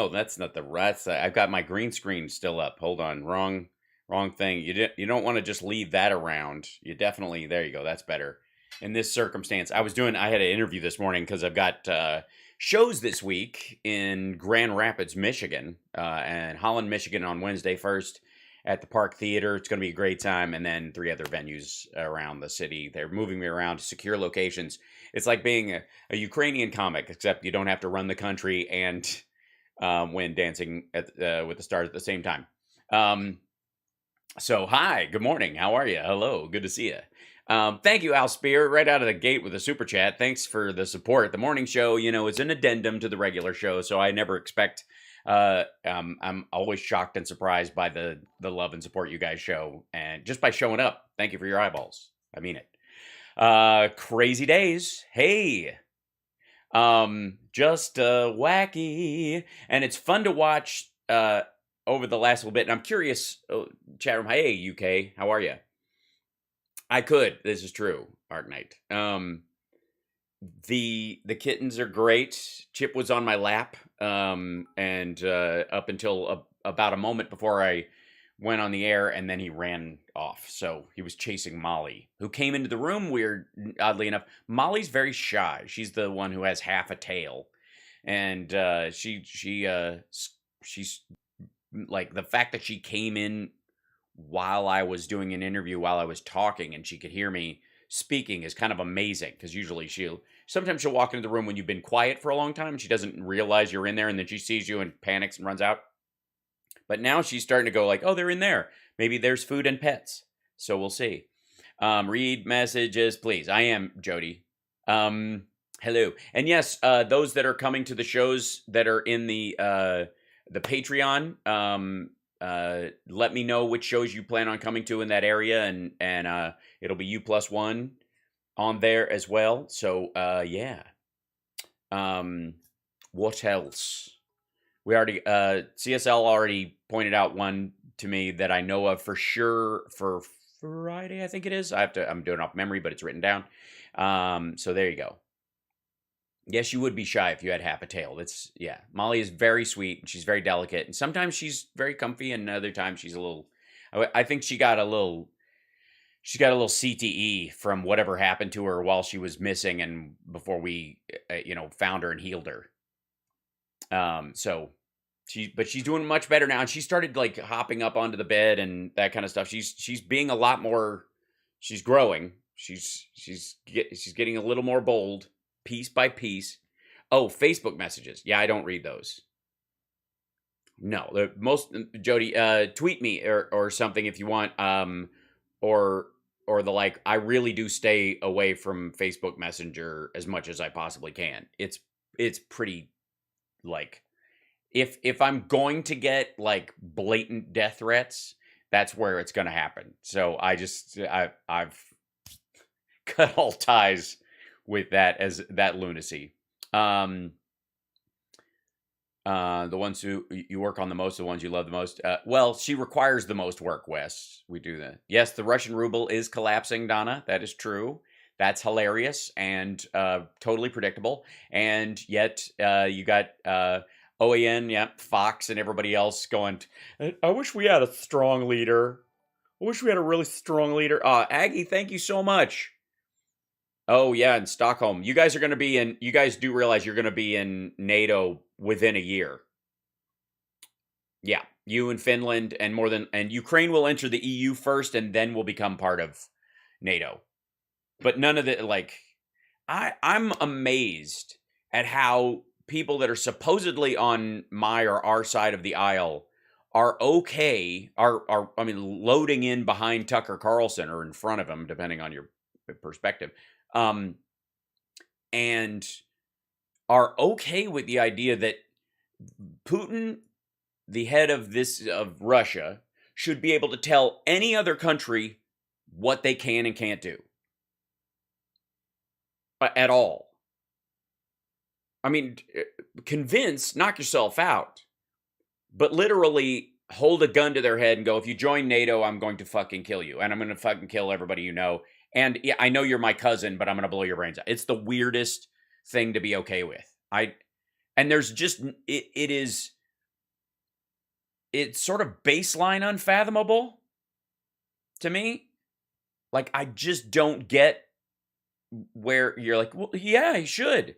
Oh, that's not the that's. I've got my green screen still up. Hold on, wrong thing. You don't want to just leave that around. You definitely there. You go. That's better. In this circumstance, I had an interview this morning because I've got shows this week in Grand Rapids, Michigan, and Holland, Michigan on Wednesday first at the Park Theater. It's going to be a great time, and then 3 other venues around the city. They're moving me around to secure locations. It's like being a Ukrainian comic, except you don't have to run the country and when dancing with the stars at the same time. So, hi, good morning. How are you? Hello, good to see you. Thank you, Al Spear, right out of the gate with a super chat. Thanks for the support. The morning show, is an addendum to the regular show, so I never expect. I'm always shocked and surprised by the love and support you guys show, and just by showing up. Thank you for your eyeballs. I mean it. Crazy days. Hey. Just wacky, and it's fun to watch over the last little bit. And I'm curious, chat room. Hey, UK, how are you? I could. This is true, Arc Knight. The kittens are great. Chip was on my lap, and up until about a moment before I went on the air, and then he ran off. So he was chasing Molly, who came into the room. Oddly enough, Molly's very shy. She's the one who has half a tail, and she's like, the fact that she came in while I was doing an interview, while I was talking, and she could hear me speaking is kind of amazing, because usually sometimes she'll walk into the room when you've been quiet for a long time. She doesn't realize you're in there, and then she sees you and panics and runs out. But now she's starting to go like, oh, they're in there. Maybe there's food and pets. So we'll see. Read messages, please. I am Jody. Hello. And yes, those that are coming to the shows that are in the Patreon, let me know which shows you plan on coming to in that area, and it'll be U+1 on there as well. So yeah. What else? We already CSL already pointed out one to me that I know of for sure for Friday, I think it is. I'm doing it off memory, but it's written down. So there you go. Yes, you would be shy if you had half a tail. Molly is very sweet, and she's very delicate, and sometimes she's very comfy, and other times she's a little. I think she got a little CTE from whatever happened to her while she was missing, and before we, found her and healed her. But she's doing much better now, and she started like hopping up onto the bed and that kind of stuff. She's being a lot more. She's growing. She's getting a little more bold, piece by piece. Oh, Facebook messages. Yeah, I don't read those. No, the most Jody. Tweet me or something if you want. Or the like. I really do stay away from Facebook Messenger as much as I possibly can. It's pretty. Like, if I'm going to get like blatant death threats, that's where it's going to happen. So I've cut all ties with that lunacy. The ones who you work on the most, the ones you love the most. Well, she requires the most work, Wes. We do that. Yes, the Russian ruble is collapsing, Donna. That is true. That's hilarious and totally predictable. And yet you got OAN, Fox, and everybody else going, I wish we had a strong leader. I wish we had a really strong leader. Aggie, thank you so much. Oh, yeah, in Stockholm. You guys do realize you're going to be in NATO within a year. Yeah, you and Finland and Ukraine will enter the EU first, and then will become part of NATO. But none of the, like, I'm amazed at how people that are supposedly on my or our side of the aisle are loading in behind Tucker Carlson or in front of him, depending on your perspective, and are okay with the idea that Putin, the head of Russia, should be able to tell any other country what they can and can't do. At all. I mean, convince, knock yourself out, but literally hold a gun to their head and go, if you join NATO, I'm going to fucking kill you, and I'm going to fucking kill everybody you know, and yeah, I know you're my cousin, but I'm going to blow your brains out. It's the weirdest thing to be okay with. And there's just, it is it's sort of baseline unfathomable to me. Like, I just don't get where you're like, well, yeah, he should.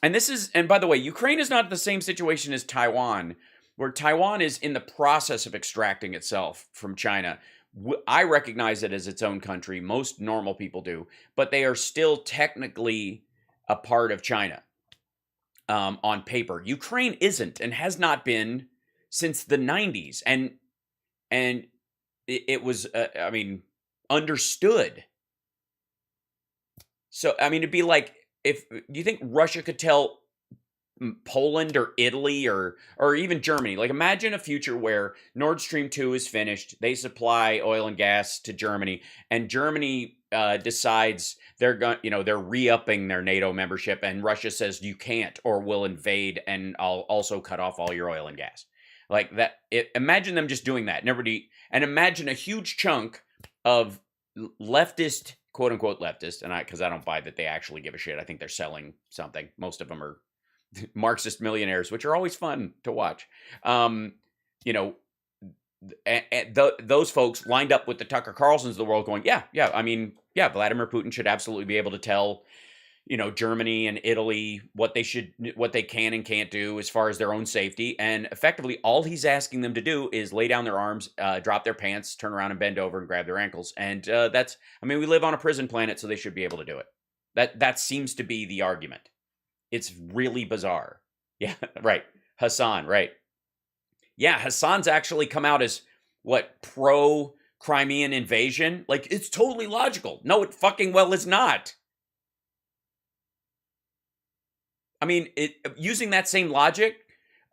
And by the way, Ukraine is not the same situation as Taiwan, where Taiwan is in the process of extracting itself from China. I recognize it as its own country. Most normal people do, but they are still technically a part of China on paper. Ukraine isn't and has not been since the 90s. And it was, understood. So, it'd be like, if you think Russia could tell Poland or Italy or even Germany, like imagine a future where Nord Stream 2 is finished, they supply oil and gas to Germany, and Germany decides they're re-upping their NATO membership, and Russia says you can't or we'll invade and I'll also cut off all your oil and gas. Like that, imagine them just doing that. And imagine a huge chunk of leftist, quote unquote leftist, and because I don't buy that they actually give a shit. I think they're selling something. Most of them are Marxist millionaires, which are always fun to watch. Those folks lined up with the Tucker Carlsons of the world going, yeah, Vladimir Putin should absolutely be able to tell, Germany and Italy what they can and can't do as far as their own safety. And effectively, all he's asking them to do is lay down their arms, drop their pants, turn around and bend over and grab their ankles. And we live on a prison planet, so they should be able to do it. That seems to be the argument. It's really bizarre. Yeah, right. Hassan, right. Yeah, Hassan's actually come out as, pro-Crimean invasion? Like, it's totally logical. No, it fucking well is not. Using that same logic,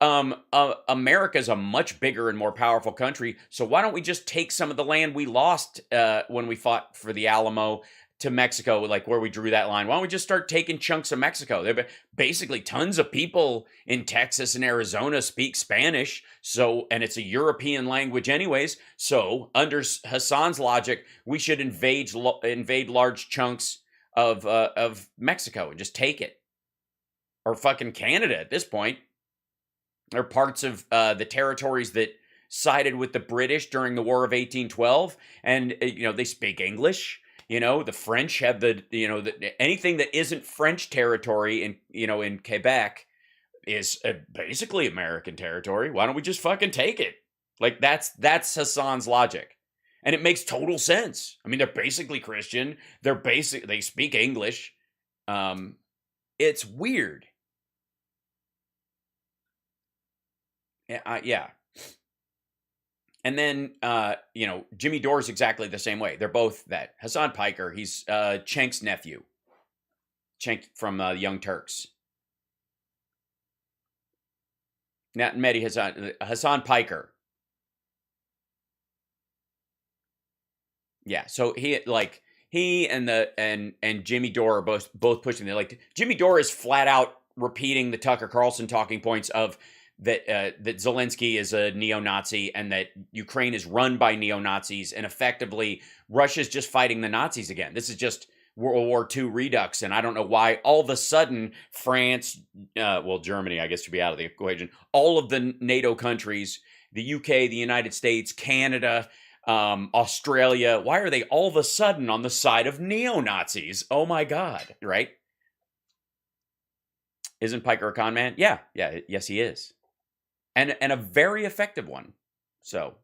America's a much bigger and more powerful country, so why don't we just take some of the land we lost when we fought for the Alamo to Mexico, like where we drew that line? Why don't we just start taking chunks of Mexico? There basically tons of people in Texas and Arizona speak Spanish, and it's a European language anyways, so under Hassan's logic, we should invade large chunks of Mexico and just take it. Or fucking Canada at this point. Or parts of the territories that sided with the British during the War of 1812. And, they speak English. The French have anything that isn't French territory in Quebec is basically American territory. Why don't we just fucking take it? Like, that's Hassan's logic. And it makes total sense. They're basically Christian. They speak English. It's weird. Yeah. And then, Jimmy Dore's exactly the same way. They're both that. Hassan Piker, he's Cenk's nephew. Cenk from the Young Turks. Not Mehdi Hassan Piker. Yeah, so he and Jimmy Dore are both pushing it. Like, Jimmy Dore is flat out repeating the Tucker Carlson talking points of that Zelensky is a neo-Nazi and that Ukraine is run by neo-Nazis, and effectively Russia's just fighting the Nazis again. This is just World War II redux, and I don't know why all of a sudden France, Germany, I guess, should be out of the equation. All of the NATO countries, the UK, the United States, Canada, Australia, why are they all of a sudden on the side of neo-Nazis? Oh my God, right? Isn't Piker a con man? Yeah, yes he is. And a very effective one. So,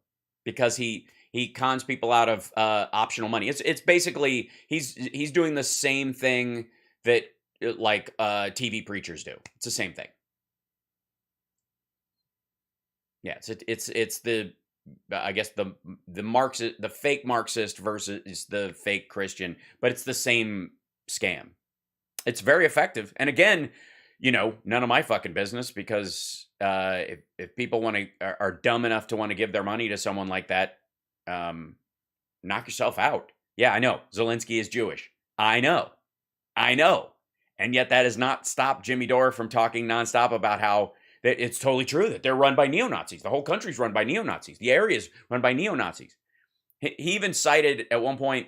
because he cons people out of optional money. It's basically he's doing the same thing that TV preachers do. It's the same thing. Yeah, it's the I guess the Marxist, the fake Marxist versus the fake Christian, but it's the same scam. It's very effective. And again, none of my fucking business, because if people are dumb enough to want to give their money to someone like that, knock yourself out. Yeah, I know. Zelensky is Jewish. I know. And yet that has not stopped Jimmy Dore from talking nonstop about how it's totally true that they're run by neo-Nazis. The whole country's run by neo-Nazis. The area's run by neo-Nazis. He even cited at one point,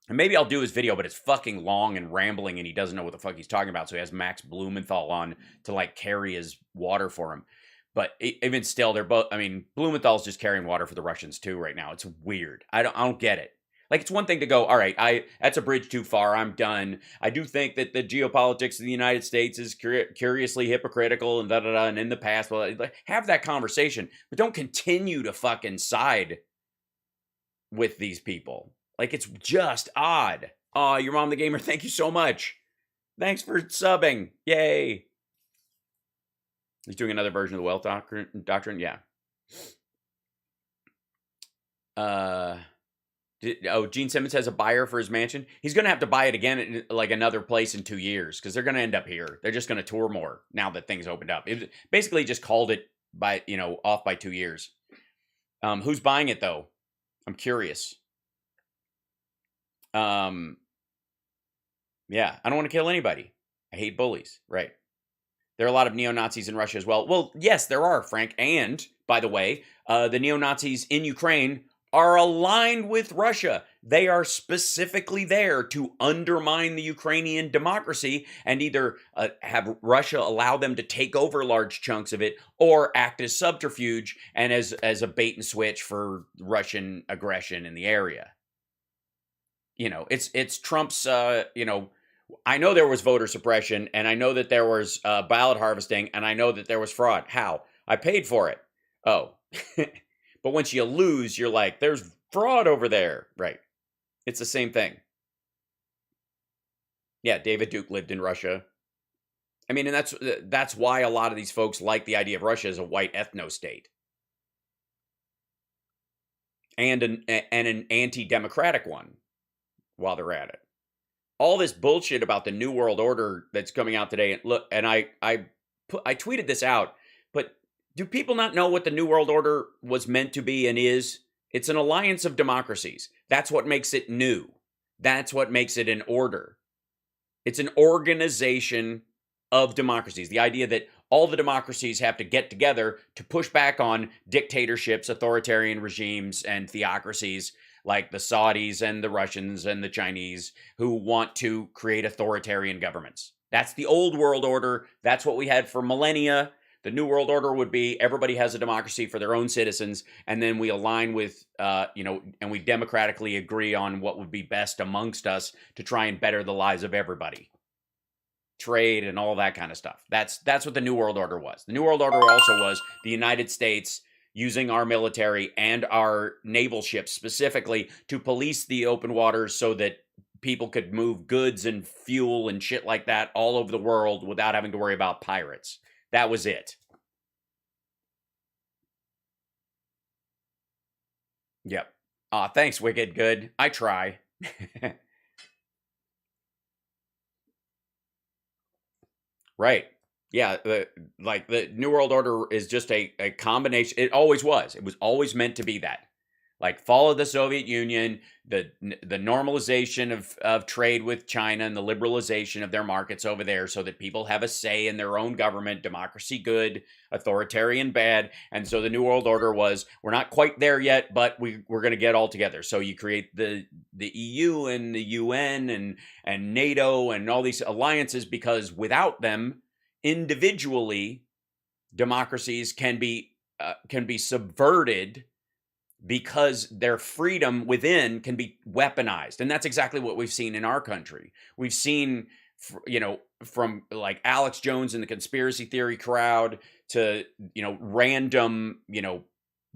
and maybe I'll do his video, but it's fucking long and rambling, and he doesn't know what the fuck he's talking about, so he has Max Blumenthal on to carry his water for him. But even still, they're both. I mean, Blumenthal's just carrying water for the Russians too right now. It's weird. I don't get it. Like, it's one thing to go, all right, that's a bridge too far. I'm done. I do think that the geopolitics of the United States is curiously hypocritical and da da da. And in the past, well, have that conversation, but don't continue to fucking side with these people. Like, it's just odd. Oh, your mom the gamer, thank you so much. Thanks for subbing. Yay. He's doing another version of the wealth doctrine. Yeah. Gene Simmons has a buyer for his mansion. He's going to have to buy it again in like another place in 2 years because they're going to end up here. They're just going to tour more now that things opened up. It basically just called it by, off by 2 years. Who's buying it though? I'm curious. Yeah, I don't want to kill anybody. I hate bullies. Right. There are a lot of neo-Nazis in Russia as well. Well, yes, there are, Frank. And, by the way, the neo-Nazis in Ukraine are aligned with Russia. They are specifically there to undermine the Ukrainian democracy and either have Russia allow them to take over large chunks of it or act as subterfuge and as a bait and switch for Russian aggression in the area. It's Trump's, I know there was voter suppression, and I know that there was ballot harvesting, and I know that there was fraud. How? I paid for it. Oh. But once you lose, you're like, there's fraud over there. Right. It's the same thing. Yeah, David Duke lived in Russia. I mean, and that's why a lot of these folks like the idea of Russia as a white ethno-state. And an anti-democratic one while they're at it. All this bullshit about the New World Order that's coming out today. And look, and I tweeted this out, but do people not know what the New World Order was meant to be and is? It's an alliance of democracies. That's what makes it new. That's what makes it an order. It's an organization of democracies. The idea that all the democracies have to get together to push back on dictatorships, authoritarian regimes, and theocracies like the Saudis and the Russians and the Chinese who want to create authoritarian governments. That's the old world order. That's what we had for millennia. The new world order would be everybody has a democracy for their own citizens, and then we align with, and we democratically agree on what would be best amongst us to try and better the lives of everybody. Trade and all that kind of stuff. That's what the new world order was. The new world order also was the United States using our military and our naval ships specifically to police the open waters so that people could move goods and fuel and shit like that all over the world without having to worry about pirates. That was it. Yep. Thanks, Wicked. Good. I try. Right. Yeah, the New World Order is just a combination. It always was. It was always meant to be that. Like, follow the Soviet Union, the normalization of trade with China and the liberalization of their markets over there so that people have a say in their own government, democracy good, authoritarian bad. And so the New World Order was, we're not quite there yet, but we're going to get all together. So you create the EU and the UN and NATO and all these alliances because without them, individually, democracies can be subverted because their freedom within can be weaponized. And that's exactly what we've seen in our country. We've seen, from like Alex Jones and the conspiracy theory crowd to, random,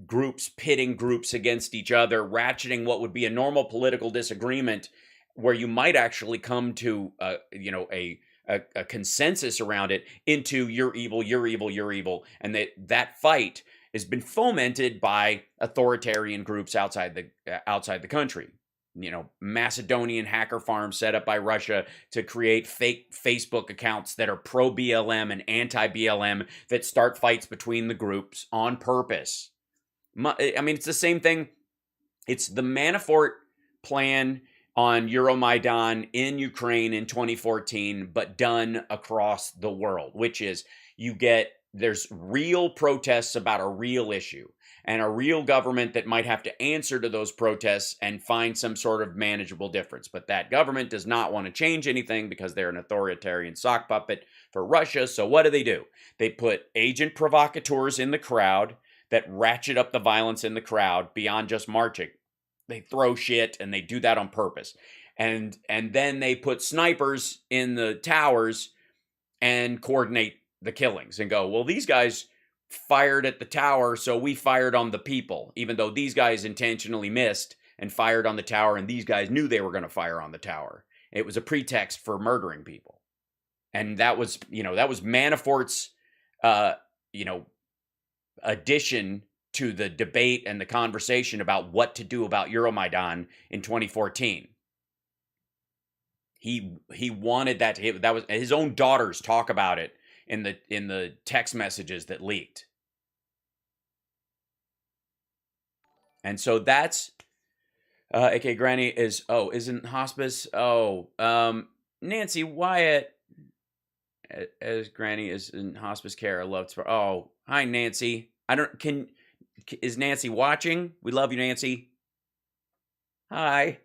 groups pitting groups against each other, ratcheting what would be a normal political disagreement where you might actually come to, a consensus around it into you're evil, you're evil, you're evil. And that fight has been fomented by authoritarian groups outside the country. Macedonian hacker farms set up by Russia to create fake Facebook accounts that are pro-BLM and anti-BLM that start fights between the groups on purpose. I mean, it's the same thing. It's the Manafort plan on Euromaidan in Ukraine in 2014, but done across the world, which is you get there's real protests about a real issue and a real government that might have to answer to those protests and find some sort of manageable difference. But that government does not want to change anything because they're an authoritarian sock puppet for Russia. So what do? They put agent provocateurs in the crowd that ratchet up the violence in the crowd beyond just marching. They throw shit, and they do that on purpose. And then they put snipers in the towers and coordinate the killings and go, well, these guys fired at the tower, so we fired on the people, even though these guys intentionally missed and fired on the tower, and these guys knew they were going to fire on the tower. It was a pretext for murdering people. And that was Manafort's, addition to the debate and the conversation about what to do about Euromaidan in 2014. He wanted that was his own daughters talk about it in the text messages that leaked. And so that's aka Granny isn't hospice. Nancy Wyatt as Granny is in hospice care. I love to. Oh, hi Nancy. Is Nancy watching? We love you, Nancy. Hi.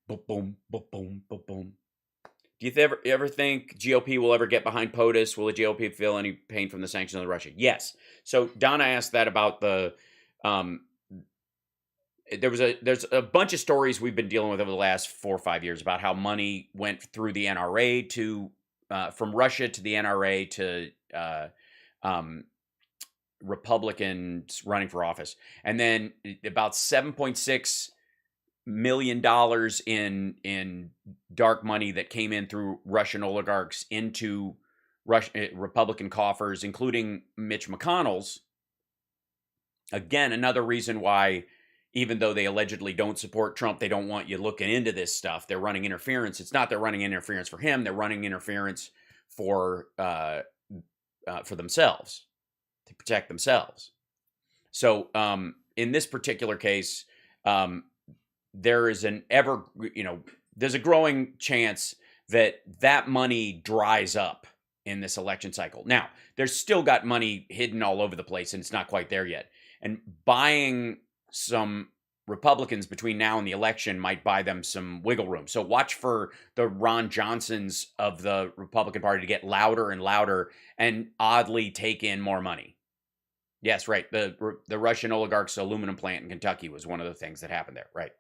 Boom, boom, boom, boom, boom, boom. Do you ever think GOP will ever get behind POTUS? Will the GOP feel any pain from the sanctions on Russia? Yes. So Donna asked that about the. There's a bunch of stories we've been dealing with over the last 4 or 5 years about how money went through the NRA to from Russia to the NRA to Republicans running for office, and then about $7.6 million in dark money that came in through Russian oligarchs into Republican coffers, including Mitch McConnell's. Again, another reason why, even though they allegedly don't support Trump, they don't want you looking into this stuff. They're running interference. It's not they're running interference for him. They're running interference for themselves, to protect themselves. So in this particular case, there is there's a growing chance that money dries up in this election cycle. Now, there's still got money hidden all over the place, and it's not quite there yet. And buying some Republicans between now and the election might buy them some wiggle room. So watch for the Ron Johnsons of the Republican Party to get louder and louder and oddly take in more money. Yes, right. The Russian oligarch's aluminum plant in Kentucky was one of the things that happened there, right?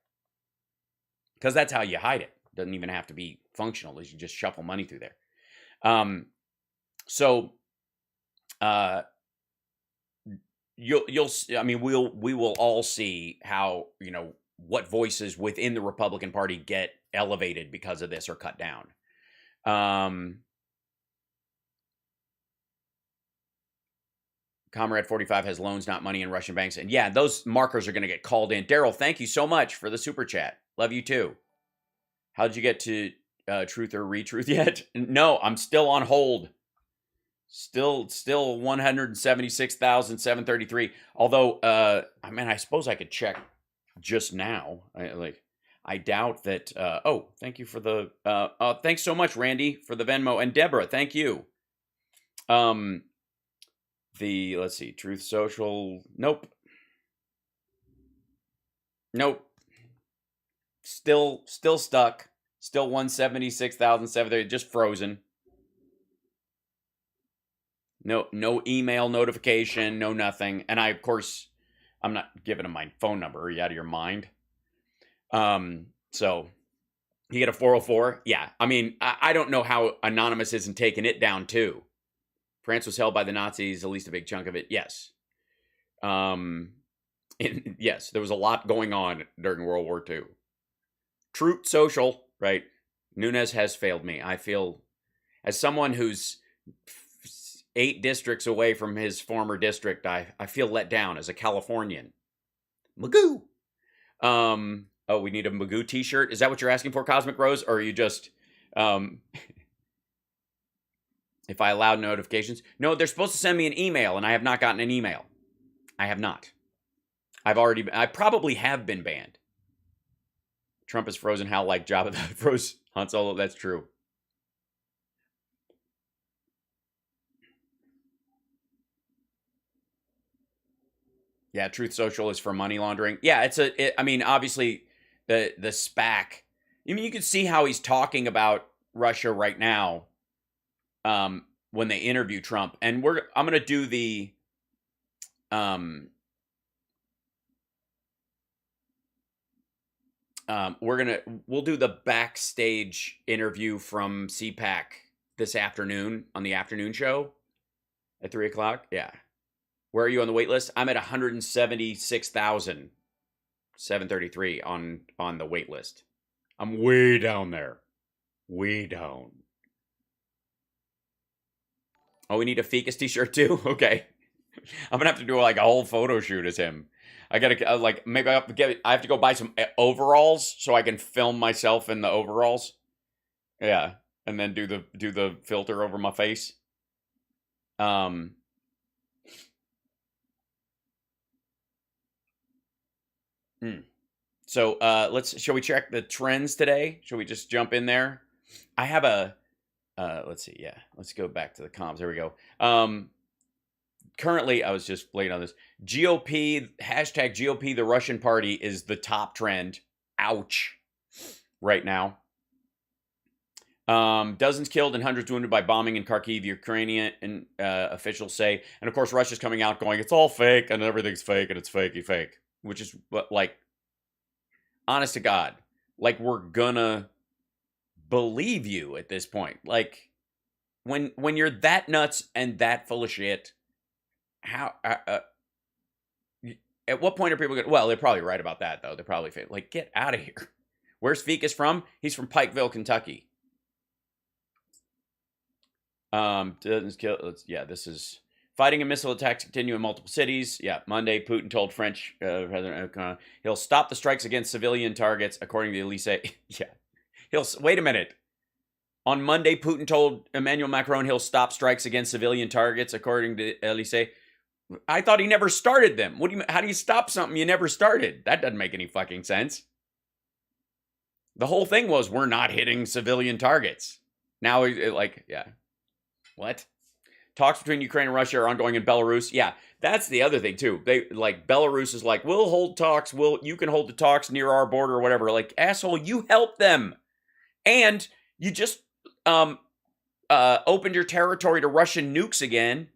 Because that's how you hide it. It doesn't even have to be functional. You just shuffle money through there. We will all see how, what voices within the Republican Party get elevated because of this or cut down. Comrade 45 has loans, not money in Russian banks. And yeah, those markers are going to get called in. Daryl, thank you so much for the super chat. Love you too. How did you get to truth or retruth yet? No, I'm still on hold. Still 176,733. Although, I suppose I could check just now. I doubt that. Thank you for the. Thanks so much, Randy, for the Venmo, and Deborah. Thank you. Let's see, Truth Social. Nope. Still stuck. Still 176,730. Just frozen. No email notification, no nothing. And I'm not giving him my phone number. Are you out of your mind? So you get a 404. Yeah. I don't know how Anonymous isn't taking it down too. France was held by the Nazis, at least a big chunk of it. Yes. Yes, there was a lot going on during World War II. Truth Social, right? Nunes has failed me. I feel, as someone who's 8 districts away from his former district, I feel let down as a Californian. Magoo. We need a Magoo t-shirt. Is that what you're asking for, Cosmic Rose? Or are you just, if I allow notifications? No, they're supposed to send me an email, and I have not gotten an email. I have not. I probably have been banned. Trump is frozen Hal like Jabba that froze Han Solo. That's true. Yeah, Truth Social is for money laundering. Yeah, I mean, obviously, the SPAC. I mean, you can see how he's talking about Russia right now. When they interview Trump, and I'm gonna do the we'll do the backstage interview from CPAC this afternoon on the afternoon show at 3:00. Yeah. Where are you on the wait list? I'm at 176,733 on the wait list. I'm way down there. Way down. Oh, we need a Ficus t-shirt too? Okay. I'm gonna have to do like a whole photo shoot as him. I gotta like maybe I have to go buy some overalls so I can film myself in the overalls. Yeah, and then do the filter over my face. So shall we check the trends today? Shall we just jump in there? I have a let's see, yeah. Let's go back to the comms. There we go. Currently, I was just playing on this. GOP, hashtag GOP, the Russian party is the top trend. Ouch. Right now. Dozens killed and hundreds wounded by bombing in Kharkiv, Ukrainian officials say. And of course, Russia's coming out going, it's all fake and everything's fake and it's fakey fake. Which is like, honest to God, like we're gonna believe you at this point. Like, when you're that nuts and that full of shit, how at what point are people going? Well, they're probably right about that though. They're probably like, get out of here. Where's Ficus from? He's from Pikeville, Kentucky. Doesn't kill. Yeah, this is fighting and missile attacks continue in multiple cities. Yeah, Monday Putin told French President he'll stop the strikes against civilian targets, according to Elysee. Yeah, wait a minute. On Monday, Putin told Emmanuel Macron he'll stop strikes against civilian targets, according to Elysee. I thought he never started them. What do you? How do you stop something you never started? That doesn't make any fucking sense. The whole thing was we're not hitting civilian targets. Now, yeah. What? Talks between Ukraine and Russia are ongoing in Belarus. Yeah, that's the other thing too. They like Belarus is like, we'll hold talks. You can hold the talks near our border or whatever. Like, asshole, you help them, and you just opened your territory to Russian nukes again,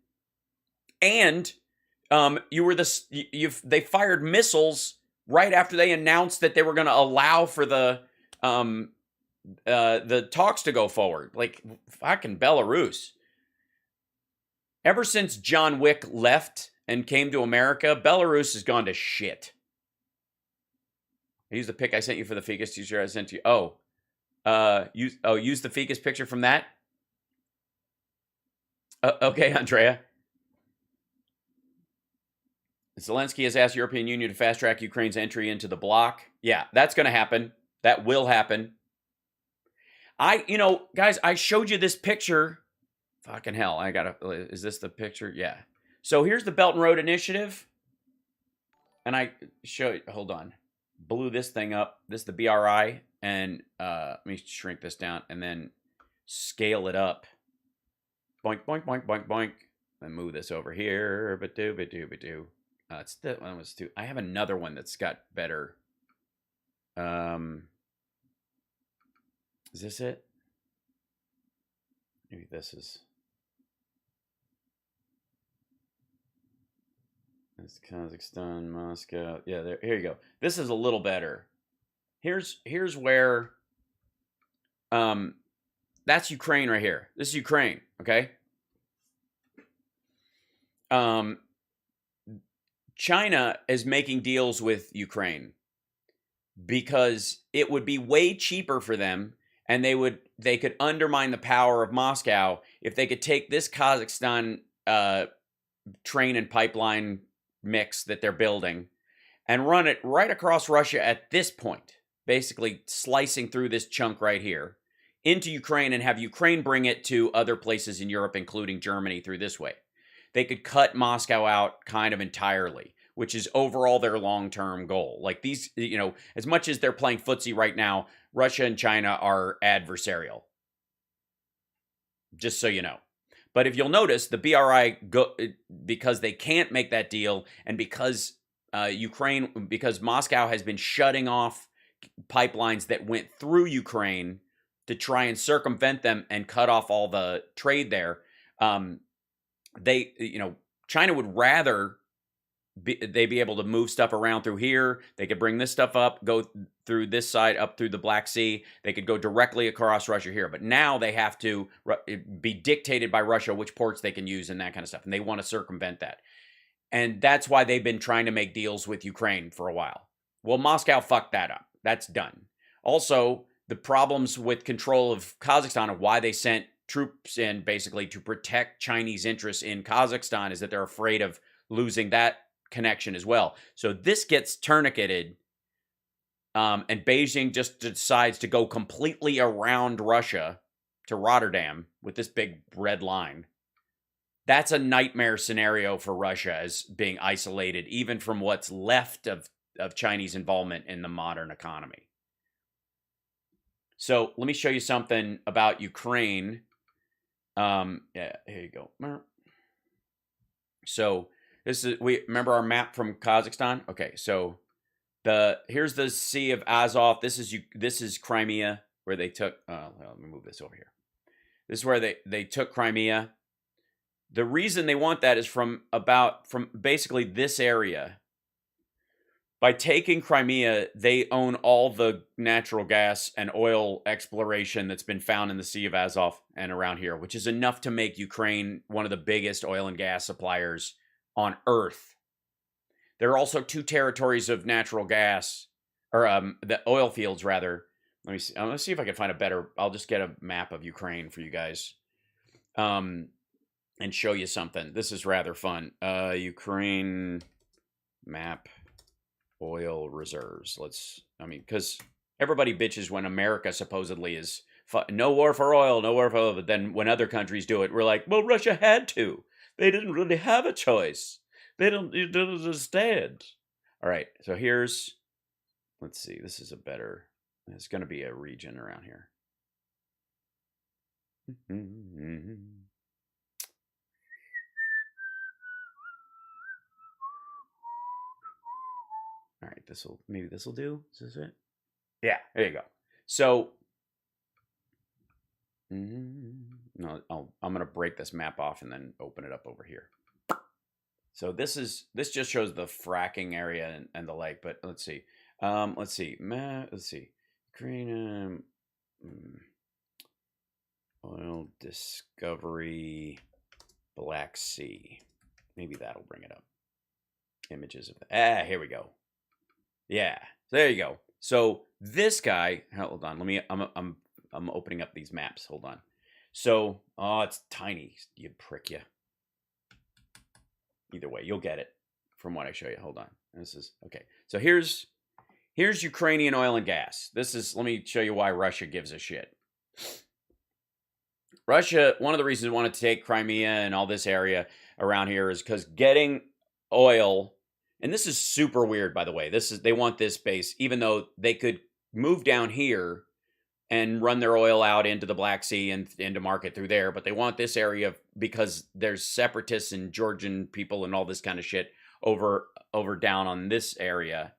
and you were they fired missiles right after they announced that they were going to allow for the talks to go forward. Like, fucking Belarus. Ever since John Wick left and came to America, Belarus has gone to shit. Use the pic I sent you for the Ficus t-shirt I sent you. Use the Ficus picture from that. Okay, Andrea. Zelensky has asked European Union to fast-track Ukraine's entry into the bloc. Yeah, that's going to happen. That will happen. Guys, I showed you this picture. Fucking hell, is this the picture? Yeah. So here's the Belt and Road Initiative. And hold on. Blew this thing up. This is the BRI. And let me shrink this down and then scale it up. Boink, boink, boink, boink, boink. Then move this over here. Ba-do. It's the one was too. I have another one that's got better. Is this it? Maybe this is. It's Kazakhstan, Moscow. Yeah, here you go. This is a little better. Here's where that's Ukraine right here. This is Ukraine, okay? China is making deals with Ukraine because it would be way cheaper for them, and they could undermine the power of Moscow if they could take this Kazakhstan train and pipeline mix that they're building and run it right across Russia at this point, basically slicing through this chunk right here into Ukraine and have Ukraine bring it to other places in Europe, including Germany, through this way. They could cut Moscow out kind of entirely, which is overall their long-term goal. Like these, as much as they're playing footsie right now, Russia and China are adversarial. Just so you know. But if you'll notice, the BRI, because they can't make that deal, and because Ukraine, because Moscow has been shutting off pipelines that went through Ukraine to try and circumvent them and cut off all the trade there. China would rather they be able to move stuff around through here. They could bring this stuff up, go through this side, up through the Black Sea. They could go directly across Russia here. But now they have to be dictated by Russia which ports they can use and that kind of stuff. And they want to circumvent that. And that's why they've been trying to make deals with Ukraine for a while. Well, Moscow fucked that up. That's done. Also, the problems with control of Kazakhstan and why they sent troops in basically to protect Chinese interests in Kazakhstan is that they're afraid of losing that connection as well. So this gets tourniqueted, and Beijing just decides to go completely around Russia to Rotterdam with this big red line. That's a nightmare scenario for Russia as being isolated, even from what's left of Chinese involvement in the modern economy. So let me show you something about Ukraine. Yeah, here you go. So this is, we remember our map from Kazakhstan. Okay, so here's the Sea of Azov. This is Crimea, where they took. Let me move this over here. This is where they took Crimea. The reason they want that is from basically this area. By taking Crimea, they own all the natural gas and oil exploration that's been found in the Sea of Azov and around here, which is enough to make Ukraine one of the biggest oil and gas suppliers on Earth. There are also two territories of natural gas, or the oil fields, rather. Let me see. Let's see if I can find a better. I'll just get a map of Ukraine for you guys, and show you something. This is rather fun. Ukraine map. Oil reserves. Because everybody bitches when America supposedly is no war for oil, no war for oil. But then when other countries do it, we're like, well, Russia had to. They didn't really have a choice. You don't understand. All right. So let's see. This is it's going to be a region around here. All right, maybe this will do. Is this it? Yeah, there you go. So, no, I'm going to break this map off and then open it up over here. So this just shows the fracking area and the like. But let's see. Let's see. Green oil discovery, Black Sea. Maybe that'll bring it up. Images of here we go. Yeah, there you go. So this guy, hold on. I'm opening up these maps. Hold on. So, it's tiny. You prick you. Either way, you'll get it from what I show you. Hold on. This is okay. So here's Ukrainian oil and gas. Let me show you why Russia gives a shit. Russia, one of the reasons they wanted to take Crimea and all this area around here is because getting oil. And this is super weird, by the way. They want this base, even though they could move down here and run their oil out into the Black Sea and into market through there. But they want this area because there's separatists and Georgian people and all this kind of shit over down on this area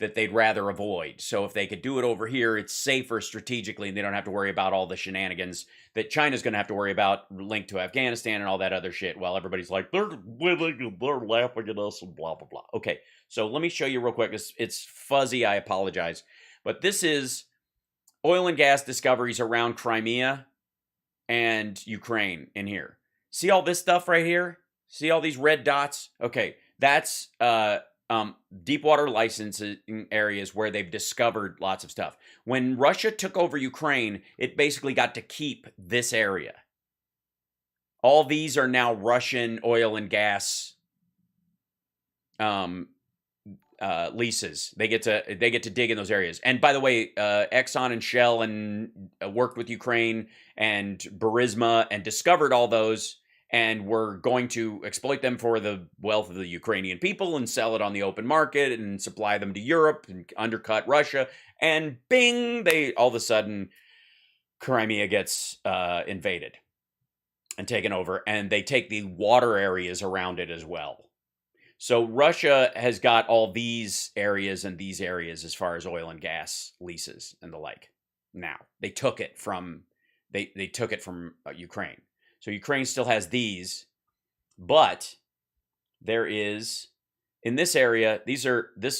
that they'd rather avoid. So if they could do it over here, it's safer strategically, and they don't have to worry about all the shenanigans that China's going to have to worry about linked to Afghanistan and all that other shit, while everybody's like, they're laughing at us and blah, blah, blah. Okay, so let me show you real quick. It's fuzzy, I apologize. But this is oil and gas discoveries around Crimea and Ukraine in here. See all this stuff right here? See all these red dots? Okay, that's deep water licensing areas where they've discovered lots of stuff. When Russia took over Ukraine, it basically got to keep this area. All these are now Russian oil and gas leases. They get to dig in those areas. And by the way, Exxon and Shell worked with Ukraine and Burisma and discovered all those, and we're going to exploit them for the wealth of the Ukrainian people and sell it on the open market and supply them to Europe and undercut Russia. And bing, all of a sudden, Crimea gets invaded and taken over, and they take the water areas around it as well. So Russia has got all these areas and these areas as far as oil and gas leases and the like. Now they took it from they took it from Ukraine. So Ukraine still has these, but there is in this area. This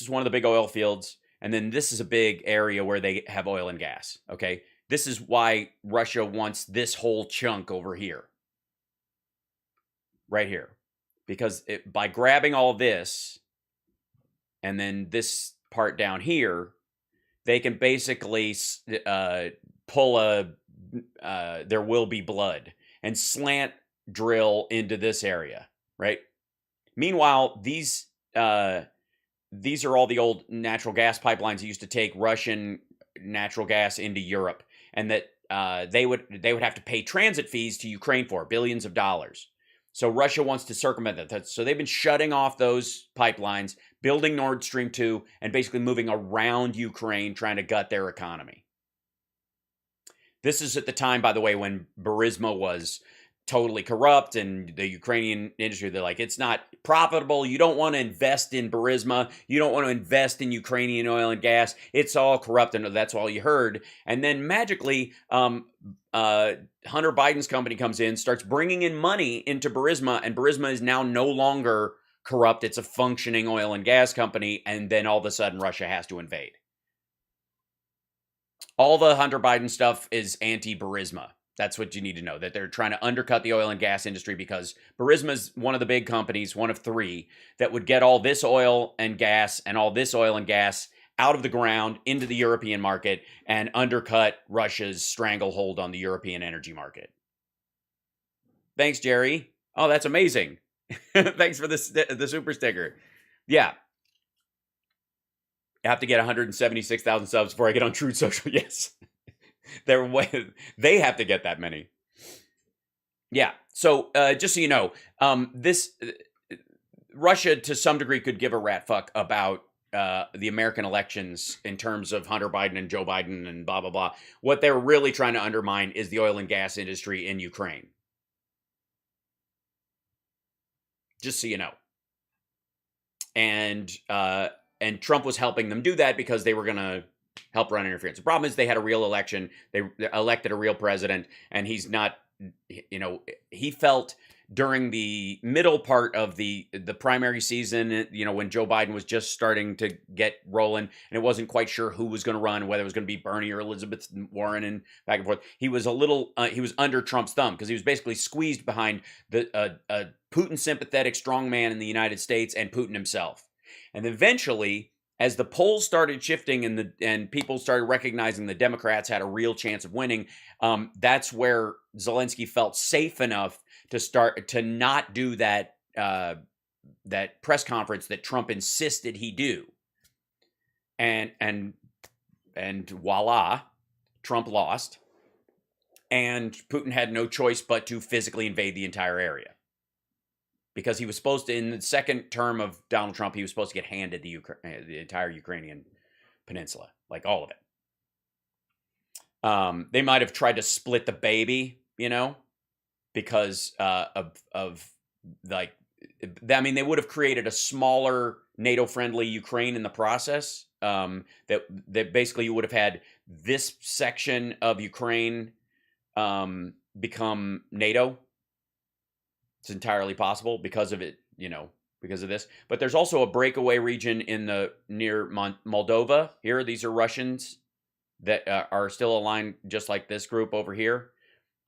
is one of the big oil fields, and then this is a big area where they have oil and gas. Okay, this is why Russia wants this whole chunk over here, right here. Because by grabbing all this and then this part down here, they can basically pull a there will be blood and slant drill into this area, right? Meanwhile, these are all the old natural gas pipelines that used to take Russian natural gas into Europe, and that they would have to pay transit fees to Ukraine for billions of dollars. So Russia wants to circumvent that. So they've been shutting off those pipelines, building Nord Stream 2, and basically moving around Ukraine, trying to gut their economy. This is at the time, by the way, when Burisma was totally corrupt, and the Ukrainian industry, they're like, it's not profitable. You don't want to invest in Burisma. You don't want to invest in Ukrainian oil and gas. It's all corrupt, and that's all you heard. And then magically, Hunter Biden's company comes in, starts bringing in money into Burisma, and Burisma is now no longer corrupt. It's a functioning oil and gas company, and then all of a sudden Russia has to invade. All the Hunter Biden stuff is anti-Burisma. That's what you need to know, that they're trying to undercut the oil and gas industry because Burisma is one of the big companies, one of three, that would get all this oil and gas and all this oil and gas out of the ground into the European market and undercut Russia's stranglehold on the European energy market. Thanks, Jerry. Oh, that's amazing. Thanks for the super sticker. Yeah. I have to get 176,000 subs before I get on Truth Social. Yes. They have to get that many. Yeah. So just so you know, this Russia to some degree could give a rat fuck about the American elections in terms of Hunter Biden and Joe Biden and blah, blah, blah. What they're really trying to undermine is the oil and gas industry in Ukraine. Just so you know. And Trump was helping them do that because they were going to help run interference. The problem is they had a real election. They elected a real president, and he's not, he felt during the middle part of the primary season, when Joe Biden was just starting to get rolling and it wasn't quite sure who was going to run, whether it was going to be Bernie or Elizabeth Warren and back and forth. He was he was under Trump's thumb because he was basically squeezed behind a Putin sympathetic strongman in the United States and Putin himself. And eventually, as the polls started shifting and people started recognizing the Democrats had a real chance of winning, that's where Zelensky felt safe enough to start to not do that press conference that Trump insisted he do. And voila, Trump lost, and Putin had no choice but to physically invade the entire area. Because he was supposed to, in the second term of Donald Trump, he was supposed to get handed the entire Ukrainian peninsula, like all of it. They might have tried to split the baby, because they would have created a smaller NATO-friendly Ukraine in the process. That basically you would have had this section of Ukraine become NATO. It's entirely possible because of it, because of this. But there's also a breakaway region near Moldova. Here, these are Russians that are still aligned just like this group over here.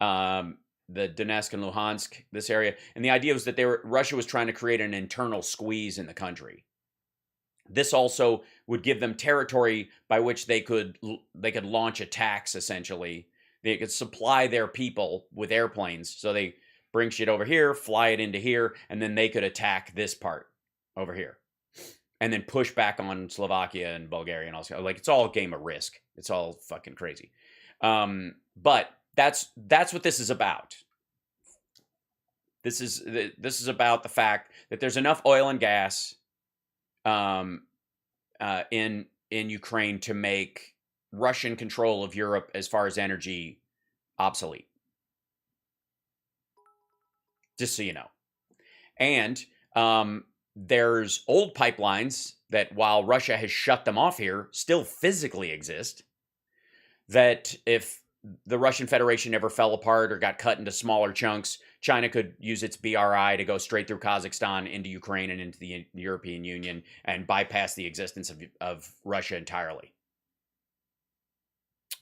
The Donetsk and Luhansk, this area. And the idea was that Russia was trying to create an internal squeeze in the country. This also would give them territory by which they could launch attacks, essentially. They could supply their people with airplanes. So they bring shit over here, fly it into here, and then they could attack this part over here. And then push back on Slovakia and Bulgaria and all that. Like, it's all a game of Risk. It's all fucking crazy. But that's what this is about. This is about the fact that there's enough oil and gas in Ukraine to make Russian control of Europe as far as energy obsolete. Just so you know. And there's old pipelines that, while Russia has shut them off here, still physically exist. That if the Russian Federation ever fell apart or got cut into smaller chunks, China could use its BRI to go straight through Kazakhstan into Ukraine and into the European Union and bypass the existence of Russia entirely.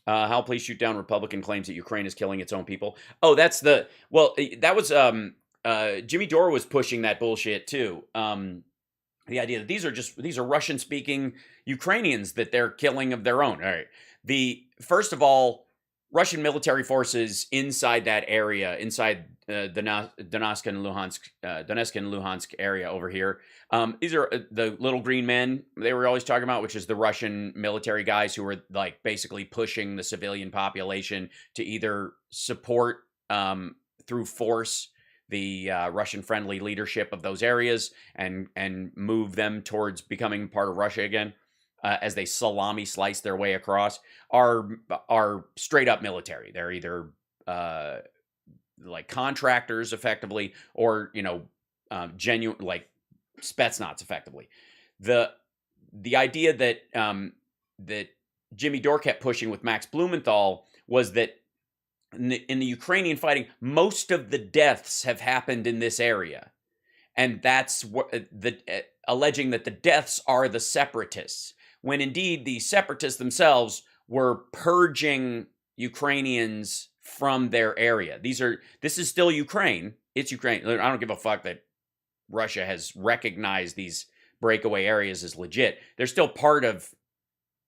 How please shoot down Republican claims that Ukraine is killing its own people. Oh, that's the, well, that was, Jimmy Dore was pushing that bullshit too. The idea that these are Russian speaking Ukrainians that they're killing of their own. All right. First of all, Russian military forces inside that area, inside Donetsk and Luhansk area over here. These are the little green men they were always talking about, which is the Russian military guys who were like basically pushing the civilian population to either support through force the Russian-friendly leadership of those areas and move them towards becoming part of Russia again. As they salami slice their way across, are straight up military. They're either like contractors, effectively, or genuine like Spetsnaz, effectively. The idea that that Jimmy Dore kept pushing with Max Blumenthal was that in the Ukrainian fighting, most of the deaths have happened in this area, and that's what alleging that the deaths are the separatists, when indeed the separatists themselves were purging Ukrainians from their area. This is still Ukraine. It's Ukraine. I don't give a fuck that Russia has recognized these breakaway areas as legit. They're still part of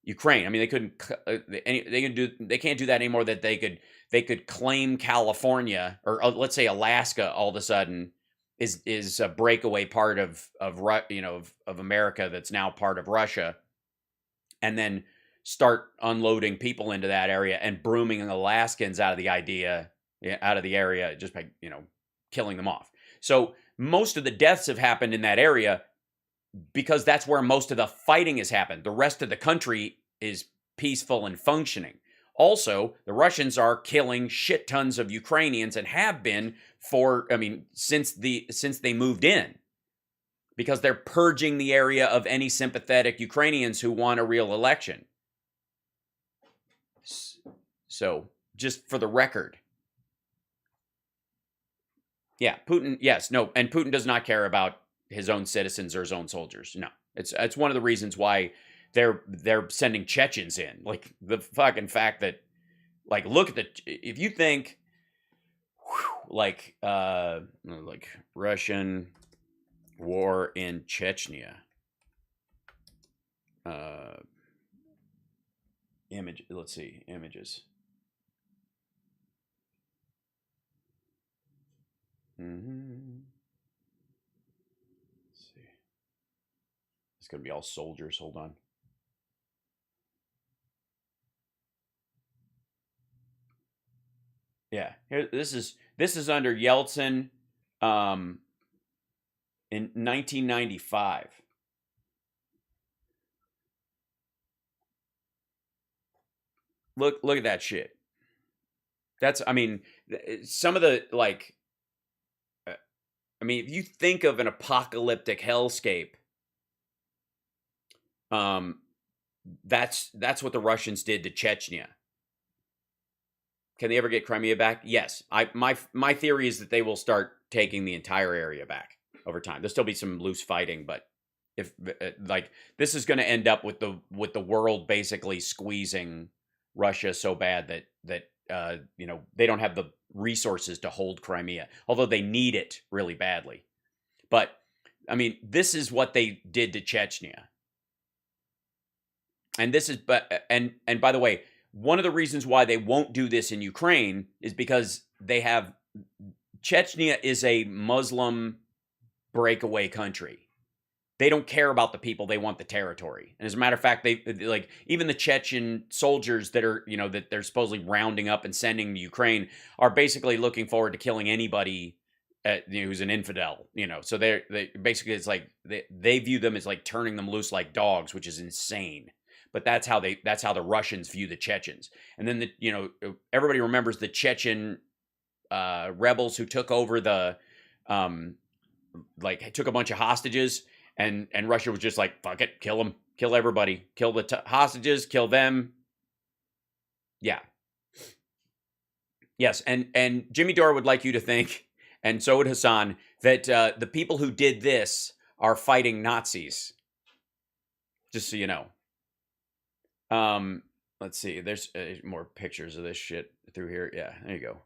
Ukraine. I mean, they can't do that anymore. That they could claim California or let's say Alaska all of a sudden is a breakaway part of America that's now part of Russia, and then start unloading people into that area and brooming the Alaskans out of the area just by killing them off. So most of the deaths have happened in that area because that's where most of the fighting has happened. The rest of the country is peaceful and functioning. Also, the Russians are killing shit tons of Ukrainians and have been since they moved in, because they're purging the area of any sympathetic Ukrainians who want a real election. So, just for the record. Yeah, Putin, yes, no, and Putin does not care about his own citizens or his own soldiers. No. It's one of the reasons why they're sending Chechens in. Like, the fucking fact that, like, look at if you think like Russian war in Chechnya. Let's see, images. Let's see. It's gonna be all soldiers. Hold on. Yeah, here this is under Yeltsin, in 1995. Look at that shit. That's, some of the, like, if you think of an apocalyptic hellscape, that's what the Russians did to Chechnya. Can they ever get Crimea back? Yes. My theory is that they will start taking the entire area back over time. There'll still be some loose fighting, but if this is going to end up with the world basically squeezing Russia so bad that they don't have the resources to hold Crimea, although they need it really badly. But this is what they did to Chechnya. And this is, and by the way, one of the reasons why they won't do this in Ukraine is because Chechnya is a Muslim breakaway country. They don't care about the people. They want the territory. And as a matter of fact, even the Chechen soldiers that are, that they're supposedly rounding up and sending to Ukraine are basically looking forward to killing anybody who's an infidel, So they basically, it's like they view them as like turning them loose like dogs, which is insane. But that's how the Russians view the Chechens. And then everybody remembers the Chechen rebels who took over took a bunch of hostages And Russia was just like, fuck it, kill them, kill everybody, kill the hostages, kill them. Yeah. Yes, and Jimmy Dore would like you to think, and so would Hassan, that the people who did this are fighting Nazis. Just so you know. Let's see. There's more pictures of this shit through here. Yeah, there you go.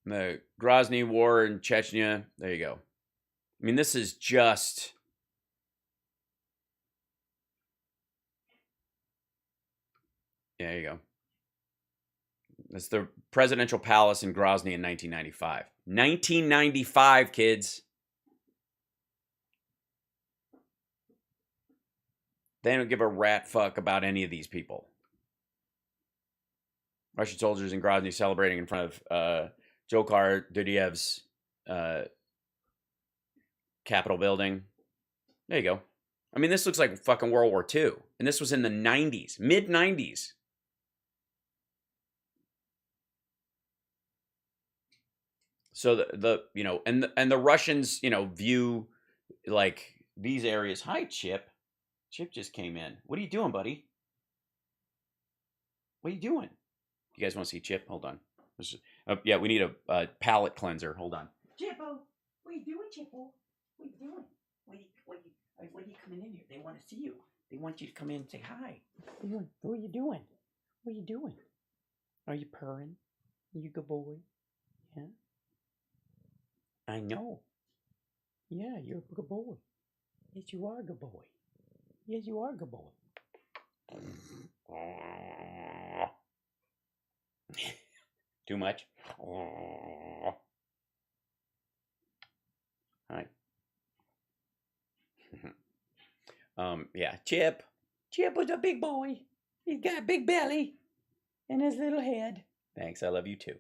The Grozny War in Chechnya. There you go. I mean, this is just... Yeah, there you go. That's the presidential palace in Grozny in 1995. 1995, kids. They don't give a rat fuck about any of these people. Russian soldiers in Grozny celebrating in front of Jokhar Dudiyev's Capitol building. There you go. I mean, this looks like fucking World War II. And this was in the 90s, mid-90s. So the you know, and the Russians, you know, view like these areas. Hi, Chip. Chip just came in. What are you doing, buddy? What are you doing? You guys want to see Chip? Hold on. Yeah, we need a palate cleanser. Hold on. Chippo, what are you doing, Chippo? What are you doing? What are you coming in here? They want to see you. They want you to come in and say hi. What are you doing? What are you doing? Are you purring? Are you a good boy? Yeah. I know. Yeah, you're a good boy. Yes, you are a good boy. Yes, you are a good boy. Too much? Hi. Yeah, Chip. Chip was a big boy. He's got a big belly and his little head. Thanks, I love you too.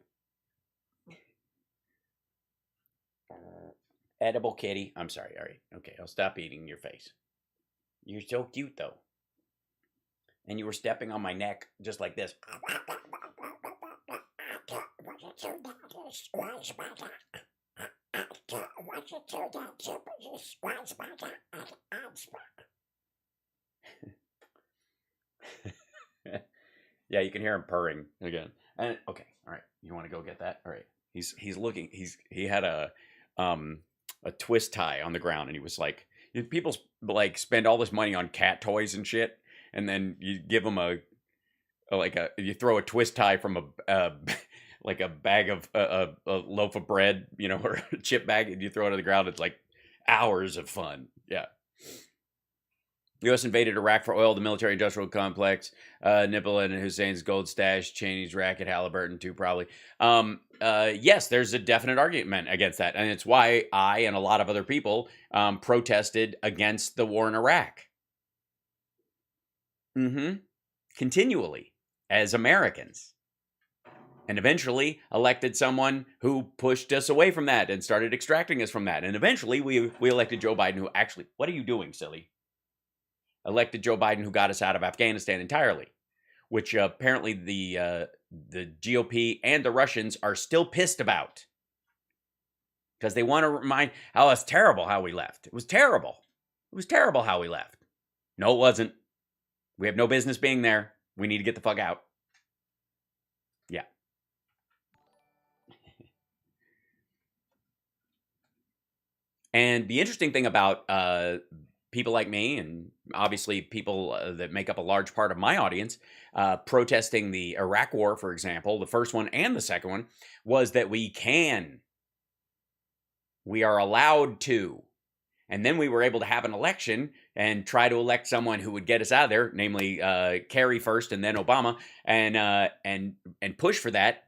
Edible kitty. I'm sorry, all right. Okay, I'll stop eating your face. You're so cute, though. And you were stepping on my neck just like this. Yeah, you can hear him purring again. And okay, all right. You want to go get that? All right. He's looking. He had a twist tie on the ground, and he was like, people like spend all this money on cat toys and shit, and then you give them you throw a twist tie from a like a bag of a loaf of bread, you know, or a chip bag, and you throw it on the ground. It's like hours of fun. Yeah. U.S. invaded Iraq for oil, the military-industrial complex, Nipple and Hussein's gold stash, Cheney's racket, Halliburton too, probably. Yes, there's a definite argument against that, and it's why I and a lot of other people protested against the war in Iraq. Continually, as Americans. And eventually elected someone who pushed us away from that and started extracting us from that. And eventually we elected Joe Biden, who actually... What are you doing, silly? Elected Joe Biden, who got us out of Afghanistan entirely, which apparently the GOP and the Russians are still pissed about because they want to remind how it's terrible how we left. It was terrible. It was terrible how we left. No, it wasn't. We have no business being there. We need to get the fuck out. Yeah. And the interesting thing about people like me, and obviously people that make up a large part of my audience, protesting the Iraq War, for example, the first one and the second one, was that we are allowed to. And then we were able to have an election and try to elect someone who would get us out of there, namely Kerry first and then Obama, and push for that.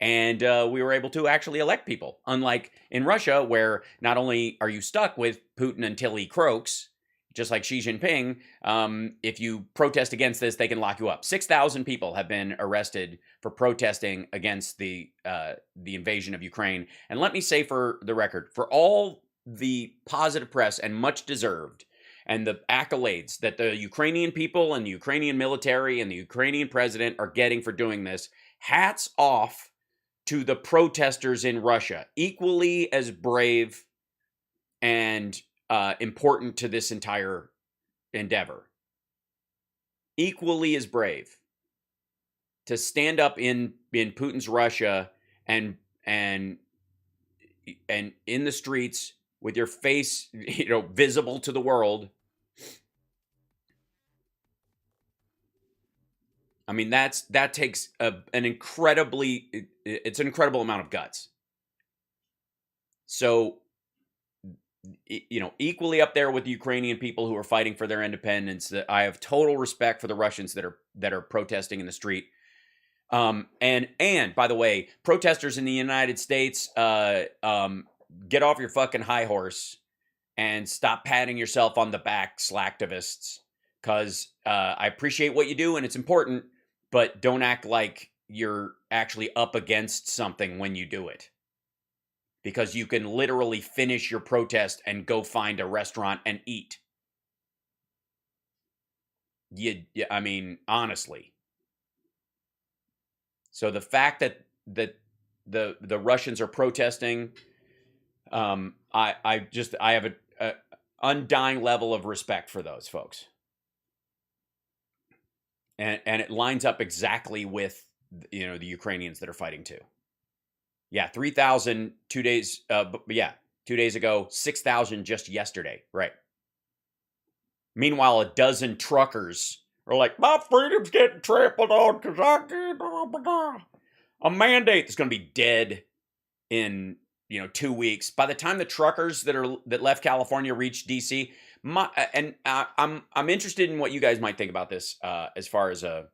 And we were able to actually elect people, unlike in Russia, where not only are you stuck with Putin until he croaks, just like Xi Jinping, if you protest against this, they can lock you up. 6,000 people have been arrested for protesting against the invasion of Ukraine. And let me say for the record, for all the positive press, and much deserved, and the accolades that the Ukrainian people and the Ukrainian military and the Ukrainian president are getting for doing this, hats off to the protesters in Russia, equally as brave and important to this entire endeavor, equally as brave to stand up in Putin's Russia and in the streets with your face, visible to the world. I mean, that takes an incredible amount of guts. So, equally up there with the Ukrainian people who are fighting for their independence, that I have total respect for the Russians that are protesting in the street. And by the way, protesters in the United States, get off your fucking high horse and stop patting yourself on the back, slacktivists, because I appreciate what you do and it's important, but don't act like you're actually up against something when you do it. Because you can literally finish your protest and go find a restaurant and eat. I mean, honestly. So the fact that the Russians are protesting, I have a undying level of respect for those folks, and it lines up exactly with the Ukrainians that are fighting too. Yeah, 3,000 2 days. 2 days ago, 6,000 just yesterday. Right. Meanwhile, a dozen truckers are like, my freedom's getting trampled on because I get a mandate that's going to be dead in 2 weeks. By the time the truckers that left California reach DC, I'm interested in what you guys might think about this as far as a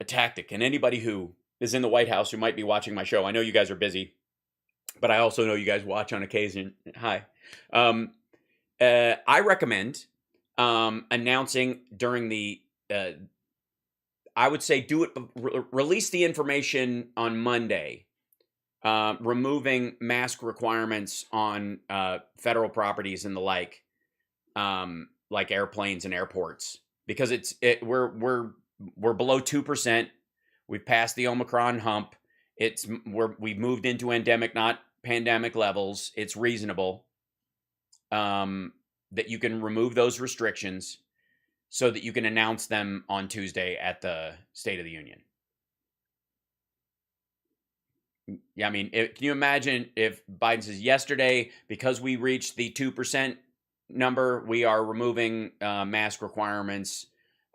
tactic. And anybody who is in the White House who might be watching my show, I know you guys are busy, but I also know you guys watch on occasion. Hi. I recommend announcing during the, I would say do it, release the information on Monday, removing mask requirements on federal properties and the like airplanes and airports, because we're below 2%. We've passed the Omicron hump. We've moved into endemic, not pandemic levels. It's reasonable that you can remove those restrictions so that you can announce them on Tuesday at the State of the Union. Yeah, I mean, can you imagine if Biden says yesterday, because we reached the 2% number, we are removing mask requirements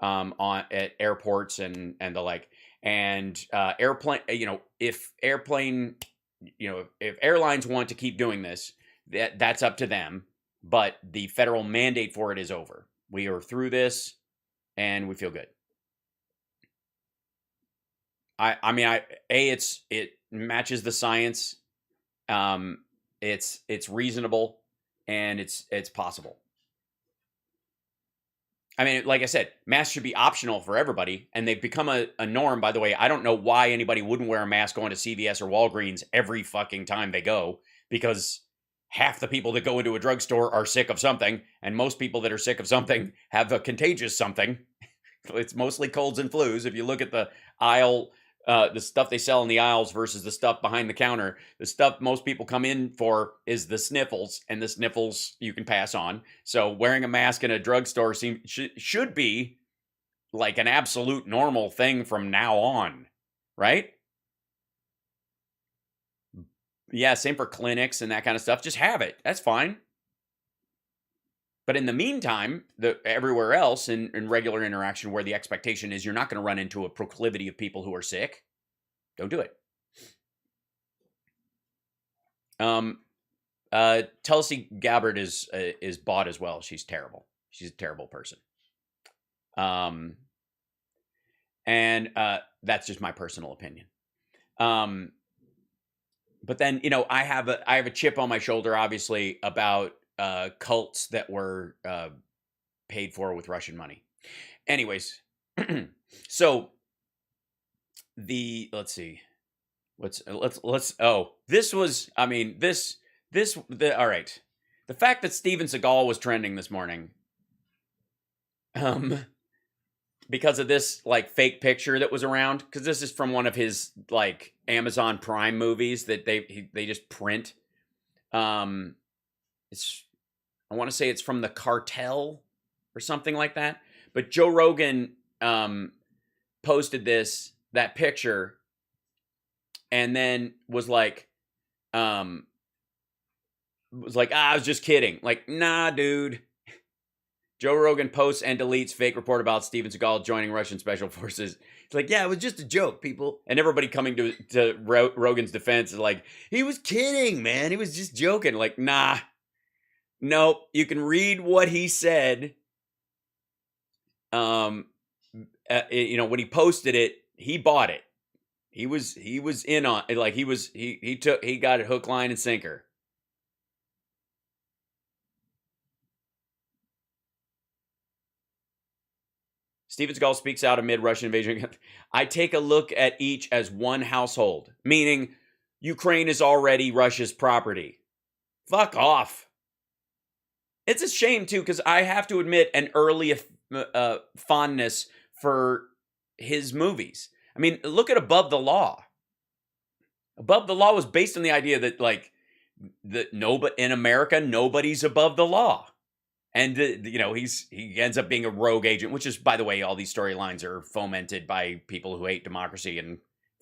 at airports and the like. And airplane, if airlines want to keep doing this, that's up to them. But the federal mandate for it is over. We are through this, and we feel good. It matches the science. It's reasonable, and it's possible. I mean, like I said, masks should be optional for everybody, and they've become a norm. By the way, I don't know why anybody wouldn't wear a mask going to CVS or Walgreens every fucking time they go, because half the people that go into a drugstore are sick of something, and most people that are sick of something have a contagious something. It's mostly colds and flus. If you look at the aisle, the stuff they sell in the aisles versus the stuff behind the counter, the stuff most people come in for is the sniffles, and the sniffles you can pass on. So wearing a mask in a drugstore should be like an absolute normal thing from now on, right? Yeah, same for clinics and that kind of stuff. Just have it. That's fine. But in the meantime, everywhere else in regular interaction where the expectation is you're not going to run into a proclivity of people who are sick, don't do it. Tulsi Gabbard is bought as well. She's terrible. She's a terrible person. And that's just my personal opinion. But then, I have a chip on my shoulder, obviously, about cults that were paid for with Russian money. Anyways, so let's see. All right. The fact that Steven Seagal was trending this morning, because of this like fake picture that was around, because this is from one of his like Amazon Prime movies that they just print. It's I want to say it's from The Cartel or something like that. But Joe Rogan posted that picture, and then was like, I was just kidding. Like, nah, dude. Joe Rogan posts and deletes fake report about Steven Seagal joining Russian special forces. It's like, yeah, it was just a joke, people. And everybody coming to Rogan's defense is like, he was kidding, man. He was just joking. Like, nah, nope. You can read what he said. When he posted it, he bought it. He was in on it. Like he got it hook, line, and sinker. Steven Seagal speaks out amid Russian invasion. I take a look at each as one household, meaning Ukraine is already Russia's property. Fuck off. It's a shame, too, because I have to admit an early fondness for his movies. I mean, look at Above the Law. Above the Law was based on the idea that, like, in America, nobody's above the law. And, he ends up being a rogue agent, which is, by the way, all these storylines are fomented by people who hate democracy and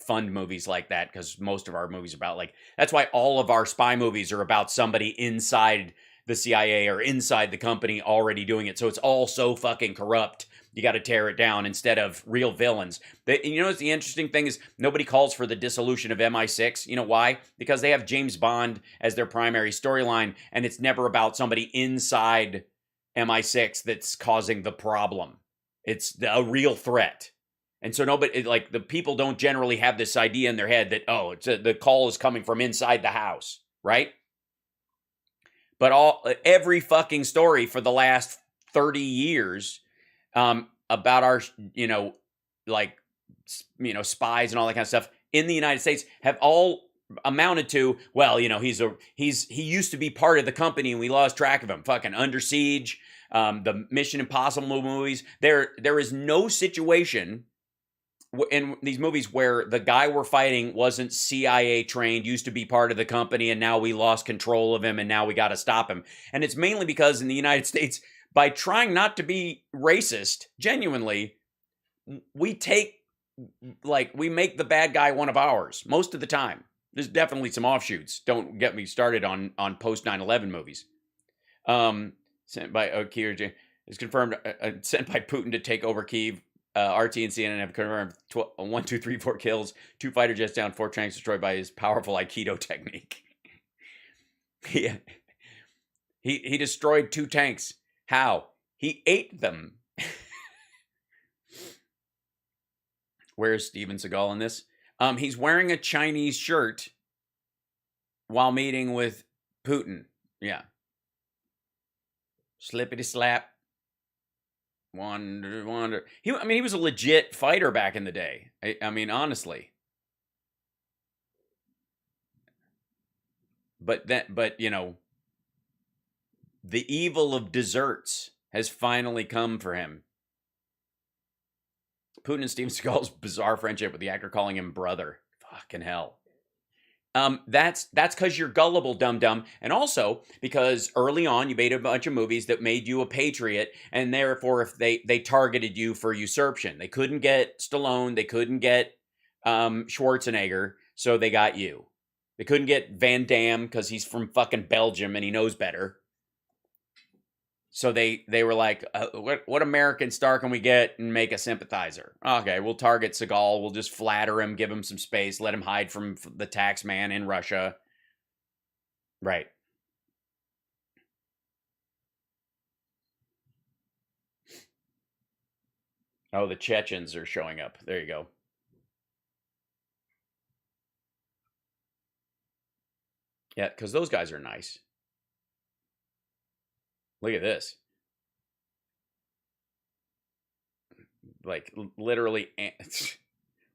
fund movies like that, because most of our movies are about, like, that's why all of our spy movies are about somebody inside the CIA or inside the company already doing it. So it's all so fucking corrupt. You got to tear it down instead of real villains. What's the interesting thing is nobody calls for the dissolution of MI6. You know why? Because they have James Bond as their primary storyline, and it's never about somebody inside MI6 that's causing the problem. It's a real threat. And so the people don't generally have this idea in their head that, the call is coming from inside the house, right? But every fucking story for the last 30 years about our, spies and all that kind of stuff in the United States have all amounted to, well, he used to be part of the company and we lost track of him. Fucking Under Siege, the Mission Impossible movies. There is no situation in these movies where the guy we're fighting wasn't CIA trained, used to be part of the company, and now we lost control of him and now we got to stop him. And it's mainly because in the United States, by trying not to be racist, genuinely, we make the bad guy one of ours most of the time. There's definitely some offshoots. Don't get me started on post 9/11 movies. Sent by Kiev is confirmed. Sent by Putin to take over Kyiv. RT and CNN have confirmed 1, 2, 3, 4 kills, 2 fighter jets down, 4 tanks destroyed by his powerful Aikido technique. he destroyed 2 tanks. How? He ate them. Where's Steven Seagal in this? He's wearing a Chinese shirt while meeting with Putin. Yeah. Slippity slap. Wonder. He was a legit fighter back in the day. I mean, honestly. But the evil of desserts has finally come for him. Putin and Steven Seagal's bizarre friendship with the actor calling him brother. Fucking hell. That's because you're gullible, dum-dum. And also because early on you made a bunch of movies that made you a patriot, and therefore if they targeted you for usurpation. They couldn't get Stallone, they couldn't get Schwarzenegger, so they got you. They couldn't get Van Damme because he's from fucking Belgium and he knows better. So they were like, what American star can we get and make a sympathizer? Okay, we'll target Seagal. We'll just flatter him, give him some space, let him hide from the tax man in Russia. Right. Oh, the Chechens are showing up. There you go. Yeah, because those guys are nice. Look at this. Like, literally,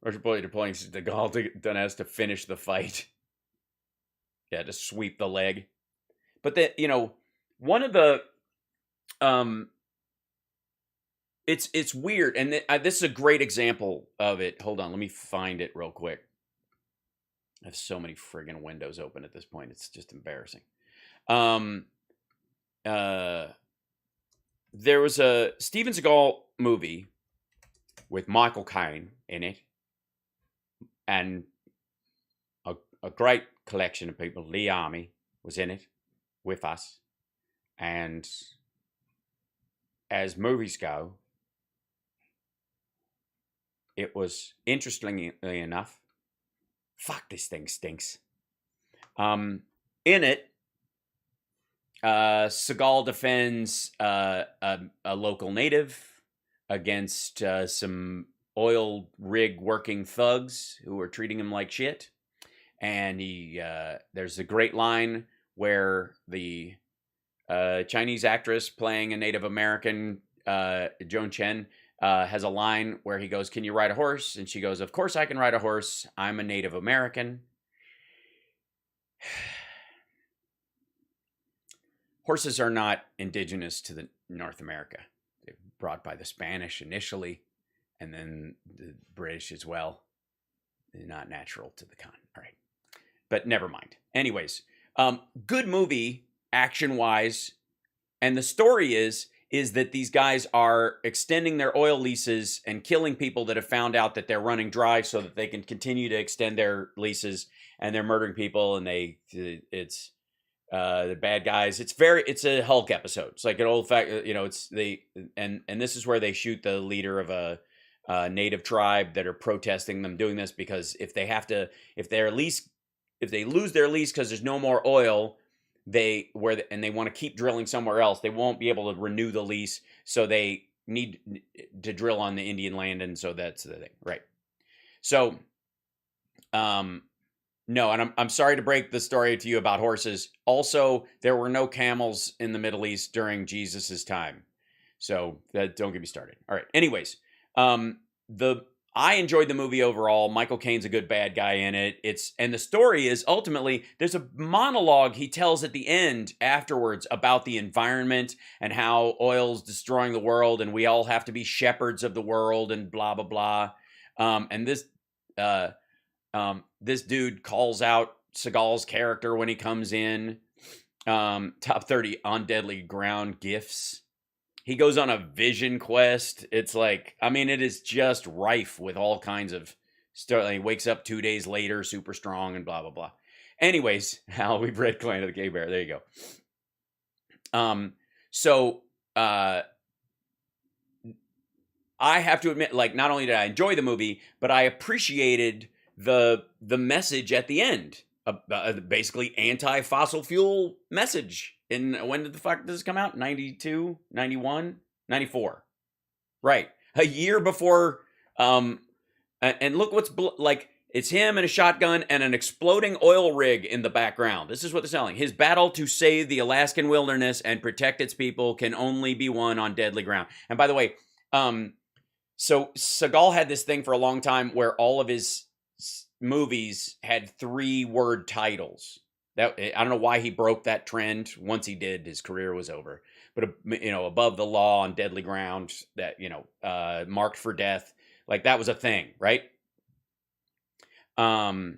Russian bully deploying Seagal to Donetsk to finish the fight. Yeah, to sweep the leg. But one of the it's weird, and this is a great example of it. Hold on, let me find it real quick. I have so many friggin' windows open at this point. It's just embarrassing. Um, uh, there was a Steven Seagal movie with Michael Caine in it, and a great collection of people. Lee Army was in it with us, and as movies go, it was, interestingly enough, fuck, this thing stinks. In it, Seagal defends a local native against some oil rig working thugs who are treating him like shit. And there's a great line where the Chinese actress playing a Native American, Joan Chen, has a line where he goes, "Can you ride a horse?" And she goes, "Of course I can ride a horse. I'm a Native American." Horses are not indigenous to the North America. They're brought by the Spanish initially, and then the British as well. They're not natural to the continent. All right. But never mind. Anyways, good movie, action-wise. And the story is that these guys are extending their oil leases and killing people that have found out that they're running dry so that they can continue to extend their leases, and they're murdering people, and it's the bad guys. It's a Hulk episode. It's like an old fact, and this is where they shoot the leader of a native tribe that are protesting them doing this, because if they lose their lease because there's no more oil, and they want to keep drilling somewhere else, they won't be able to renew the lease. So they need to drill on the Indian land, and so that's the thing, right? So, no, and I'm sorry to break the story to you about horses. Also, there were no camels in the Middle East during Jesus's time, so don't get me started. All right. Anyways, I enjoyed the movie overall. Michael Caine's a good bad guy in it. And the story is, ultimately, there's a monologue he tells at the end afterwards about the environment and how oil's destroying the world and we all have to be shepherds of the world and blah, blah, blah. And this dude calls out Seagal's character when he comes in. Top 30 on deadly ground gifts. He goes on a vision quest. It's like, I mean, it is just rife with all kinds of stuff. He wakes up 2 days later, super strong, and blah, blah, blah. Anyways, Hal, we've read Clan of the Gay Bear. There you go. So I have to admit, like, not only did I enjoy the movie, but I appreciated the message at the end. Basically anti-fossil fuel message. When did the fuck does this come out? 92, 91, 94. Right. A year before, and look what's, like, it's him and a shotgun and an exploding oil rig in the background. This is what they're selling. His battle to save the Alaskan wilderness and protect its people can only be won on deadly ground. And by the way, so Seagal had this thing for a long time where all of his movies had 3-word titles. I don't know why he broke that trend. Once he did, his career was over. But above the law, on deadly ground, that marked for death, like that was a thing, right? What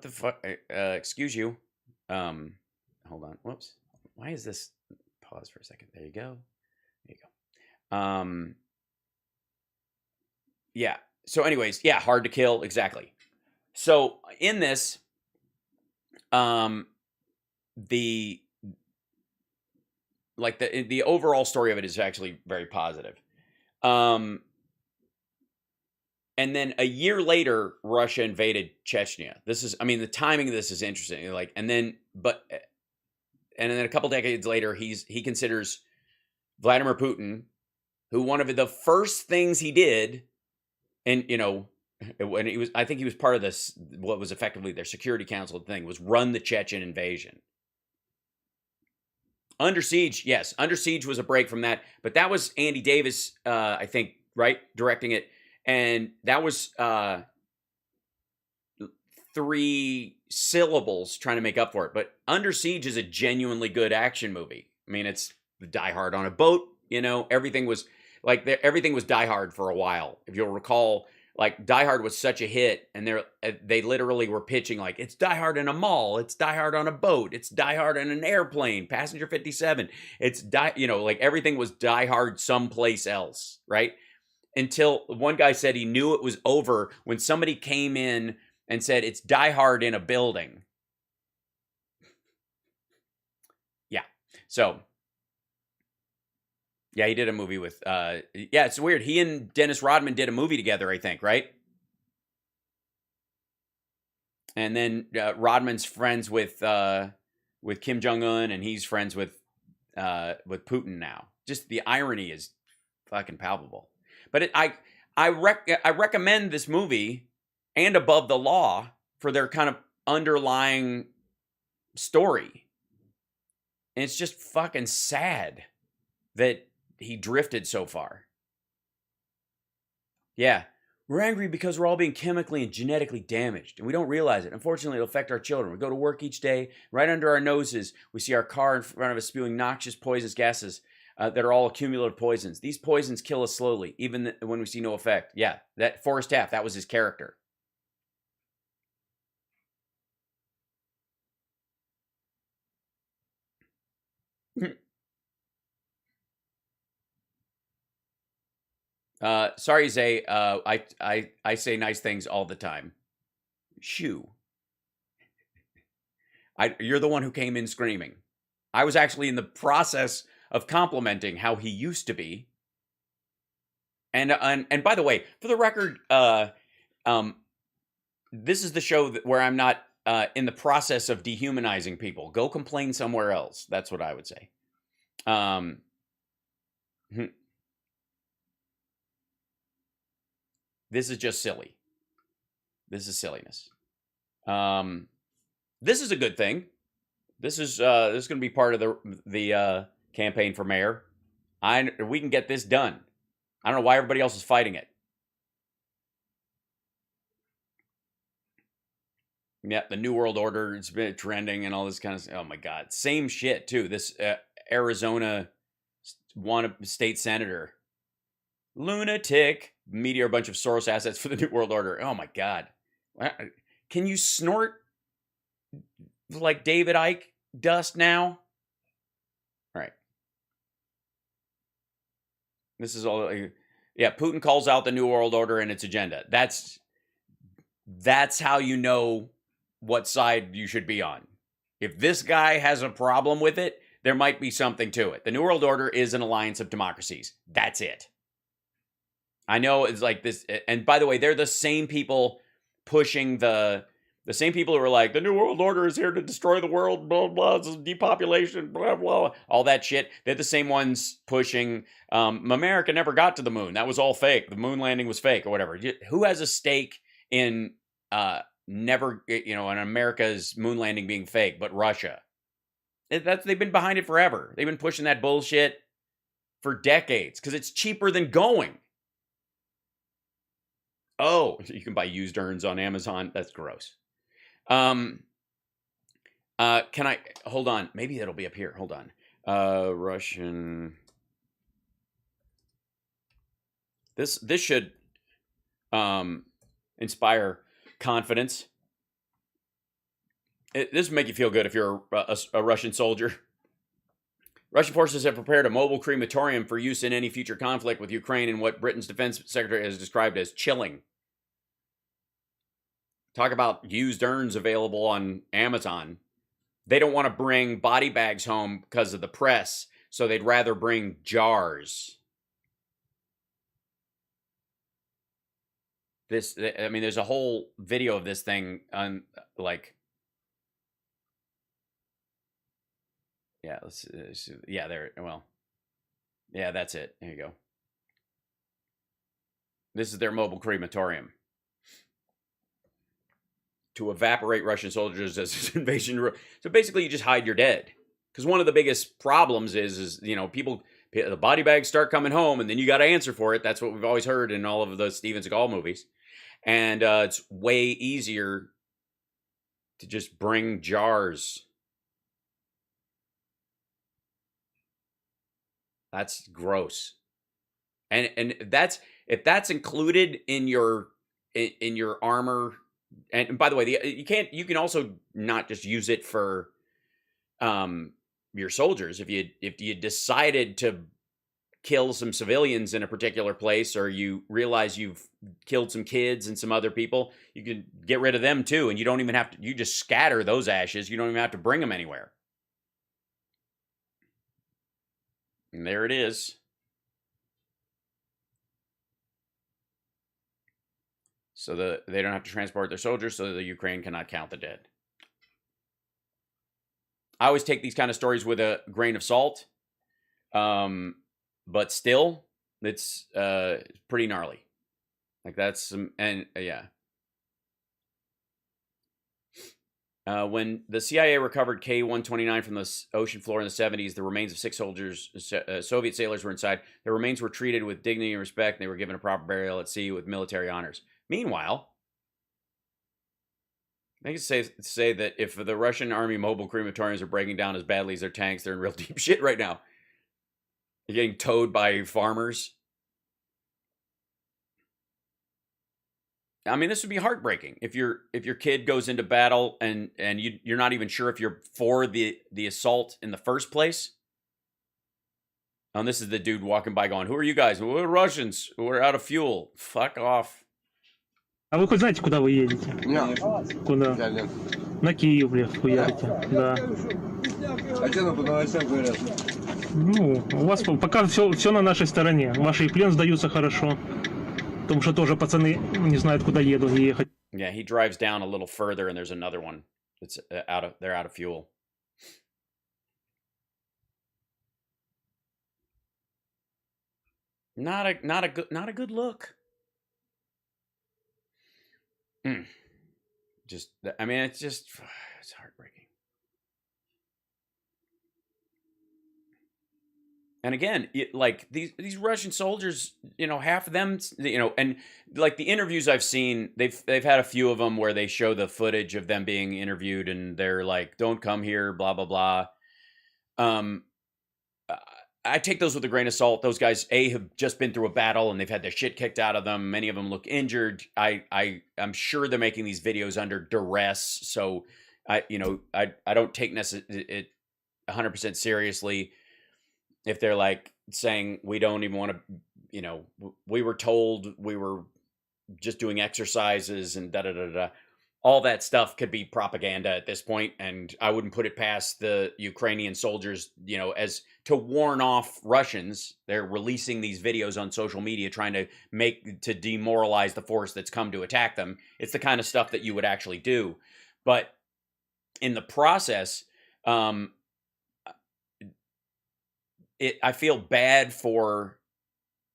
the fuck? Excuse you. Hold on. Whoops. Why is this? Pause for a second. There you go. There you go. Yeah. So anyways, yeah, hard to kill. Exactly. So in this, the overall story of it is actually very positive. And then a year later, Russia invaded Chechnya. The timing of this is interesting. And then a couple decades later, he considers Vladimir Putin, who one of the first things he did, and when I think he was part of this, what was effectively their Security Council thing, was run the Chechen invasion. Under Siege, yes. Under Siege was a break from that, but that was Andy Davis, I think, right, directing it, and that was 3 syllables trying to make up for it. But Under Siege is a genuinely good action movie. I mean, it's Die Hard on a boat. You know, everything was like everything was Die Hard for a while. If you'll recall, like Die Hard was such a hit, and they literally were pitching like it's Die Hard in a mall, it's Die Hard on a boat, it's Die Hard in an airplane, Passenger 57. It's you know, like everything was Die Hard someplace else, right? Until one guy said he knew it was over when somebody came in and said it's Die Hard in a building. Yeah. So, yeah, he did a movie with, yeah, it's weird. He and Dennis Rodman did a movie together, I think, right? And then Rodman's friends with Kim Jong-un, and he's friends with Putin now. Just the irony is fucking palpable. But I recommend this movie and Above the Law for their kind of underlying story. And it's just fucking sad that he drifted so far. Yeah. We're angry because we're all being chemically and genetically damaged, and we don't realize it. Unfortunately, it'll affect our children. We go to work each day, right under our noses, we see our car in front of us spewing noxious, poisonous gases that are all cumulative poisons. These poisons kill us slowly, even when we see no effect. Yeah, that Forrest Taft, that was his character. Sorry, Zay. I say nice things all the time. Shoo. You're the one who came in screaming. I was actually in the process of complimenting how he used to be. And by the way, for the record, this is the show where I'm not in the process of dehumanizing people. Go complain somewhere else. That's what I would say. This is just silly. This is silliness. This is a good thing. This is going to be part of the campaign for mayor. We can get this done. I don't know why everybody else is fighting it. Yeah, the New World Order, it's been trending and all this kind of stuff. Oh my God. Same shit too. This Arizona state senator. Lunatic. Media, a bunch of Soros assets for the New World Order. Oh my God. Can you snort like David Icke dust now? All right. This is all. Yeah, Putin calls out the New World Order and its agenda. That's how you know what side you should be on. If this guy has a problem with it, there might be something to it. The New World Order is an alliance of democracies. That's it. I know it's like this, and by the way, they're the same people pushing the same people who are like, the New World Order is here to destroy the world, blah, blah, depopulation, blah, blah, all that shit. They're the same ones pushing, America never got to the moon. That was all fake. The moon landing was fake or whatever. Who has a stake in never, in America's moon landing being fake, but Russia? They've been behind it forever. They've been pushing that bullshit for decades because it's cheaper than going. Oh, you can buy used urns on Amazon. That's gross. Can I hold on? Maybe it'll be up here. Hold on. Russian. This should inspire confidence. This will make you feel good if you're a Russian soldier. Russian forces have prepared a mobile crematorium for use in any future conflict with Ukraine in what Britain's defense secretary has described as chilling. Talk about used urns available on Amazon. They don't want to bring body bags home because of the press, so they'd rather bring jars. There's a whole video of this thing on, yeah, let's yeah, there, well, yeah, that's it. There you go. This is their mobile crematorium to evaporate Russian soldiers as an invasion. So basically, you just hide your dead. Because one of the biggest problems is people, the body bags start coming home, and then you got to answer for it. That's what we've always heard in all of the Steven Seagal movies. And it's way easier to just bring jars. That's gross. And that's, if that's included in your armor, and by the way, you can also not just use it for your soldiers. If you decided to kill some civilians in a particular place, or you realize you've killed some kids and some other people, you can get rid of them too, and you don't even have to, you just scatter those ashes. You don't even have to bring them anywhere. And there it is. So they don't have to transport their soldiers, so the Ukraine cannot count the dead. I always take these kind of stories with a grain of salt. But still, it's pretty gnarly. Like that's some, and yeah. When the CIA recovered K-129 from the ocean floor in the 70s, the remains of 6 soldiers, Soviet sailors, were inside. Their remains were treated with dignity and respect, and they were given a proper burial at sea with military honors. Meanwhile, I think it's say that if the Russian army mobile crematoriums are breaking down as badly as their tanks, they're in real deep shit right now. You're getting towed by farmers. I mean, this would be heartbreaking if your kid goes into battle and you're not even sure if you're for the assault in the first place. And this is the dude walking by going, "Who are you guys?" "We're Russians. We're out of fuel." Fuck off. А вы хоть знаете, куда вы едете? Нет. Куда? На Киев, блядь, хуярите. Да. А что нам по новостям говорят? Ну, у вас пока все на нашей стороне. Ваши и плен сдаются хорошо. Потому что тоже пацаны не знают, куда ехать. Yeah, he drives down a little further, and there's another one that's they're out of fuel. Not a good look. Just, I mean, it's heartbreaking. And again, like these Russian soldiers, half of them, and like the interviews I've seen, they've had a few of them where they show the footage of them being interviewed, and they're like, "Don't come here," blah blah blah. I take those with a grain of salt. Those guys, have just been through a battle and they've had their shit kicked out of them. Many of them look injured. I'm sure they're making these videos under duress. So I don't take it 100% seriously if they're like saying, "We don't even want to, we were told we were just doing exercises and da da da da." All that stuff could be propaganda at this point, and I wouldn't put it past the Ukrainian soldiers, as to warn off Russians. They're releasing these videos on social media trying to demoralize the force that's come to attack them. It's the kind of stuff that you would actually do. But in the process, I feel bad for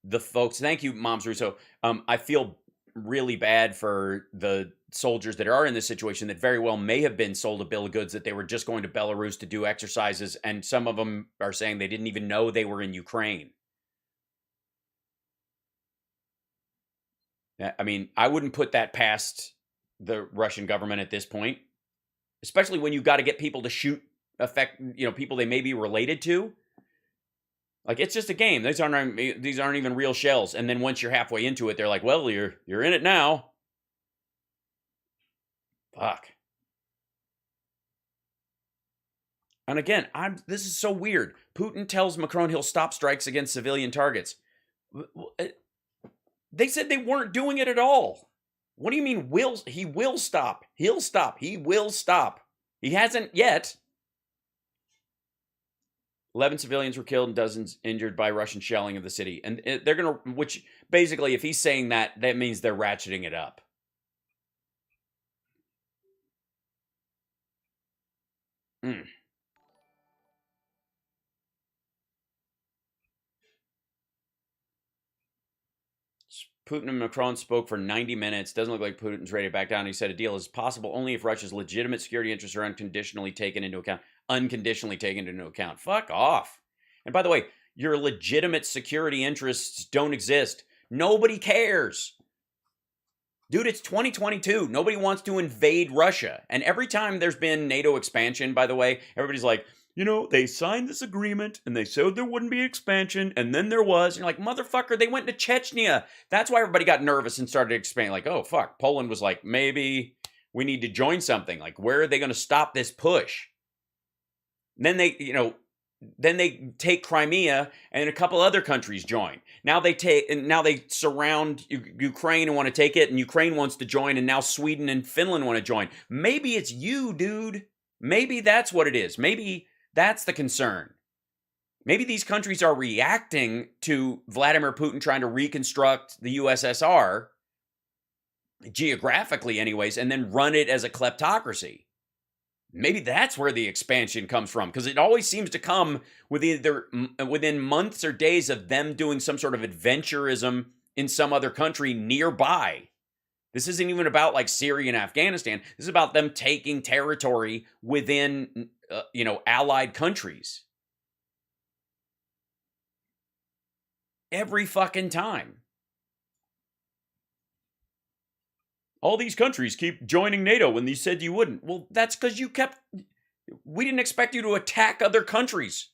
the folks. Thank you, Moms Russo. I feel really bad for the soldiers that are in this situation that very well may have been sold a bill of goods that they were just going to Belarus to do exercises, and some of them are saying they didn't even know they were in Ukraine. I mean, I wouldn't put that past the Russian government at this point, especially when you've got to get people to shoot people they may be related to. Like, it's just a game. These aren't even real shells. And then once you're halfway into it, they're like, "Well, you're in it now." Fuck. And again, this is so weird. Putin tells Macron he'll stop strikes against civilian targets. They said they weren't doing it at all. What do you mean he will stop? He'll stop. He will stop. He hasn't yet. 11 civilians were killed and dozens injured by Russian shelling of the city. And they're going to, which basically, if he's saying that means they're ratcheting it up. Putin and Macron spoke for 90 minutes. Doesn't look like Putin's ready to back down. He said a deal is possible only if Russia's legitimate security interests are unconditionally taken into account. Fuck off. And by the way, your legitimate security interests don't exist. Nobody cares. Dude, it's 2022. Nobody wants to invade Russia. And every time there's been NATO expansion, by the way, everybody's like, they signed this agreement and they said there wouldn't be expansion, and then there was. And you're like, motherfucker, they went to Chechnya. That's why everybody got nervous and started expanding. Like, oh, fuck. Poland was like, maybe we need to join something. Like, where are they going to stop this push? And then they take Crimea, and a couple other countries join. Now they surround Ukraine and want to take it, and Ukraine wants to join, and now Sweden and Finland want to join. Maybe it's you, dude. Maybe that's what it is. Maybe that's the concern. Maybe these countries are reacting to Vladimir Putin trying to reconstruct the USSR, geographically anyways, and then run it as a kleptocracy. Maybe that's where the expansion comes from, because it always seems to come within months or days of them doing some sort of adventurism in some other country nearby. This isn't even about like Syria and Afghanistan. This is about them taking territory within, allied countries. Every fucking time. All these countries keep joining NATO when they said you wouldn't. Well, that's because we didn't expect you to attack other countries.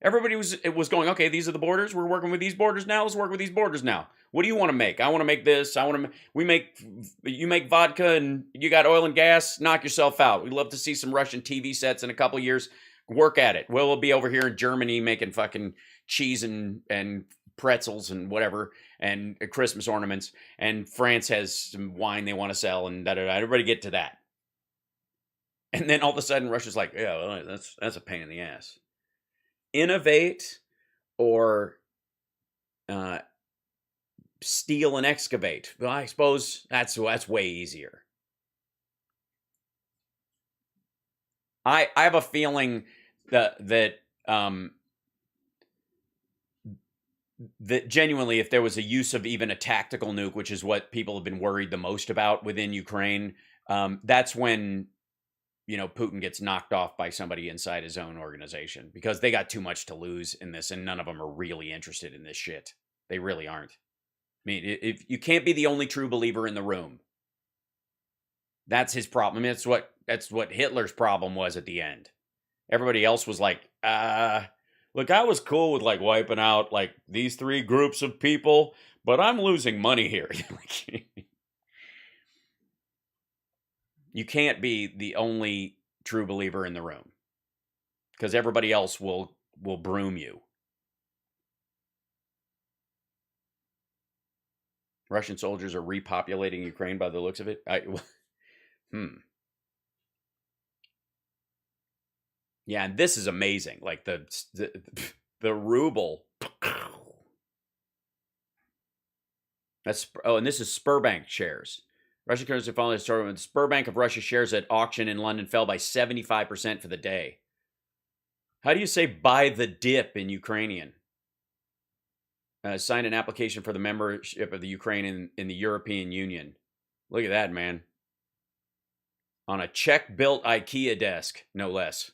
Everybody was going, okay, these are the borders. We're working with these borders now. Let's work with these borders now. What do you want to make? I want to make this. You make vodka and you got oil and gas. Knock yourself out. We'd love to see some Russian TV sets in a couple years. Work at it. We'll be over here in Germany making fucking cheese and pretzels and whatever, and Christmas ornaments, and France has some wine they want to sell, and da-da-da. Everybody get to that. And then all of a sudden Russia's like, yeah, well, that's a pain in the ass. Innovate or steal and excavate. Well, I suppose that's way easier. I have a feeling that genuinely, if there was a use of even a tactical nuke, which is what people have been worried the most about within Ukraine, that's when, Putin gets knocked off by somebody inside his own organization, because they got too much to lose in this, and none of them are really interested in this shit. They really aren't. I mean, if you can't be the only true believer in the room. That's his problem. I mean, that's what Hitler's problem was at the end. Everybody else was like, look, I was cool with like wiping out like these three groups of people, but I'm losing money here. You can't be the only true believer in the room, because everybody else will broom you. Russian soldiers are repopulating Ukraine by the looks of it. Yeah, and this is amazing. Like the ruble. And this is Sberbank shares. Russian currency following the story when Sberbank of Russia shares at auction in London fell by 75% for the day. How do you say buy the dip in Ukrainian? Signed an application for the membership of the Ukraine in the European Union. Look at that, man. On a Czech-built IKEA desk, no less.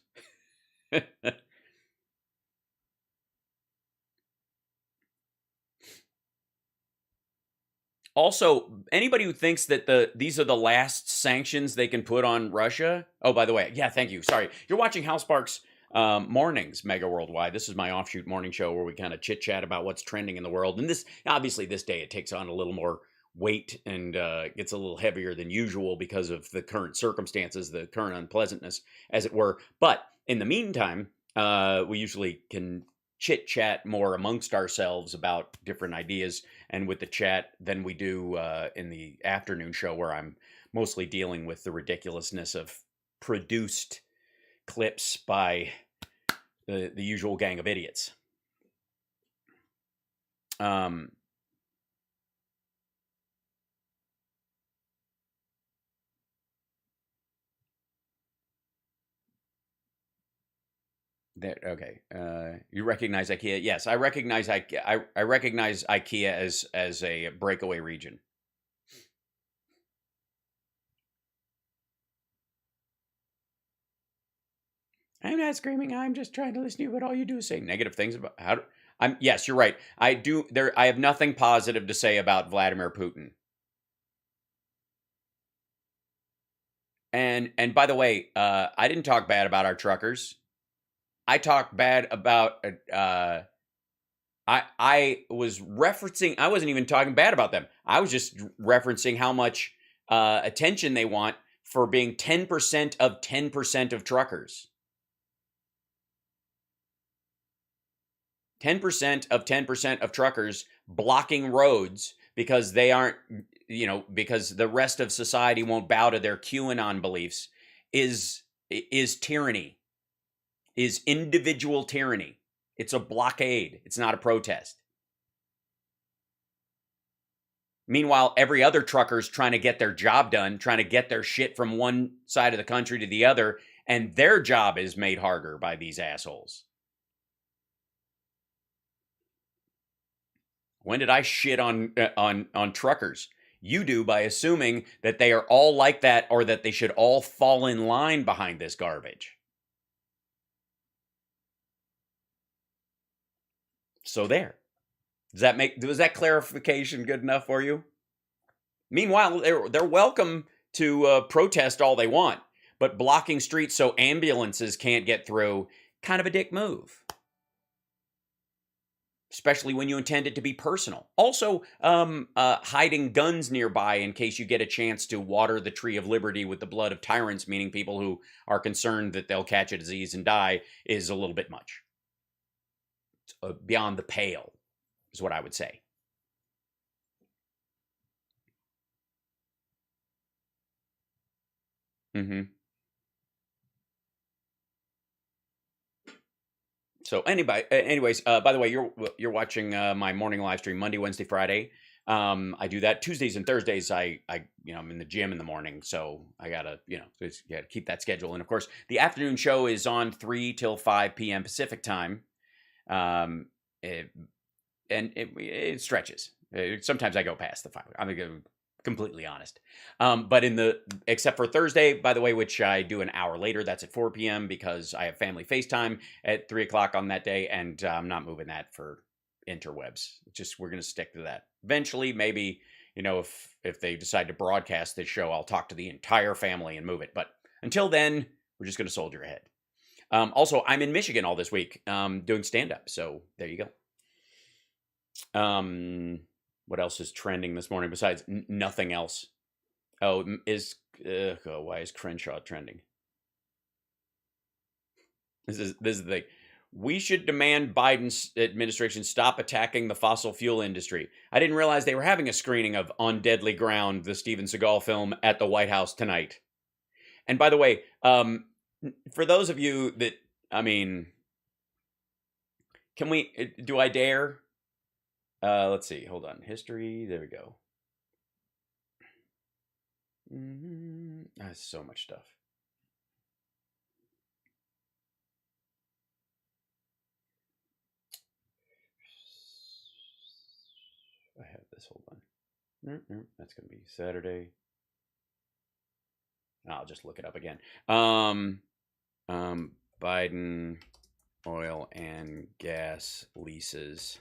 Also, anybody who thinks that these are the last sanctions they can put on Russia. Oh, by the way, yeah, thank you. Sorry. You're watching Hal Sparks Mornings, Megaworldwide. This is my offshoot morning show where we kind of chit-chat about what's trending in the world. And this day it takes on a little more weight and gets a little heavier than usual because of the current circumstances, the current unpleasantness, as it were. But in the meantime, we usually can chit-chat more amongst ourselves about different ideas and with the chat than we do in the afternoon show, where I'm mostly dealing with the ridiculousness of produced clips by the usual gang of idiots. Okay. You recognize IKEA? Yes, I recognize IKEA. I recognize IKEA as a breakaway region. I'm not screaming. I'm just trying to listen to you, but all you do is say negative things about yes, you're right. I have nothing positive to say about Vladimir Putin. And by the way, I didn't talk bad about our truckers. I talk bad about I was referencing, I wasn't even talking bad about them. I was just referencing how much attention they want for being 10% of 10% of truckers. 10% of 10% of truckers blocking roads because they aren't, because the rest of society won't bow to their QAnon beliefs is tyranny, is individual tyranny. It's a blockade. It's not a protest. Meanwhile, every other trucker's trying to get their job done, trying to get their shit from one side of the country to the other, and their job is made harder by these assholes. When did I shit on truckers? You do by assuming that they are all like that or that they should all fall in line behind this garbage. So there. Was that clarification good enough for you? Meanwhile, they're welcome to protest all they want, but blocking streets so ambulances can't get through, kind of a dick move. Especially when you intend it to be personal. Also, hiding guns nearby in case you get a chance to water the tree of liberty with the blood of tyrants, meaning people who are concerned that they'll catch a disease and die, is a little bit much. It's beyond the pale, is what I would say. So anyways, by the way, you're watching my morning live stream Monday, Wednesday, Friday. I do that Tuesdays and Thursdays. I'm in the gym in the morning, so I gotta keep that schedule. And of course, the afternoon show is on 3 till 5 p.m. Pacific time. It stretches. Sometimes I go past the 5. I'm completely honest. But except for Thursday, by the way, which I do an hour later, that's at 4 p.m. because I have family FaceTime at 3 o'clock on that day, and I'm not moving that for interwebs. We're going to stick to that. Eventually, maybe, if they decide to broadcast this show, I'll talk to the entire family and move it. But until then, we're just going to soldier ahead. Also, I'm in Michigan all this week doing stand-up, so there you go. What else is trending this morning besides nothing else? Oh, why is Crenshaw trending? This is the thing. We should demand Biden's administration stop attacking the fossil fuel industry. I didn't realize they were having a screening of On Deadly Ground, the Steven Seagal film, at the White House tonight. And by the way, for those of you that, do I dare? Let's see. Hold on. History. There we go. That's so much stuff. I have this. Hold on. That's going to be Saturday. I'll just look it up again. Biden oil and gas leases.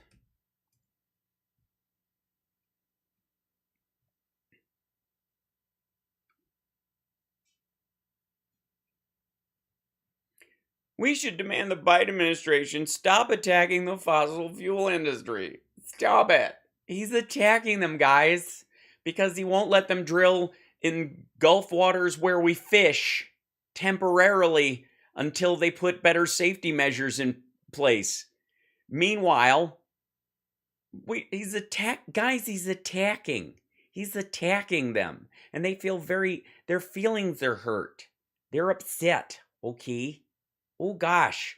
We should demand the Biden administration stop attacking the fossil fuel industry. Stop it. He's attacking them, guys, because he won't let them drill in Gulf waters where we fish temporarily until they put better safety measures in place. Meanwhile, he's attacking. He's attacking them. And they feel their feelings are hurt. They're upset, okay? Oh gosh,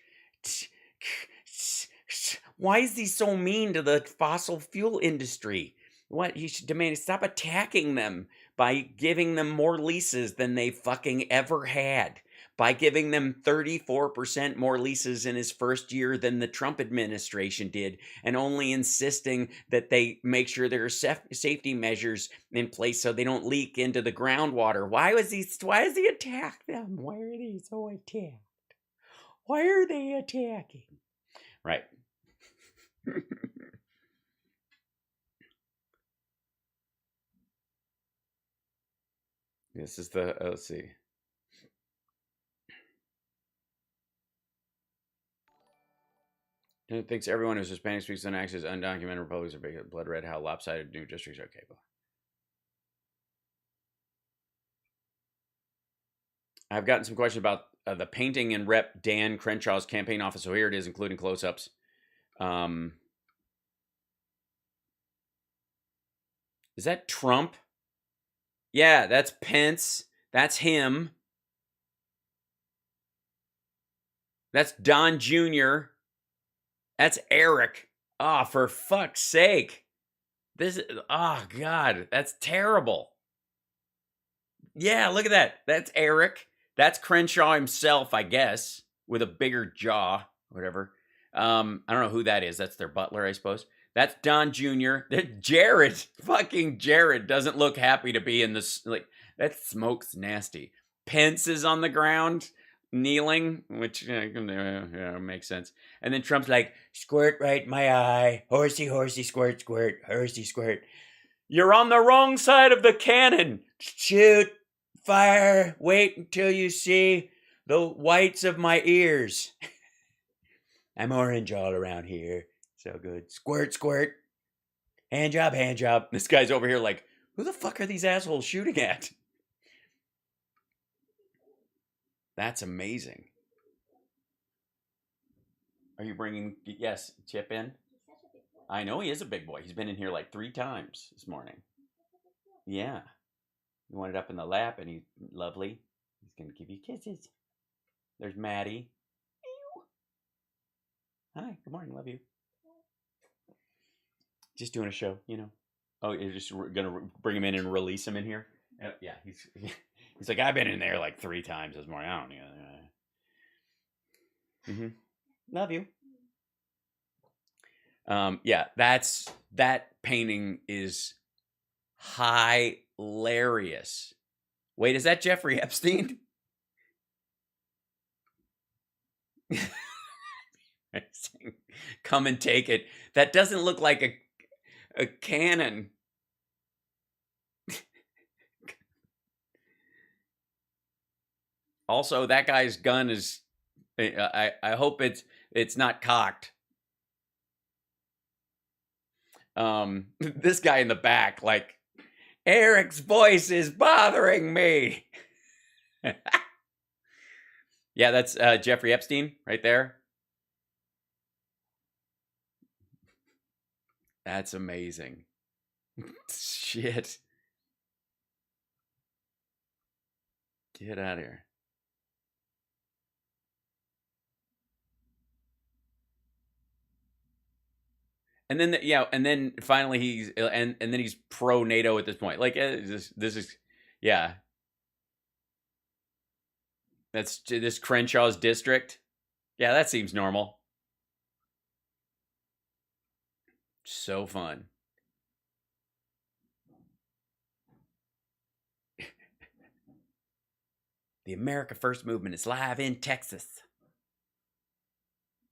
why is he so mean to the fossil fuel industry? What, he should demand stop attacking them by giving them more leases than they fucking ever had. By giving them 34% more leases in his first year than the Trump administration did, and only insisting that they make sure there are safety measures in place so they don't leak into the groundwater. Why does he attack them? Why are they so attacked? Why are they attacking? Right. This is let's see. Thinks everyone who's Hispanic speaks on access undocumented Republicans are big blood red. How lopsided new districts are capable. I've gotten some questions about the painting in Rep. Dan Crenshaw's campaign office. So here it is, including close-ups. Is that Trump? Yeah, that's Pence. That's him. That's Don Jr. That's Eric. Oh, for fuck's sake. Oh, God, that's terrible. Yeah, look at that. That's Eric. That's Crenshaw himself, I guess, with a bigger jaw, whatever. I don't know who that is. That's their butler, I suppose. That's Don Jr. Jared, fucking Jared, doesn't look happy to be in this. Like, that smoke's nasty. Pence is on the ground, kneeling, which makes sense. And then Trump's like, squirt right in my eye. Horsey, horsey, squirt, squirt. Horsey, squirt. You're on the wrong side of the cannon. Shoot, fire, wait until you see the whites of my ears. I'm orange all around here. So good. Squirt, squirt. Hand job, hand job. This guy's over here like, who the fuck are these assholes shooting at? That's amazing. Are you bringing, yes, Chip in? I know he is a big boy. He's been in here like 3 times this morning. Yeah. You want it up in the lap and he's lovely. He's going to give you kisses. There's Maddie. Hi, good morning, love you. Just doing a show, you know. Oh, you're just gonna bring him in and release him in here? Yeah, he's like, I've been in there like 3 times this morning. I don't know. Love you. Yeah, that painting is hilarious. Wait, is that Jeffrey Epstein? Come and take it. That doesn't look like a cannon. Also, that guy's gun is. I hope it's not cocked. This guy in the back, like, Eric's voice is bothering me. Yeah, that's Jeffrey Epstein right there. That's amazing. Shit. Get out of here. And then, and then finally he's, and then he's pro NATO at this point. Like, this is, yeah. That's this Crenshaw's district. Yeah, that seems normal. So fun. The America First movement is live in Texas.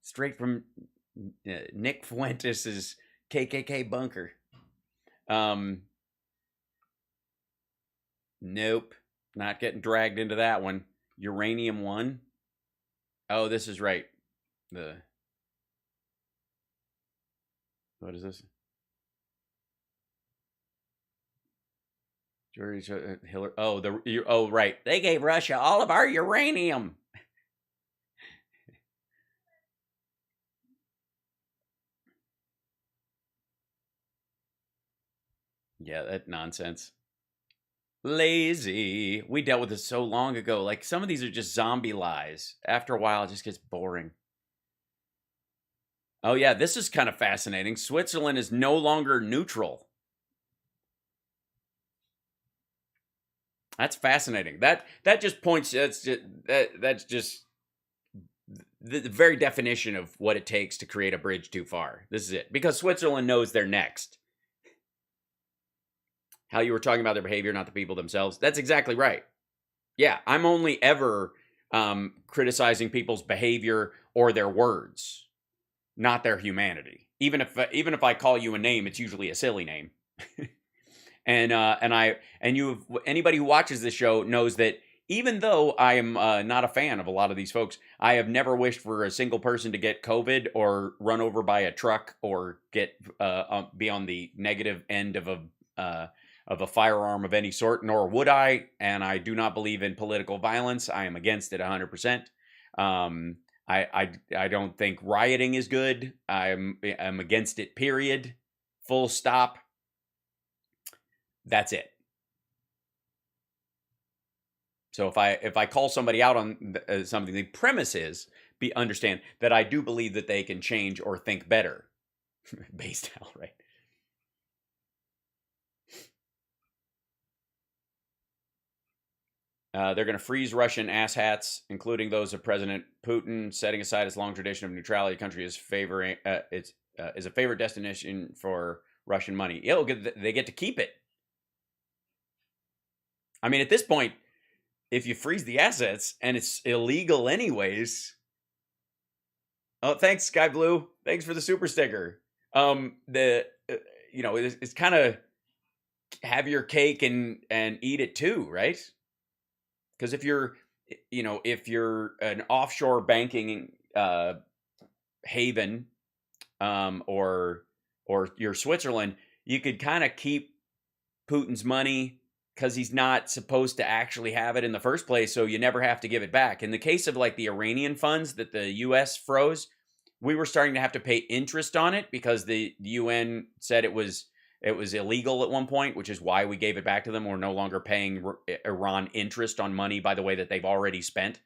Straight from Nick Fuentes' KKK bunker. Nope. Not getting dragged into that one. Uranium 1. Oh, this is right. What is this? Hillary. Oh, right. They gave Russia all of our uranium. Yeah, that nonsense. Lazy. We dealt with this so long ago. Like, some of these are just zombie lies. After a while, it just gets boring. Oh, yeah, this is kind of fascinating. Switzerland is no longer neutral. That's fascinating. That just points. That's just the very definition of what it takes to create a bridge too far. This is it, because Switzerland knows they're next. How you were talking about their behavior, not the people themselves. That's exactly right. Yeah, I'm only ever criticizing people's behavior or their words, not their humanity. Even if I call you a name, it's usually a silly name. And anybody who watches this show knows that even though I am not a fan of a lot of these folks, I have never wished for a single person to get COVID or run over by a truck or get be on the negative end of a firearm of any sort, nor would I. And I do not believe in political violence. I am against it 100%. I don't think rioting is good. I'm against it, period. Full stop. That's it. So if I call somebody out on something, the premise is understand that I do believe that they can change or think better. Based out, right? They're going to freeze Russian asshats, including those of President Putin, setting aside its long tradition of neutrality. The country is favoring is a favorite destination for Russian money. They get to keep it. I mean, at this point, if you freeze the assets and it's illegal anyways. Oh, thanks, Sky Blue. Thanks for the super sticker. It's kind of have your cake and eat it too, right? Because if you're an offshore banking haven, or you're Switzerland, you could kind of keep Putin's money because he's not supposed to actually have it in the first place, so you never have to give it back. In the case of like the Iranian funds that the U.S. froze, we were starting to have to pay interest on it because the UN said it was illegal at one point, which is why we gave it back to them. We're no longer paying Iran interest on money, by the way, that they've already spent.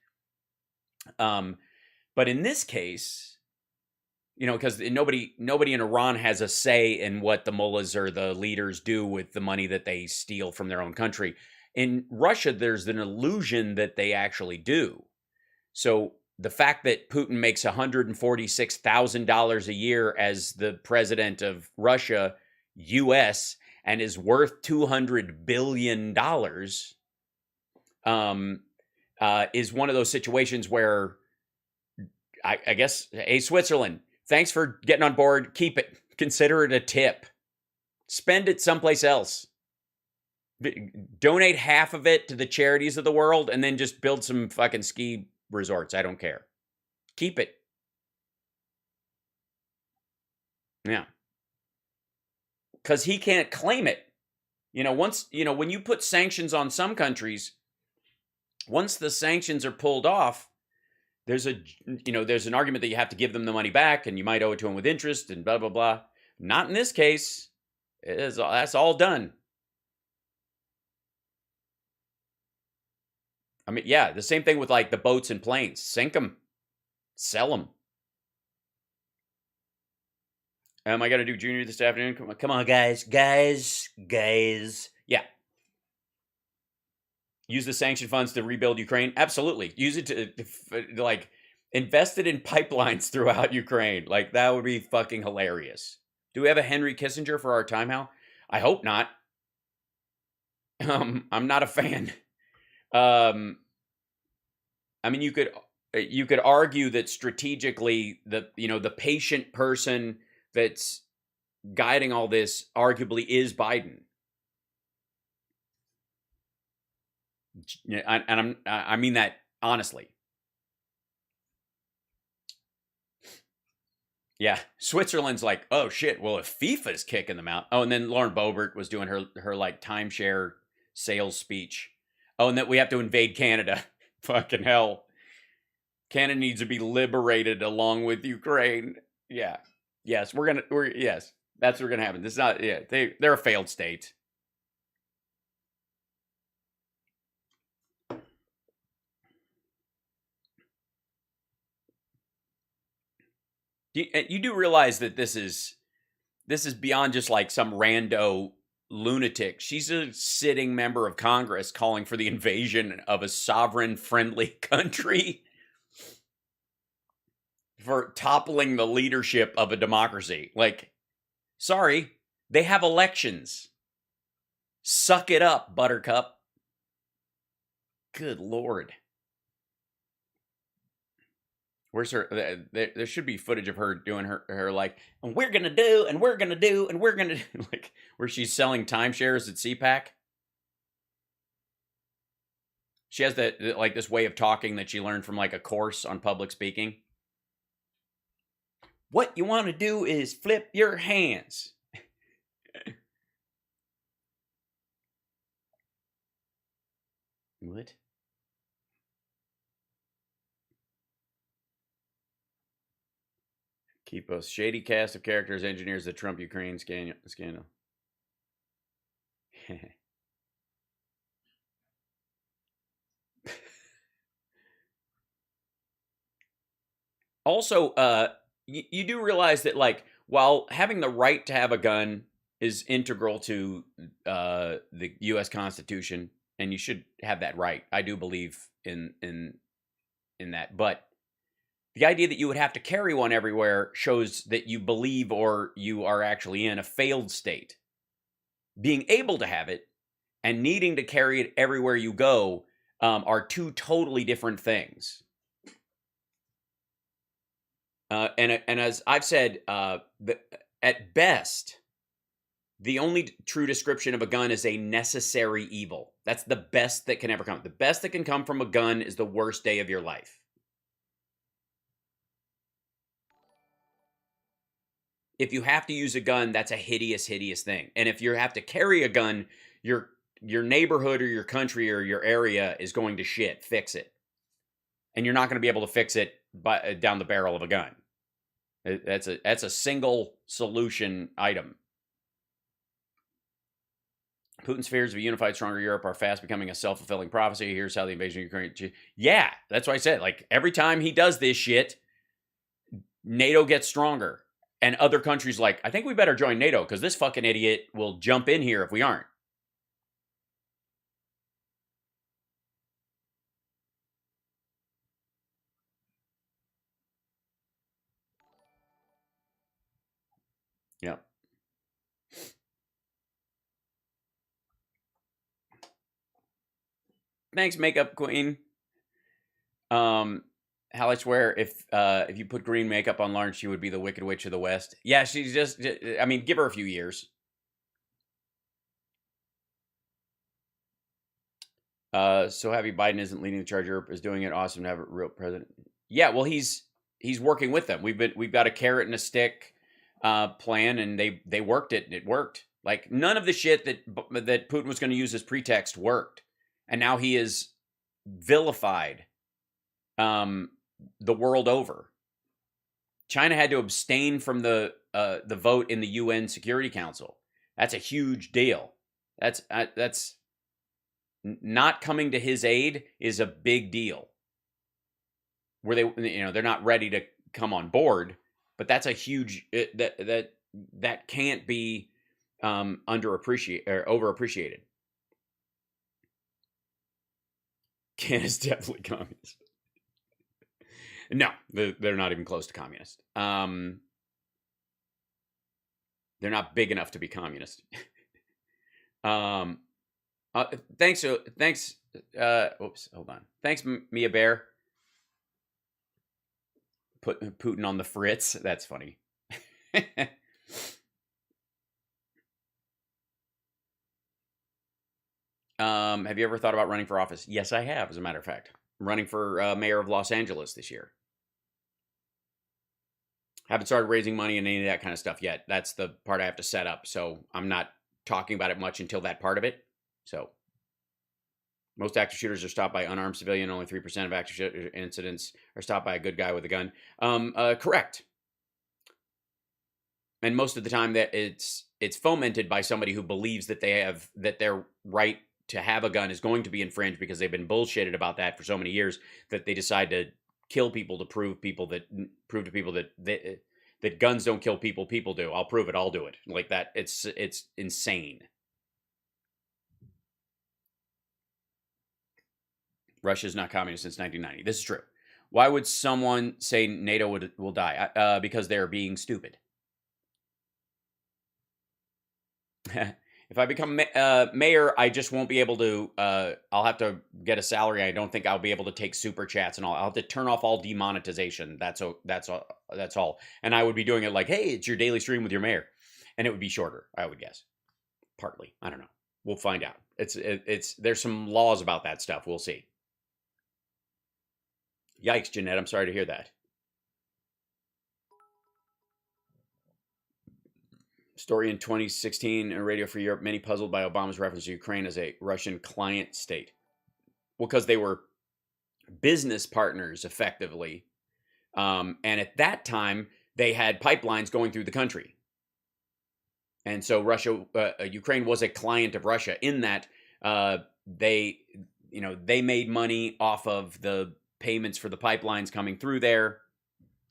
But in this case, because nobody in Iran has a say in what the mullahs or the leaders do with the money that they steal from their own country. In Russia, there's an illusion that they actually do. So the fact that Putin makes $146,000 a year as the president of Russia, U.S., and is worth $200 billion is one of those situations where I guess, hey, Switzerland, thanks for getting on board. Keep it. Consider it a tip. Spend it someplace else. Donate half of it to the charities of the world and then just build some fucking ski resorts. I don't care. Keep it. Yeah. Because he can't claim it. When you put sanctions on some countries, once the sanctions are pulled off, there's an argument that you have to give them the money back and you might owe it to them with interest and blah, blah, blah. Not in this case. That's all done. I mean, yeah, the same thing with like the boats and planes. Sink them. Sell them. I got to do Junior this afternoon. Come on, guys. Yeah. Use the sanction funds to rebuild Ukraine? Absolutely. Use it to like, invest it in pipelines throughout Ukraine. Like, that would be fucking hilarious. Do we have a Henry Kissinger for our time, Hal? I hope not. I'm not a fan. I mean, you could argue that strategically, the patient person that's guiding all this arguably is Biden. I mean that honestly. Yeah, Switzerland's like, oh shit. Well, if FIFA's kicking them out, and then Lauren Boebert was doing her like timeshare sales speech. Oh, and that we have to invade Canada. Fucking hell, Canada needs to be liberated along with Ukraine. Yeah, yes, yes, that's what's gonna happen. This is not. Yeah, they're a failed state. You do realize that this is beyond just like some rando lunatic. She's a sitting member of Congress calling for the invasion of a sovereign-friendly country for toppling the leadership of a democracy. Like, sorry, they have elections. Suck it up, Buttercup. Good Lord. Where's her? There should be footage of her doing her like, and we're gonna do, and we're gonna do, and we're gonna do, like, where she's selling timeshares at CPAC. She has like this way of talking that she learned from like a course on public speaking. What you want to do is flip your hands. What? Keep a shady cast of characters, engineers the Trump Ukraine scandal. Also, you do realize that, like, while having the right to have a gun is integral to the U.S. Constitution, and you should have that right, I do believe in that. But the idea that you would have to carry one everywhere shows that you believe or you are actually in a failed state. Being able to have it and needing to carry it everywhere you go are two totally different things. And as I've said, at best, the only true description of a gun is a necessary evil. That's the best that can ever come. The best that can come from a gun is the worst day of your life. If you have to use a gun, that's a hideous, hideous thing. And if you have to carry a gun, your neighborhood or your country or your area is going to shit. Fix it. And you're not going to be able to fix it down the barrel of a gun. That's a single solution item. Putin's fears of a unified, stronger Europe are fast becoming a self-fulfilling prophecy. Here's how the invasion of Ukraine... Yeah, that's what I said. Like, every time he does this shit, NATO gets stronger. And other countries like, I think we better join NATO because this fucking idiot will jump in here if we aren't. Yep. Thanks, Makeup Queen. How I swear, if you put green makeup on Lauren, she would be the Wicked Witch of the West. Yeah, she's just, I mean, give her a few years. So happy Biden isn't leading the charge. Europe is doing it. Awesome to have a real president. Yeah, well, he's working with them. We've got a carrot and a stick plan, and they worked it. It worked. Like, none of the shit that Putin was going to use as pretext worked, and now he is vilified the world over. China had to abstain from the vote in the UN Security Council. That's a huge deal. That's not coming to his aid is a big deal. Where they're not ready to come on board, but that's a huge that can't be underappreciated or overappreciated. Canada's definitely communist. No, they're not even close to communist. They're not big enough to be communist. Thanks. Oops, hold on. Thanks, Mia Bear. Put Putin on the fritz. That's funny. Have you ever thought about running for office? Yes, I have, as a matter of fact. I'm running for mayor of Los Angeles this year. Haven't started raising money and any of that kind of stuff yet. That's the part I have to set up. So I'm not talking about it much until that part of it. So most active shooters are stopped by unarmed civilian. Only 3% of active incidents are stopped by a good guy with a gun. Correct. And most of the time that it's fomented by somebody who believes that their right to have a gun is going to be infringed because they've been bullshitted about that for so many years that they decide to kill people to prove to people that guns don't kill people. People do. I'll prove it. I'll do it. Like that. It's insane. Russia's not communist since 1990. This is true. Why would someone say NATO will die? Because they're being stupid. If I become mayor, I just won't be able to. I'll have to get a salary. I don't think I'll be able to take super chats and all. I'll have to turn off all demonetization. That's all. And I would be doing it like, hey, it's your daily stream with your mayor, and it would be shorter. I would guess. Partly, I don't know. We'll find out. There's some laws about that stuff. We'll see. Yikes, Jeanette. I'm sorry to hear that. Story in 2016 in Radio Free Europe, many puzzled by Obama's reference to Ukraine as a Russian client state. Well, because they were business partners, effectively. And at that time, they had pipelines going through the country. And so Ukraine was a client of Russia in that they made money off of the payments for the pipelines coming through there,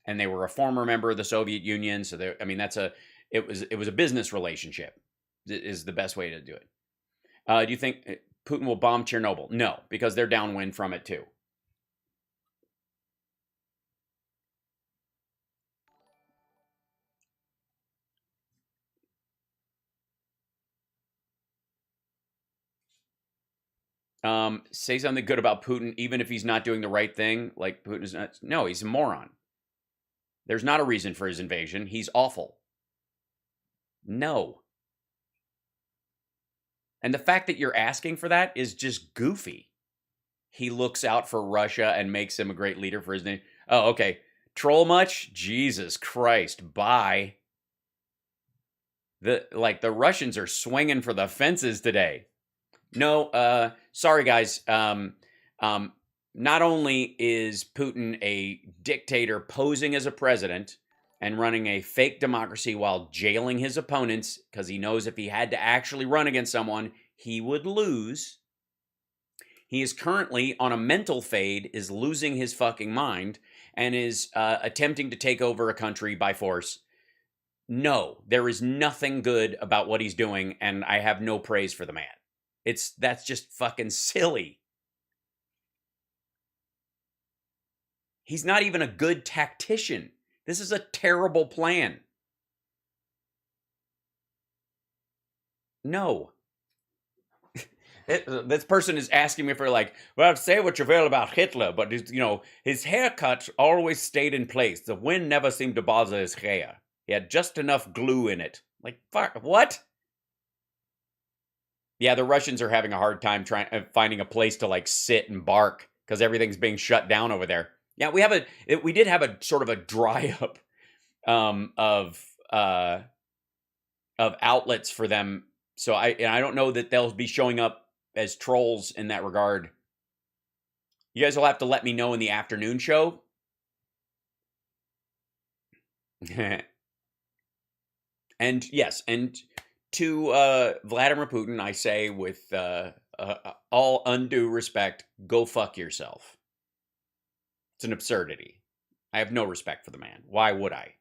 and they were a former member of the Soviet Union. So it was a business relationship, is the best way to do it. Do you think Putin will bomb Chernobyl? No, because they're downwind from it too. Say something good about Putin, even if he's not doing the right thing. Like Putin is not. No, he's a moron. There's not a reason for his invasion. He's awful. No. And the fact that you're asking for that is just goofy. He looks out for Russia and makes him a great leader for his name. Oh, okay. Troll much? Jesus Christ. Bye. The Russians are swinging for the fences today. No, sorry guys. Not only is Putin a dictator posing as a president and running a fake democracy while jailing his opponents because he knows if he had to actually run against someone, he would lose. He is currently on a mental fade, is losing his fucking mind, and is attempting to take over a country by force. No, there is nothing good about what he's doing, and I have no praise for the man. That's just fucking silly. He's not even a good tactician. This is a terrible plan. No. This person is asking me for well, say what you will about Hitler, but his haircut always stayed in place. The wind never seemed to bother his hair. He had just enough glue in it. Fuck, what? Yeah, the Russians are having a hard time finding a place to sit and bark because everything's being shut down over there. Yeah, we did have a sort of a dry up of outlets for them. So I don't know that they'll be showing up as trolls in that regard. You guys will have to let me know in the afternoon show. And yes, and to Vladimir Putin, I say with all undue respect, go fuck yourself. It's an absurdity. I have no respect for the man. Why would I?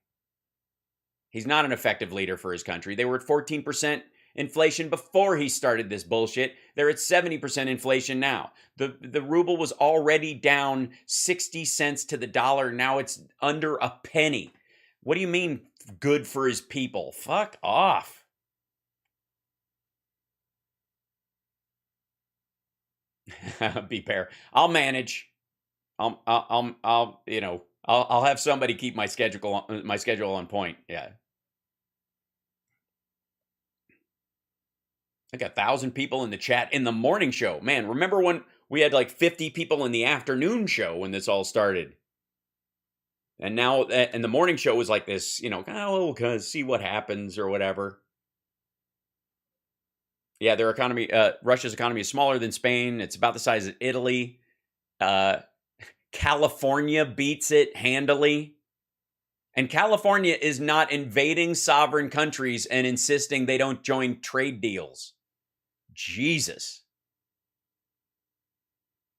He's not an effective leader for his country. They were at 14% inflation before he started this bullshit. They're at 70% inflation now. The ruble was already down 60 cents to the dollar. Now it's under a penny. What do you mean good for his people? Fuck off. Be fair. I'll manage. I'll have somebody keep my schedule on point. Yeah. I got 1,000 people in the chat in the morning show. Man, remember when we had 50 people in the afternoon show when this all started? And now, and the morning show was like this, we'll see what happens or whatever. Yeah, their economy, Russia's economy is smaller than Spain. It's about the size of Italy. California beats it handily. And California is not invading sovereign countries and insisting they don't join trade deals. Jesus.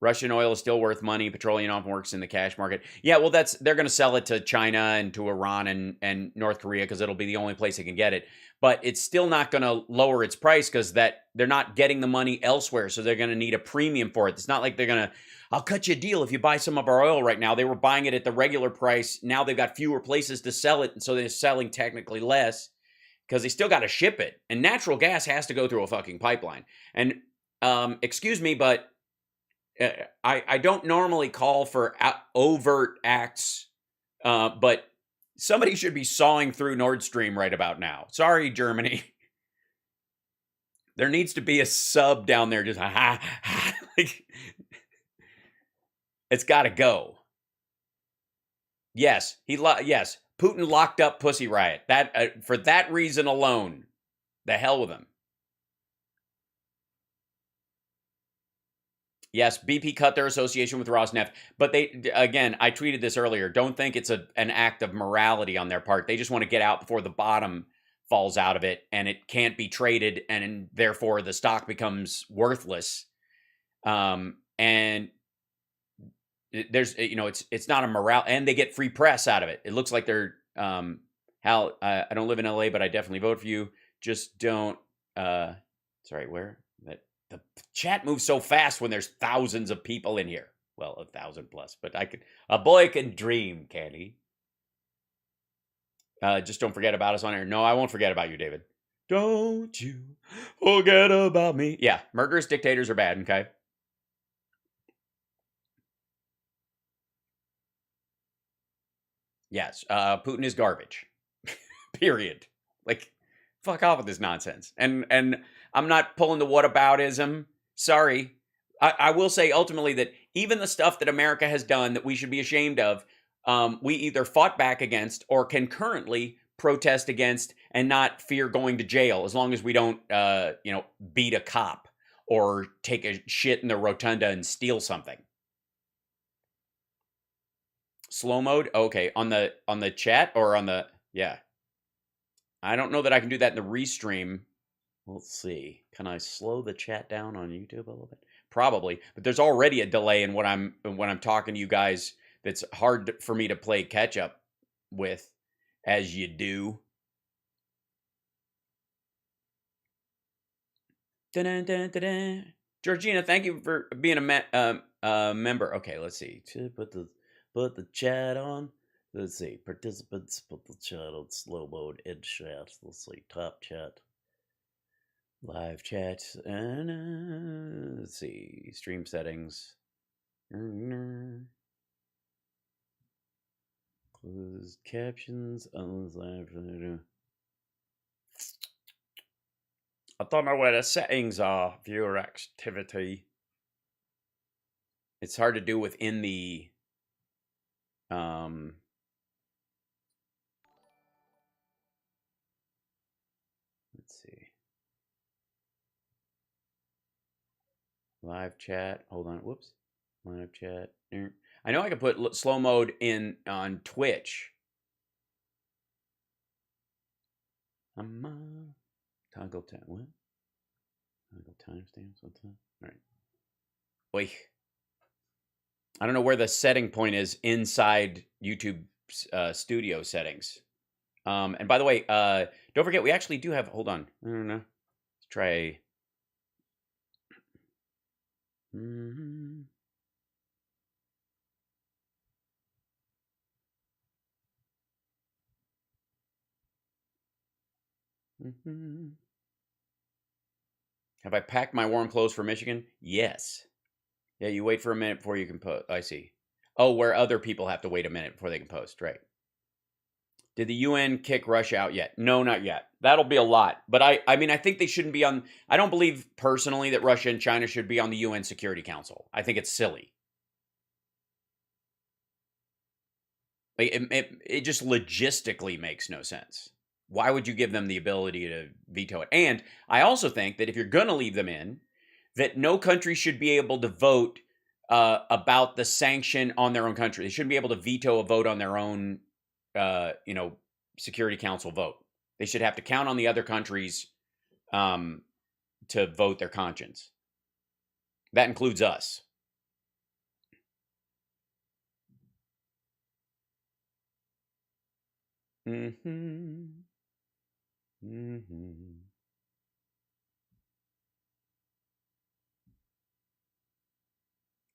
Russian oil is still worth money. Petroleum often works in the cash market. Yeah, well, they're going to sell it to China and to Iran and North Korea because it'll be the only place they can get it. But it's still not going to lower its price because they're not getting the money elsewhere. So they're going to need a premium for it. It's not like they're going to, I'll cut you a deal if you buy some of our oil right now. They were buying it at the regular price. Now they've got fewer places to sell it. And so they're selling technically less because they still got to ship it. And natural gas has to go through a fucking pipeline. And excuse me, but I don't normally call for overt acts, but somebody should be sawing through Nord Stream right about now. Sorry, Germany. There needs to be a sub down there just it's got to go. Yes, yes, Putin locked up Pussy Riot. That for that reason alone, the hell with him. Yes, BP cut their association with Rosneft, but again, I tweeted this earlier. Don't think it's an act of morality on their part. They just want to get out before the bottom falls out of it, and it can't be traded, and therefore the stock becomes worthless. And there's, it's not a morale, and they get free press out of it. It looks like they're Hal. I don't live in LA, but I definitely vote for you. Just don't. Sorry, where that. The chat moves so fast when there's thousands of people in here. Well, 1,000 plus, but a boy can dream, can he? Just don't forget about us on here. No, I won't forget about you, David. Don't you forget about me. Yeah, murderous dictators are bad, okay? Yes, Putin is garbage. Period. Like, fuck off with this nonsense. And I'm not pulling the whataboutism. Sorry. I will say ultimately that even the stuff that America has done that we should be ashamed of, we either fought back against or can currently protest against and not fear going to jail as long as we don't, beat a cop or take a shit in the rotunda and steal something. Slow mode? Okay. On the chat or on the, yeah. I don't know that I can do that in the restream. Let's see. Can I slow the chat down on YouTube a little bit? Probably, but there's already a delay in when I'm talking to you guys. That's hard for me to play catch up with, as you do. Dun-dun-dun-dun-dun. Georgina, thank you for being a member. Okay, let's see. Put the chat on. Let's see. Participants, put the chat on slow mode in chat. Let's see. Top chat. Live chat. And let's see. Stream settings. Closed captions. I don't know where the settings are. Viewer activity. It's hard to do within the let's see. Live chat. Hold on. Whoops. Live chat. I know I can put slow mode in on Twitch. Toggle time. What? Toggle timestamps. What's that? All right. Wait. I don't know where the setting point is inside YouTube studio settings. And by the way, don't forget, we actually do have, hold on. I don't know. Let's try. Have I packed my warm clothes for Michigan? Yes. Yeah, you wait for a minute before you can post. I see. Oh, where other people have to wait a minute before they can post. Right. Did the UN kick Russia out yet? No, not yet. That'll be a lot. But I mean, I think they shouldn't be on. I don't believe personally that Russia and China should be on the UN Security Council. I think it's silly. Like, it just logistically makes no sense. Why would you give them the ability to veto it? And I also think that if you're going to leave them in, that no country should be able to vote about the sanction on their own country. They shouldn't be able to veto a vote on their own, Security Council vote. They should have to count on the other countries to vote their conscience. That includes us.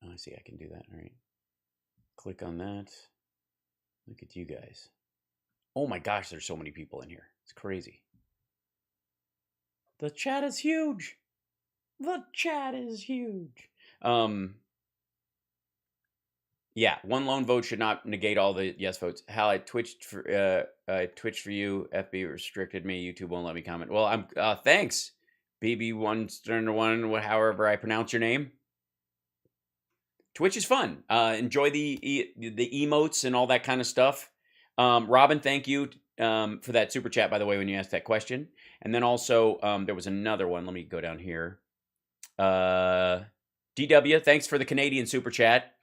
Oh, I see. I can do that. All right. Click on that. Look at you guys. Oh my gosh, there's so many people in here. It's crazy. The chat is huge. The chat is huge. Yeah, one lone vote should not negate all the yes votes. Hal, I twitched for you. FB restricted me. YouTube won't let me comment. Well, I'm thanks. BB1 however I pronounce your name. Twitch is fun. Enjoy the emotes and all that kind of stuff. Robin, thank you for that super chat, by the way, when you asked that question. And then also, there was another one. Let me go down here. DW, thanks for the Canadian super chat.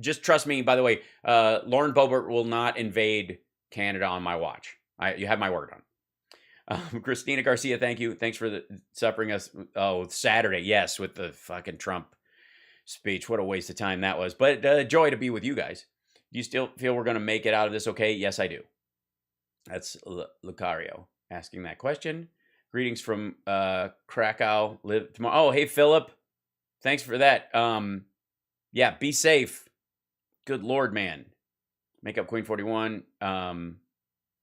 Just trust me, by the way, Lauren Boebert will not invade Canada on my watch. You have my word on. Christina Garcia, thank you. Thanks for suffering us. Oh, Saturday, yes, with the fucking Trump speech. What a waste of time that was. But joy to be with you guys. Do you still feel we're going to make it out of this okay? Yes, I do. That's Lucario asking that question. Greetings from Krakow. Live tomorrow. Oh, hey, Philip. Thanks for that. Yeah, be safe. Good Lord, man. Makeup Queen 41.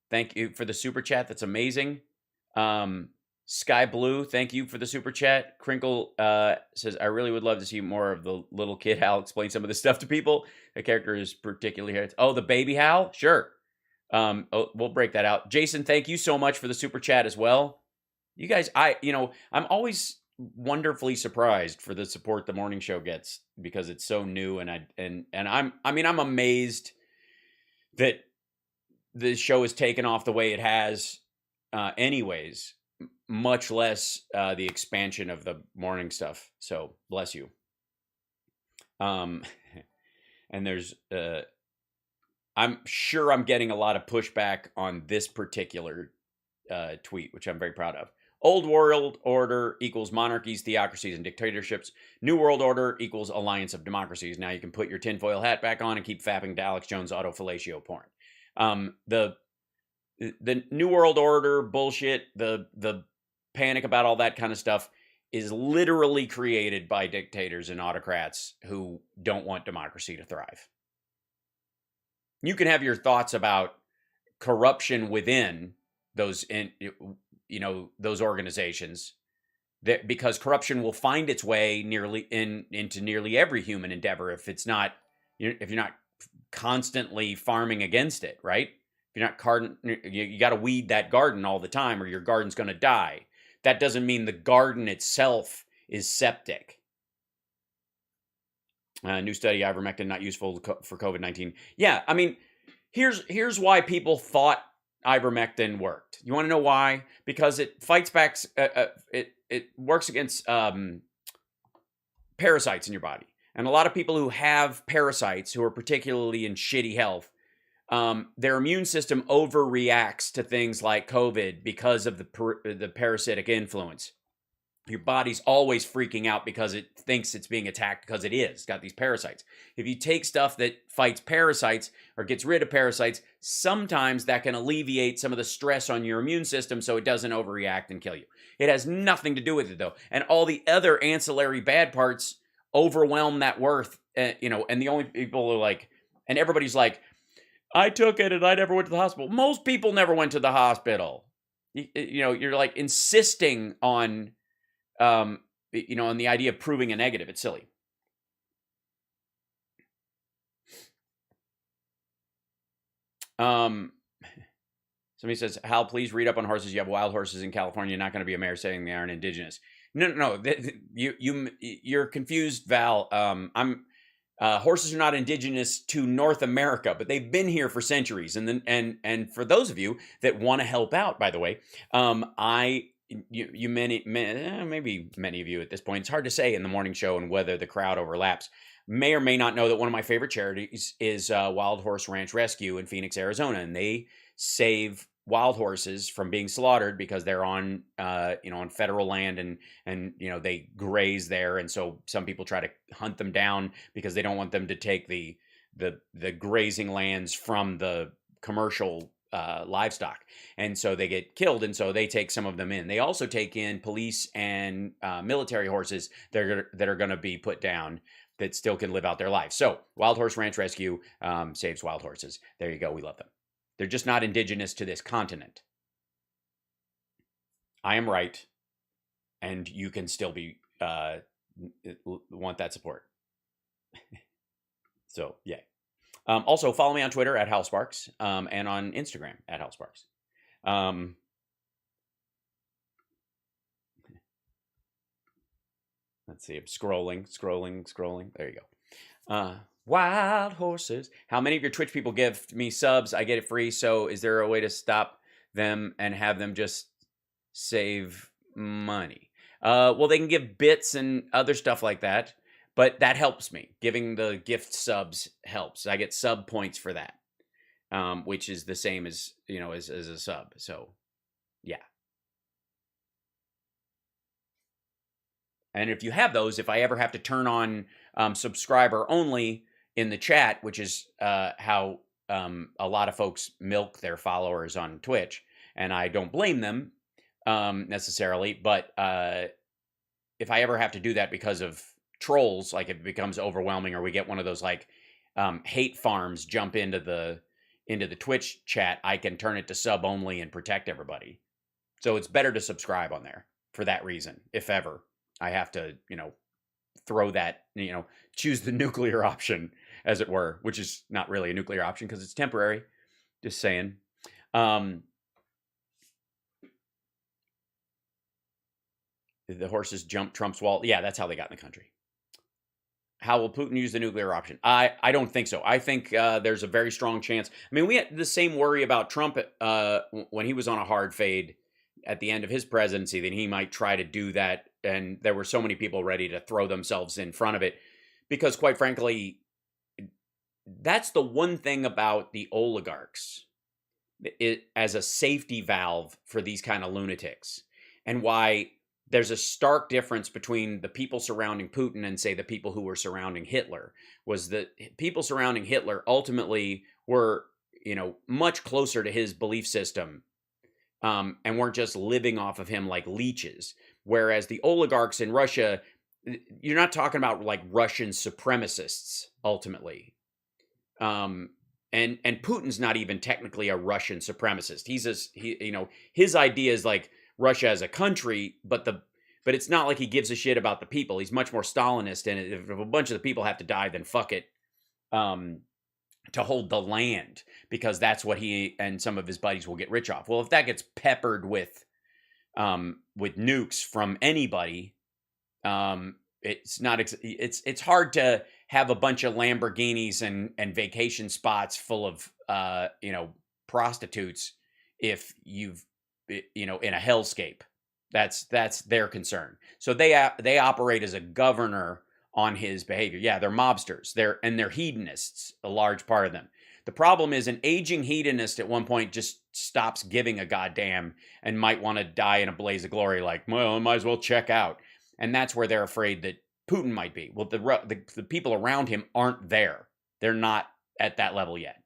Thank you for the super chat. That's amazing. Sky Blue, thank you for the super chat. Crinkle says, I really would love to see more of the little kid Hal explain some of this stuff to people. The character is particularly here. Oh, the baby Hal? Sure. We'll break that out. Jason, thank you so much for the super chat as well. You guys, I'm always wonderfully surprised for the support the morning show gets because it's so new, and I'm amazed that the show has taken off the way it has anyways, much less the expansion of the morning stuff. So bless you. And there's I'm sure I'm getting a lot of pushback on this particular tweet, which I'm very proud of. Old world order equals monarchies, theocracies, and dictatorships. New world order equals alliance of democracies. Now you can put your tinfoil hat back on and keep fapping to Alex Jones autofellatio porn. The New World Order bullshit, the panic about all that kind of stuff is literally created by dictators and autocrats who don't want democracy to thrive. You can have your thoughts about corruption within those those organizations, because corruption will find its way into nearly every human endeavor if you're not constantly farming against it, right? If you're not you got to weed that garden all the time or your garden's going to die. That doesn't mean the garden itself is septic. New study, ivermectin not useful for COVID-19. Yeah, I mean, here's why people thought ivermectin worked. You want to know why? Because it fights back, it works against parasites in your body. And a lot of people who have parasites, who are particularly in shitty health, their immune system overreacts to things like COVID because of the parasitic influence. Your body's always freaking out because it thinks it's being attacked because it is. It's got these parasites. If you take stuff that fights parasites or gets rid of parasites, sometimes that can alleviate some of the stress on your immune system so it doesn't overreact and kill you. It has nothing to do with it, though. And all the other ancillary bad parts overwhelm that worth, and the only people are like, and everybody's like, I took it and I never went to the hospital. Most people never went to the hospital. You're like insisting on, on the idea of proving a negative. It's silly. Somebody says, Hal, please read up on horses. You have wild horses in California. You're not going to be a mayor saying they aren't indigenous. No. You're confused, Val. Horses are not indigenous to North America, but they've been here for centuries. And for those of you that want to help out, by the way, maybe many of you at this point, it's hard to say in the morning show and whether the crowd overlaps, may or may not know that one of my favorite charities is Wild Horse Ranch Rescue in Phoenix, Arizona, and they save wild horses from being slaughtered because they're on federal land and they graze there, and so some people try to hunt them down because they don't want them to take the grazing lands from the commercial livestock, and so they get killed, and so they take some of them in. They also take in police and military horses that are going to be put down that still can live out their lives. So Wild Horse Ranch Rescue saves wild horses. There you go. We love them. They're just not indigenous to this continent. I am right, and you can still be want that support. So yeah. Also, follow me on Twitter at Hal Sparks, and on Instagram at Hal Sparks. Let's see. I'm scrolling. There you go. Wild horses. How many of your Twitch people give me subs? I get it free. So is there a way to stop them and have them just save money? Well, they can give bits and other stuff like that, but that helps me. Giving the gift subs helps. I get sub points for that, which is the same as, as a sub. So yeah. And if you have those, if I ever have to turn on subscriber only in the chat, which is how a lot of folks milk their followers on Twitch, and I don't blame them necessarily, but if I ever have to do that because of trolls, like if it becomes overwhelming or we get one of those like hate farms jump into the Twitch chat, I can turn it to sub only and protect everybody. So it's better to subscribe on there for that reason, if ever I have to, throw that, choose the nuclear option, as it were, which is not really a nuclear option because it's temporary. Just saying. The horses jump Trump's wall. Yeah, that's how they got in the country. How will Putin use the nuclear option? I don't think so. I think there's a very strong chance. I mean, we had the same worry about Trump when he was on a hard fade at the end of his presidency, that he might try to do that. And there were so many people ready to throw themselves in front of it because, quite frankly, that's the one thing about the oligarchs as a safety valve for these kind of lunatics, and why there's a stark difference between the people surrounding Putin and, say, the people who were surrounding Hitler. Was that people surrounding Hitler ultimately were, much closer to his belief system and weren't just living off of him like leeches. Whereas the oligarchs in Russia, you're not talking about like Russian supremacists ultimately. And Putin's not even technically a Russian supremacist. His idea is like Russia as a country, but it's not like he gives a shit about the people. He's much more Stalinist, and if a bunch of the people have to die, then fuck it. To hold the land, because that's what he and some of his buddies will get rich off. Well, if that gets peppered with nukes from anybody, it's hard to have a bunch of Lamborghinis and vacation spots full of prostitutes if you've in a hellscape. That's their concern. So they operate as a governor on his behavior. Yeah, they're mobsters. They're hedonists, a large part of them. The problem is an aging hedonist at one point just stops giving a goddamn and might want to die in a blaze of glory, like, well, I might as well check out. And that's where they're afraid that Putin might be. Well, the people around him aren't there. They're not at that level yet.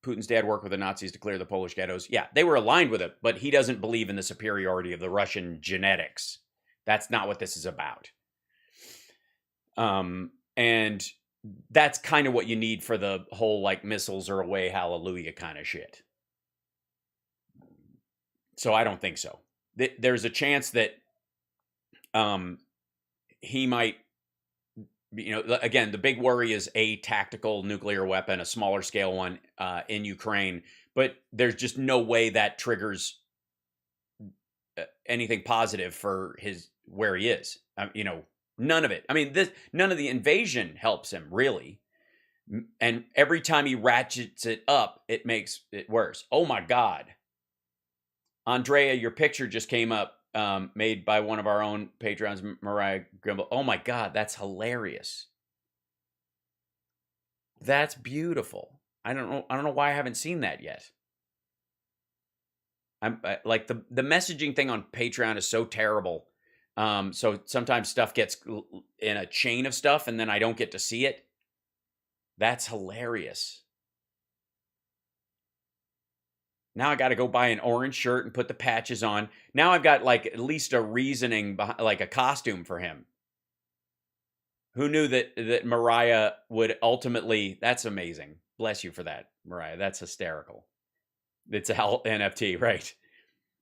Putin's dad worked with the Nazis to clear the Polish ghettos. Yeah, they were aligned with it, but he doesn't believe in the superiority of the Russian genetics. That's not what this is about. And that's kind of what you need for the whole, like, missiles are away, hallelujah kind of shit. So I don't think so. There's a chance that he might, again, the big worry is a tactical nuclear weapon, a smaller scale one in Ukraine, but there's just no way that triggers anything positive for where he is. None of it. I mean, none of the invasion helps him really. And every time he ratchets it up, it makes it worse. Oh my God. Andrea, your picture just came up. Made by one of our own patrons, Mariah Grimble. Oh my God, that's hilarious. That's beautiful. I don't know why I haven't seen that yet. I'm like the messaging thing on Patreon is so terrible. So sometimes stuff gets in a chain of stuff and then I don't get to see it. That's hilarious. Now I got to go buy an orange shirt and put the patches on. Now I've got like at least a reasoning behind, like a costume for him. Who knew that Mariah would ultimately? That's amazing. Bless you for that, Mariah. That's hysterical. It's a NFT, right?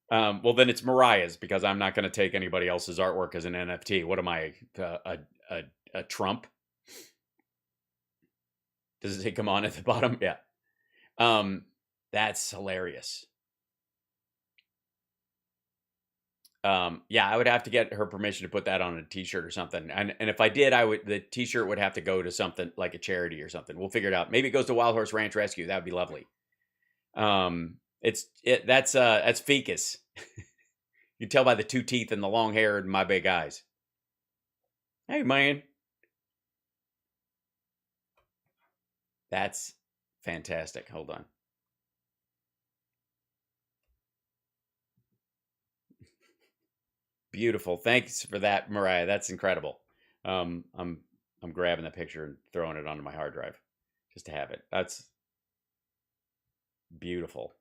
Well, then it's Mariah's, because I'm not going to take anybody else's artwork as an NFT. What am I, a Trump? Does it say come on at the bottom? Yeah. That's hilarious. Yeah, I would have to get her permission to put that on a t-shirt or something. And if I did, the t-shirt would have to go to something like a charity or something. We'll figure it out. Maybe it goes to Wild Horse Ranch Rescue. That would be lovely. That's Ficus. You can tell by the 2 teeth and the long hair and my big eyes. Hey, man. That's fantastic. Hold on. Beautiful. Thanks for that, Mariah. That's incredible. I'm grabbing the picture and throwing it onto my hard drive just to have it. That's beautiful.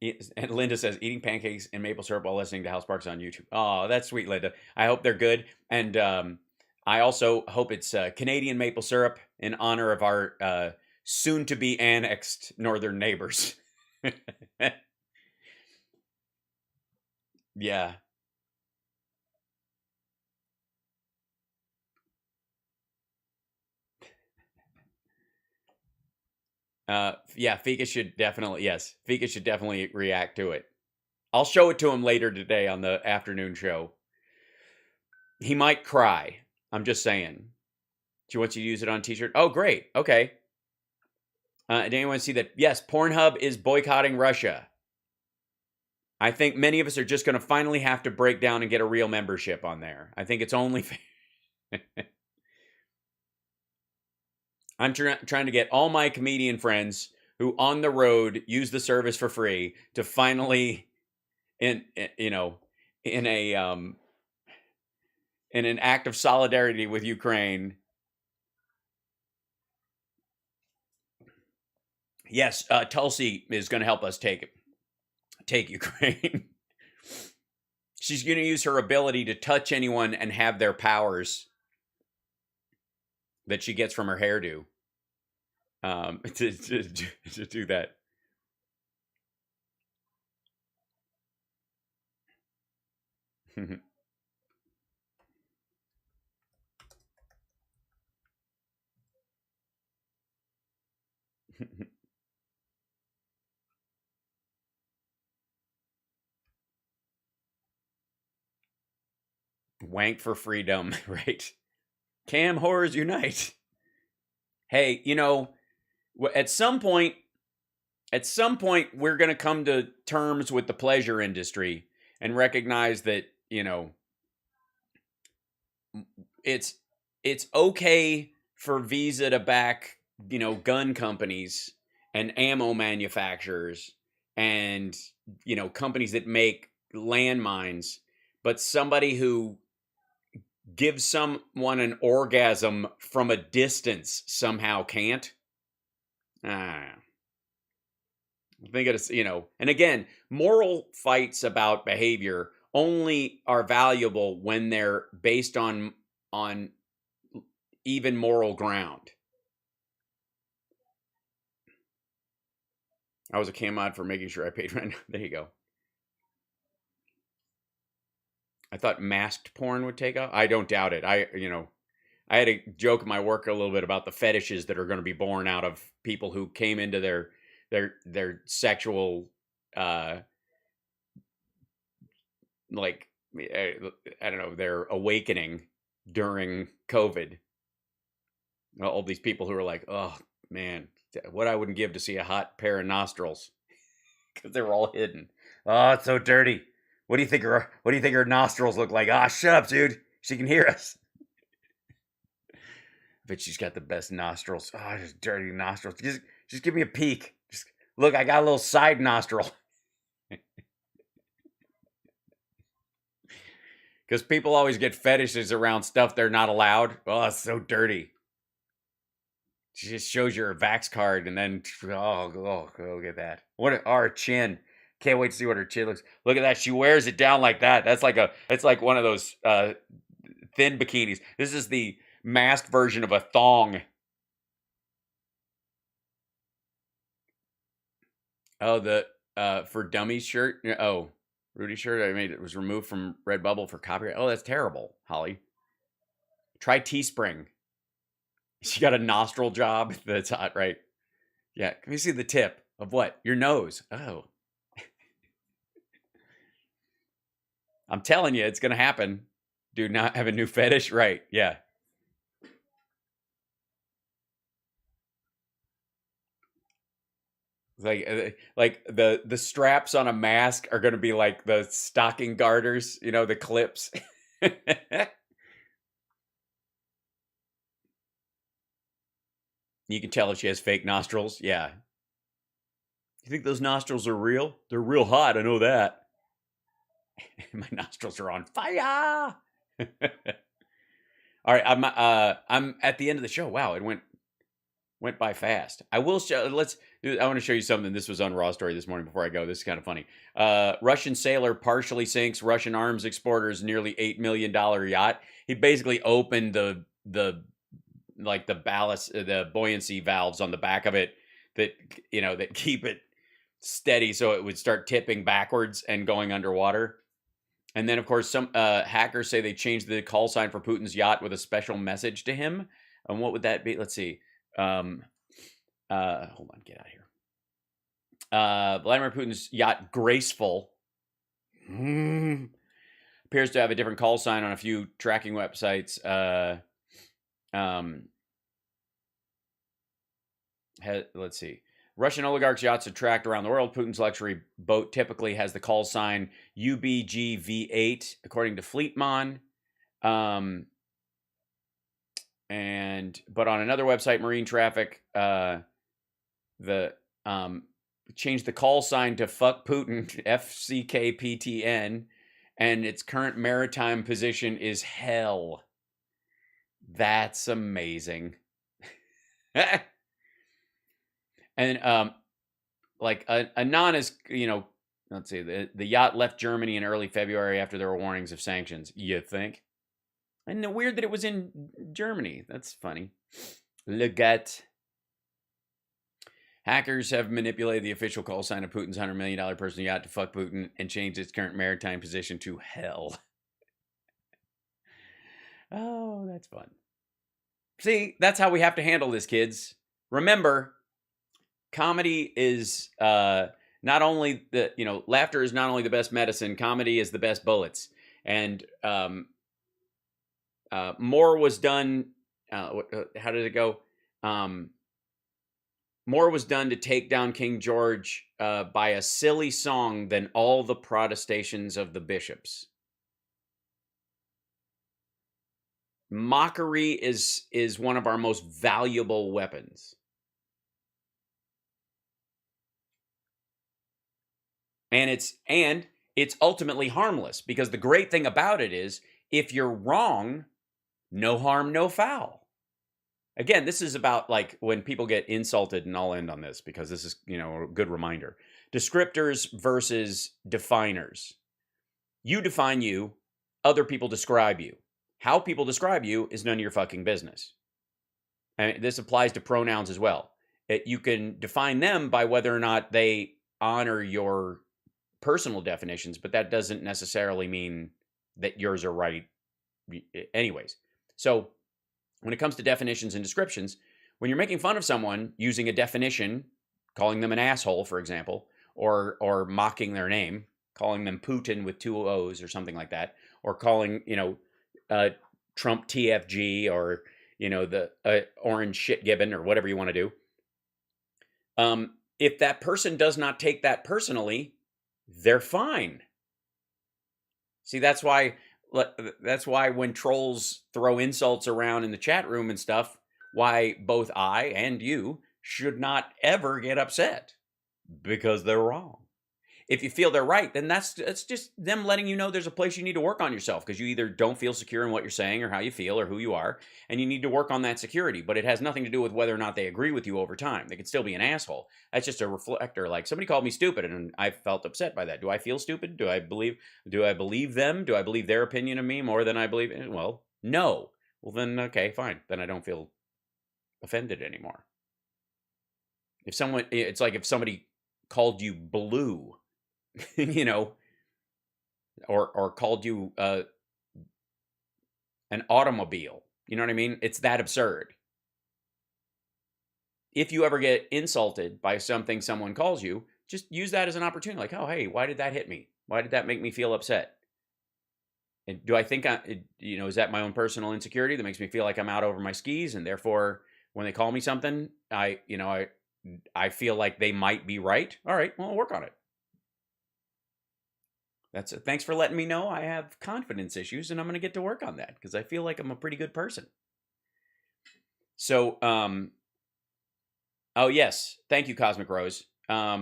And Linda says, eating pancakes and maple syrup while listening to House Parks on YouTube. Oh, that's sweet, Linda. I hope they're good. And I also hope it's Canadian maple syrup in honor of our soon-to-be annexed northern neighbors. Yeah. Yeah, Fika should definitely, yes, Fika should definitely react to it. I'll show it to him later today on the afternoon show. He might cry. I'm just saying. She wants you to use it on a t-shirt. Oh, great. Okay. Did anyone see that? Yes, Pornhub is boycotting Russia. I think many of us are just going to finally have to break down and get a real membership on there. I think it's only fair. I'm trying to get all my comedian friends who on the road use the service for free to finally, in an act of solidarity with Ukraine. Yes, Tulsi is going to help us take Ukraine. She's going to use her ability to touch anyone and have their powers that she gets from her hairdo to do that. Wank for freedom, right? Cam whores unite. Hey, at some point, we're going to come to terms with the pleasure industry and recognize that, it's okay for Visa to back, gun companies and ammo manufacturers and, companies that make landmines, but somebody who gives someone an orgasm from a distance somehow can't. I think it's, and again, moral fights about behavior only are valuable when they're based on even moral ground. I was a cam mod for making sure I paid rent. There you go. I thought masked porn would take off. I don't doubt it. I had a joke in my work a little bit about the fetishes that are going to be born out of people who came into their sexual I don't know, their awakening during COVID. All these people who are like, oh man, what I wouldn't give to see a hot pair of nostrils, because they were all hidden. Oh, it's so dirty. What do you think her nostrils look like? Ah, shut up, dude. She can hear us. But she's got the best nostrils. Oh, just dirty nostrils. Just give me a peek. Just look, I got a little side nostril. Because people always get fetishes around stuff they're not allowed. Oh, it's so dirty. She just shows you her Vax card and then, look at that. Our chin. Can't wait to see what her chin looks. Look at that. She wears it down like that. It's like one of those thin bikinis. This is the masked version of a thong. Oh, the for dummies shirt. Oh, Rudy shirt. It was removed from Redbubble for copyright. Oh, that's terrible, Holly. Try Teespring. She got a nostril job. That's hot, right? Yeah. Can you see the tip of what? Your nose. Oh. I'm telling you, it's going to happen. Do not have a new fetish? Right. Yeah. Like the straps on a mask are going to be like the stocking garters, you know, the clips. You can tell if she has fake nostrils. Yeah. You think those nostrils are real? They're real hot. I know that. My nostrils are on fire. All right, I'm at the end of the show. Wow, it went by fast. I will show. I want to show you something. This was on Raw Story this morning before I go. This is kind of funny. Russian sailor partially sinks Russian arms exporter's nearly $8 million yacht. He basically opened the ballast, the buoyancy valves on the back of it that that keep it steady, so it would start tipping backwards and going underwater. And then, of course, some hackers say they changed the call sign for Putin's yacht with a special message to him. And what would that be? Let's see. Hold on, get out of here. Vladimir Putin's yacht, Graceful, appears to have a different call sign on a few tracking websites. Let's see. Russian oligarchs' yachts are tracked around the world. Putin's luxury boat typically has the call sign UBGV8, according to Fleetmon. But on another website, Marine Traffic, changed the call sign to Fuck Putin, FCKPTN, and its current maritime position is hell. That's amazing. And like Anon is, let's see, the yacht left Germany in early February after there were warnings of sanctions. You think? And weird that it was in Germany. That's funny. Legat. Hackers have manipulated the official call sign of Putin's $100 million personal yacht to fuck Putin and changed its current maritime position to hell. Oh, that's fun. See, that's how we have to handle this, kids. Remember, comedy is not only laughter is not only the best medicine, comedy is the best bullets. And more was done. How did it go? More was done to take down King George by a silly song than all the protestations of the bishops. Mockery is one of our most valuable weapons. And it's ultimately harmless, because the great thing about it is, if you're wrong, no harm, no foul. Again, this is about like when people get insulted, and I'll end on this because this is, a good reminder. Descriptors versus definers. You define you, other people describe you. How people describe you is none of your fucking business. And this applies to pronouns as well. You can define them by whether or not they honor your personal definitions, but that doesn't necessarily mean that yours are right. Anyways, so when it comes to definitions and descriptions, when you're making fun of someone using a definition, calling them an asshole, for example, or mocking their name, calling them Putin with 2 O's or something like that, or calling, Trump TFG, or, the orange shit gibbon, or whatever you want to do. If that person does not take that personally, they're fine. See, that's why when trolls throw insults around in the chat room and stuff, why both I and you should not ever get upset, because they're wrong. If you feel they're right, then that's just them letting you know there's a place you need to work on yourself, because you either don't feel secure in what you're saying or how you feel or who you are, and you need to work on that security. But it has nothing to do with whether or not they agree with you over time. They could still be an asshole. That's just a reflector. Like, somebody called me stupid, and I felt upset by that. Do I feel stupid? Do I believe them? Do I believe their opinion of me more than I believe? Well, no. Well, then, okay, fine. Then I don't feel offended anymore. It's like if somebody called you blue, or called you an automobile. You know what I mean? It's that absurd. if you ever get insulted by something someone calls you, just use that as an opportunity. Like, oh, hey, why did that hit me? Why did that make me feel upset? And do I think is that my own personal insecurity that makes me feel like I'm out over my skis, and therefore when they call me something, I feel like they might be right. All right, well, I'll work on it. Thanks for letting me know I have confidence issues, and I'm going to get to work on that because I feel like I'm a pretty good person. So, oh yes, thank you, Cosmic Rose. Yeah,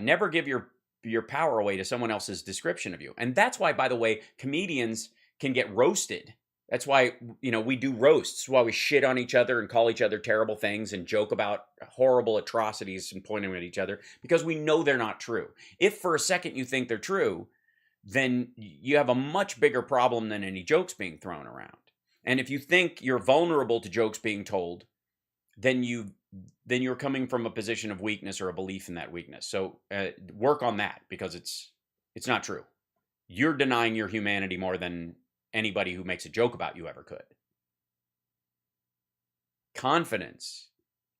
never give your power away to someone else's description of you. And that's why, by the way, comedians can get roasted. That's why, we do roasts, why we shit on each other and call each other terrible things and joke about horrible atrocities and point them at each other, because we know they're not true. If for a second you think they're true, then you have a much bigger problem than any jokes being thrown around. And if you think you're vulnerable to jokes being told, then you're coming from a position of weakness or a belief in that weakness. So work on that, because it's not true. You're denying your humanity more than anybody who makes a joke about you ever could. Confidence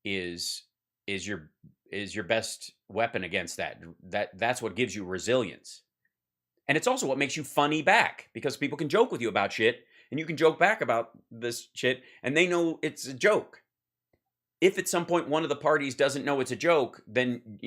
is your best weapon against that. That's what gives you resilience. And it's also what makes you funny back, because people can joke with you about shit and you can joke back about this shit and they know it's a joke. If at some point one of the parties doesn't know it's a joke, then,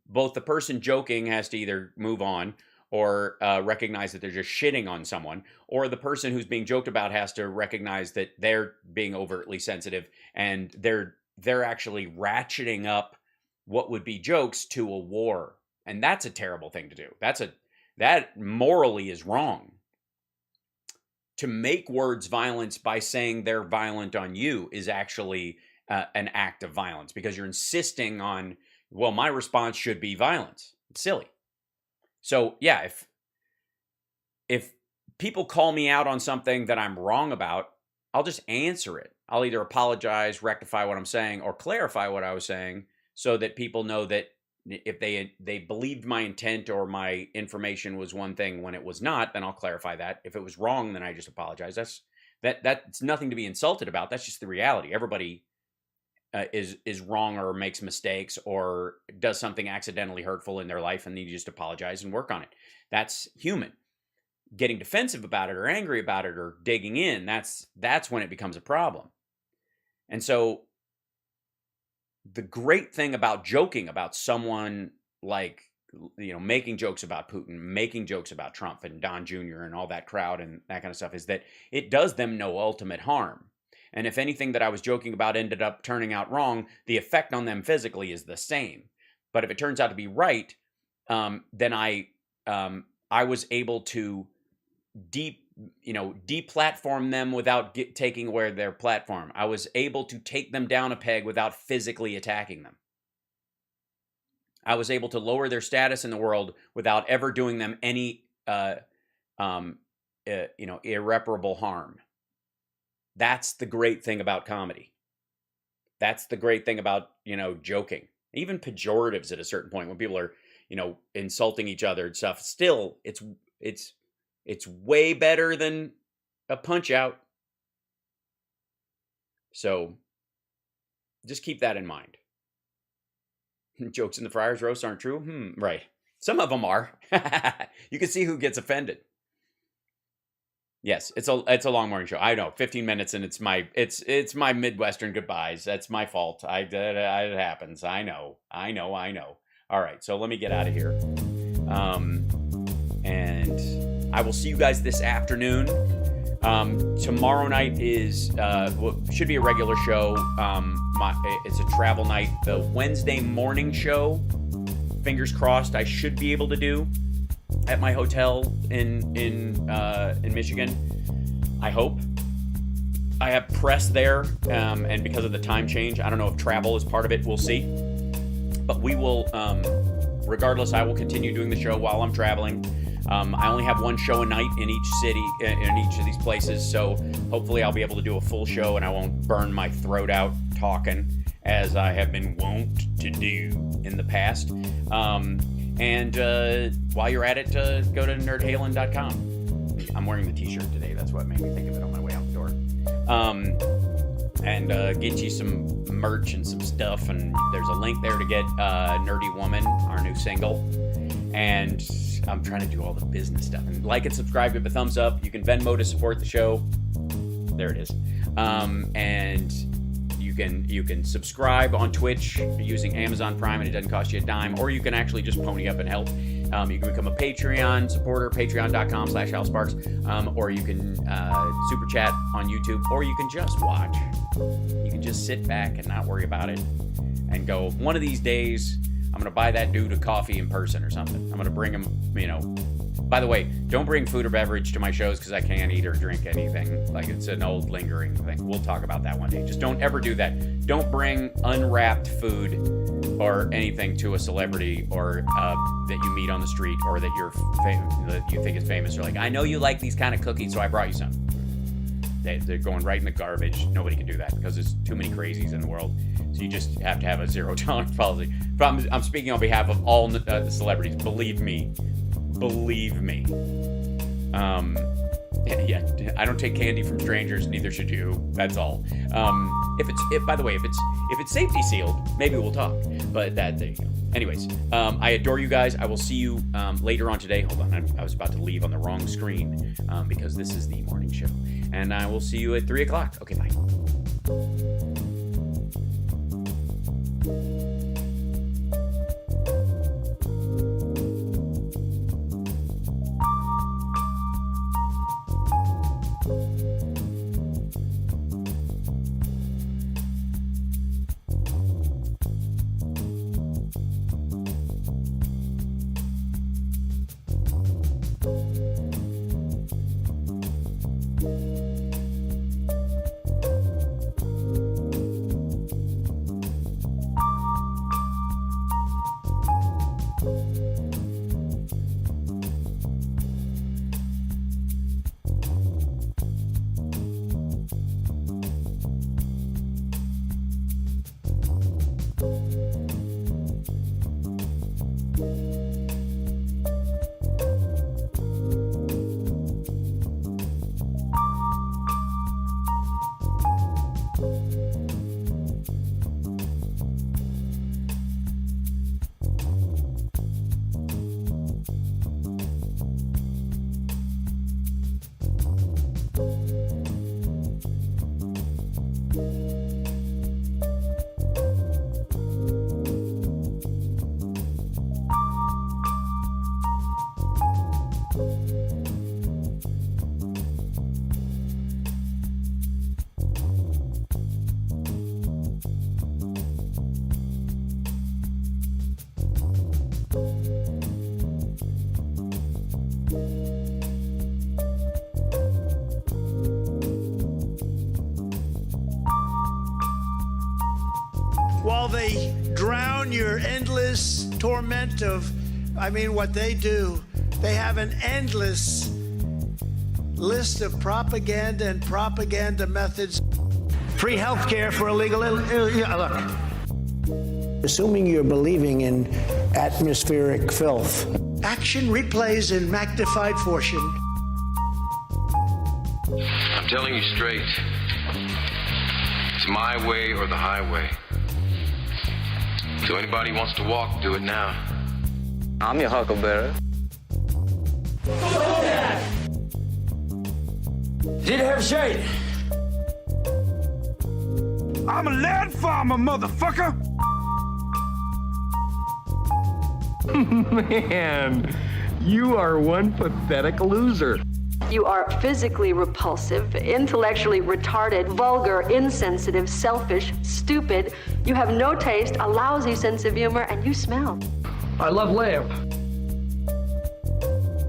both the person joking has to either move on or recognize that they're just shitting on someone, or the person who's being joked about has to recognize that they're being overtly sensitive and they're actually ratcheting up what would be jokes to a war. And that's a terrible thing to do. That morally is wrong. To make words violence by saying they're violent on you is actually an act of violence, because you're insisting on, well, my response should be violence. It's silly. So yeah, if people call me out on something that I'm wrong about, I'll just answer it. I'll either apologize, rectify what I'm saying, or clarify what I was saying, so that people know that if they believed my intent or my information was one thing when it was not, then I'll clarify that. If it was wrong, then I just apologize. That's nothing to be insulted about. That's just the reality. Everybody is wrong or makes mistakes or does something accidentally hurtful in their life, and you just apologize and work on it. That's human. Getting defensive about it or angry about it or digging in, that's when it becomes a problem. And so the great thing about joking about someone like, making jokes about Putin, making jokes about Trump and Don Jr. and all that crowd and that kind of stuff, is that it does them no ultimate harm. And if anything that I was joking about ended up turning out wrong, the effect on them physically is the same. But if it turns out to be right, then I was able to deplatform them without taking away their platform. I was able to take them down a peg without physically attacking them. I was able to lower their status in the world without ever doing them any irreparable harm. That's the great thing about comedy. That's the great thing about, joking. Even pejoratives at a certain point, when people are, insulting each other and stuff, still it's way better than a punch out. So just keep that in mind. Jokes in the Friars roast aren't true? Right. Some of them are. You can see who gets offended. Yes, it's a long morning show. I know, 15 minutes, and it's my Midwestern goodbyes. That's my fault. It happens. I know. All right, so let me get out of here. And I will see you guys this afternoon. Tomorrow night should be a regular show. It's a travel night. The Wednesday morning show, fingers crossed, I should be able to do at my hotel in Michigan. I hope. I have press there, and because of the time change, I don't know if travel is part of it. We'll see. But we will, regardless, I will continue doing the show while I'm traveling. I only have one show a night in each city, in each of these places, so hopefully I'll be able to do a full show and I won't burn my throat out talking, as I have been wont to do in the past. And while you're at it, go to nerdhalen.com. I'm wearing the t-shirt today. That's what made me think of it on my way out the door. and get you some merch and some stuff. And there's a link there to get Nerdy Woman, our new single. And I'm trying to do all the business stuff. And like and subscribe, give a thumbs up. You can Venmo to support the show. There it is. And you can subscribe on Twitch using Amazon Prime, and it doesn't cost you a dime. Or you can actually just pony up and help. You can become a Patreon supporter, patreon.com/HalSparks. Or you can super chat on YouTube, or you can just watch. You can just sit back and not worry about it and go, one of these days, I'm going to buy that dude a coffee in person or something. I'm going to bring him, By the way, don't bring food or beverage to my shows because I can't eat or drink anything. Like, it's an old lingering thing. We'll talk about that one day. Just don't ever do that. Don't bring unwrapped food or anything to a celebrity or that you meet on the street or that that you think is famous. Or like, I know you like these kind of cookies, so I brought you some. They're going right in the garbage. Nobody can do that because there's too many crazies in the world. So you just have to have a zero tolerance policy. I'm speaking on behalf of all the celebrities. Believe me. Yeah, I don't take candy from strangers. Neither should you. That's all. By the way, if it's safety sealed, maybe we'll talk. But there you go. Anyways, I adore you guys. I will see you later on today. Hold on, I was about to leave on the wrong screen because this is the morning show. And I will see you at 3 o'clock. Okay, bye. While they drown your endless torment of, what they do, they have an endless list of propaganda and propaganda methods. Free health care for illegal, look. Assuming you're believing in atmospheric filth. Action replays in magnified fortune. I'm telling you straight. It's my way or the highway. So anybody who wants to walk, do it now. I'm your huckleberry. Did have shade. I'm a land farmer, motherfucker! Man, you are one pathetic loser. You are physically repulsive, intellectually retarded, vulgar, insensitive, selfish, stupid. You have no taste, a lousy sense of humor, and you smell. I love lamb.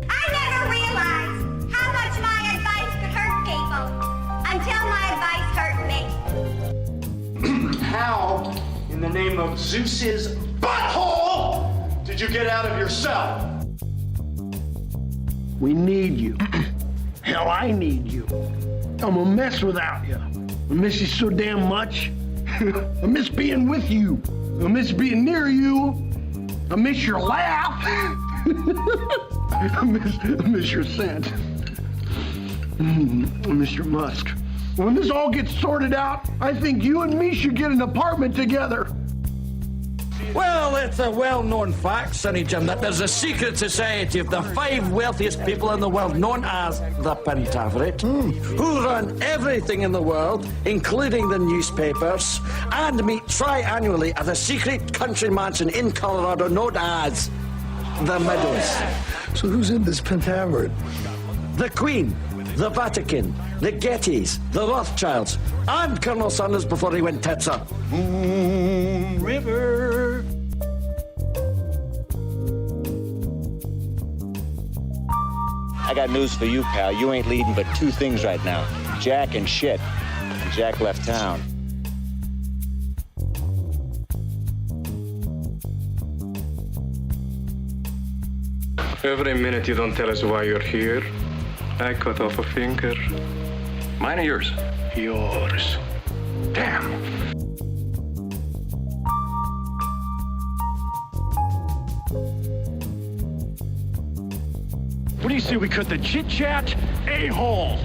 I never realized how much my advice could hurt people until my advice hurt me. How, in the name of Zeus's butthole, did you get out of your cell? We need you. Hell, I need you. I'm a mess without you. I miss you so damn much. I miss being with you. I miss being near you. I miss your laugh. I miss your scent. I miss your musk. When this all gets sorted out, I think you and me should get an apartment together. Well, it's a well-known fact, Sonny Jim, that there's a secret society of the 5 wealthiest people in the world, known as the Pentaverate, who run everything in the world, including the newspapers, and meet tri-annually at a secret country mansion in Colorado known as the Meadows. So who's in this Pentaverate? The Queen, the Vatican, the Gettys, the Rothschilds, and Colonel Sanders before he went tits up. Moon River. I got news for you, pal. You ain't leading but 2 things right now. Jack and shit. And Jack left town. Every minute you don't tell us why you're here, I cut off a finger. Mine or yours? Yours. Damn. What do you say we cut the chit-chat a-hole?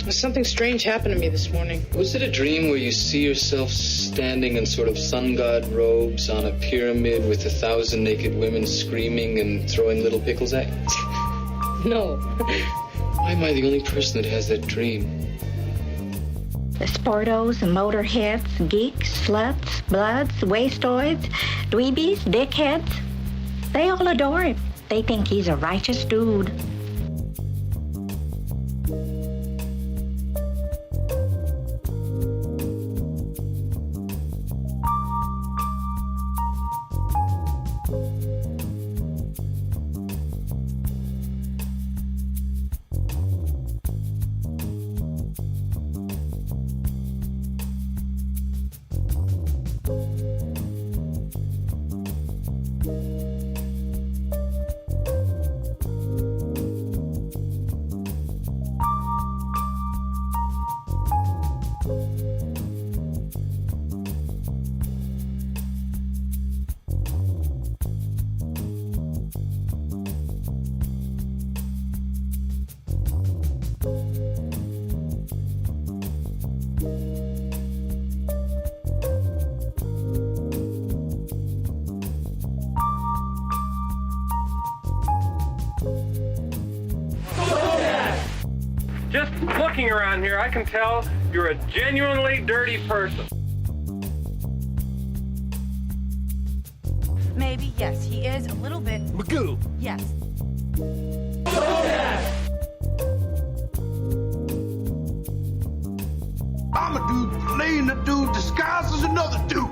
Something strange happened to me this morning. Was it a dream where you see yourself standing in sort of sun god robes on a pyramid with 1,000 naked women screaming and throwing little pickles at you? No. Why am I the only person that has that dream? The sportos, motorheads, geeks, sluts, bloods, wastoids, dweebies, dickheads. They all adore him. They think he's a righteous dude. Just looking around here, I can tell you're a genuinely dirty person. Maybe, yes, he is a little bit. Magoo. Yes. I'm a dude playing a dude disguised as another dude.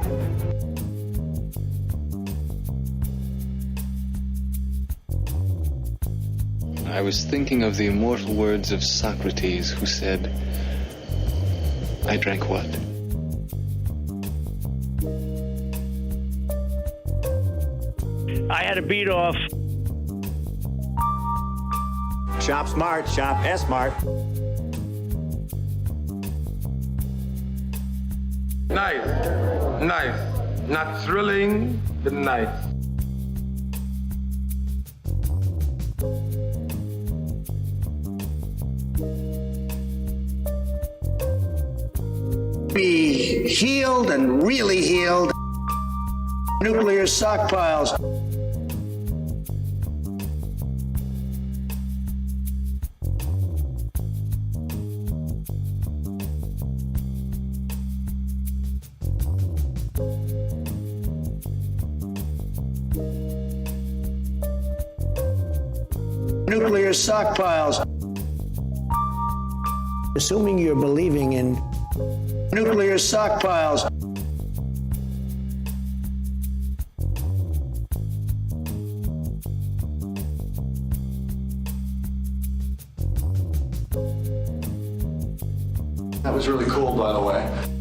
I was thinking of the immortal words of Socrates, who said, I drank what? I had a beat off. Shop smart, shop S-smart. Nice. Nice. Not thrilling, but nice. Be healed and really healed. Nuclear stockpiles. Nuclear stockpiles. Assuming you're believing in nuclear stockpiles. That was really cool, by the way.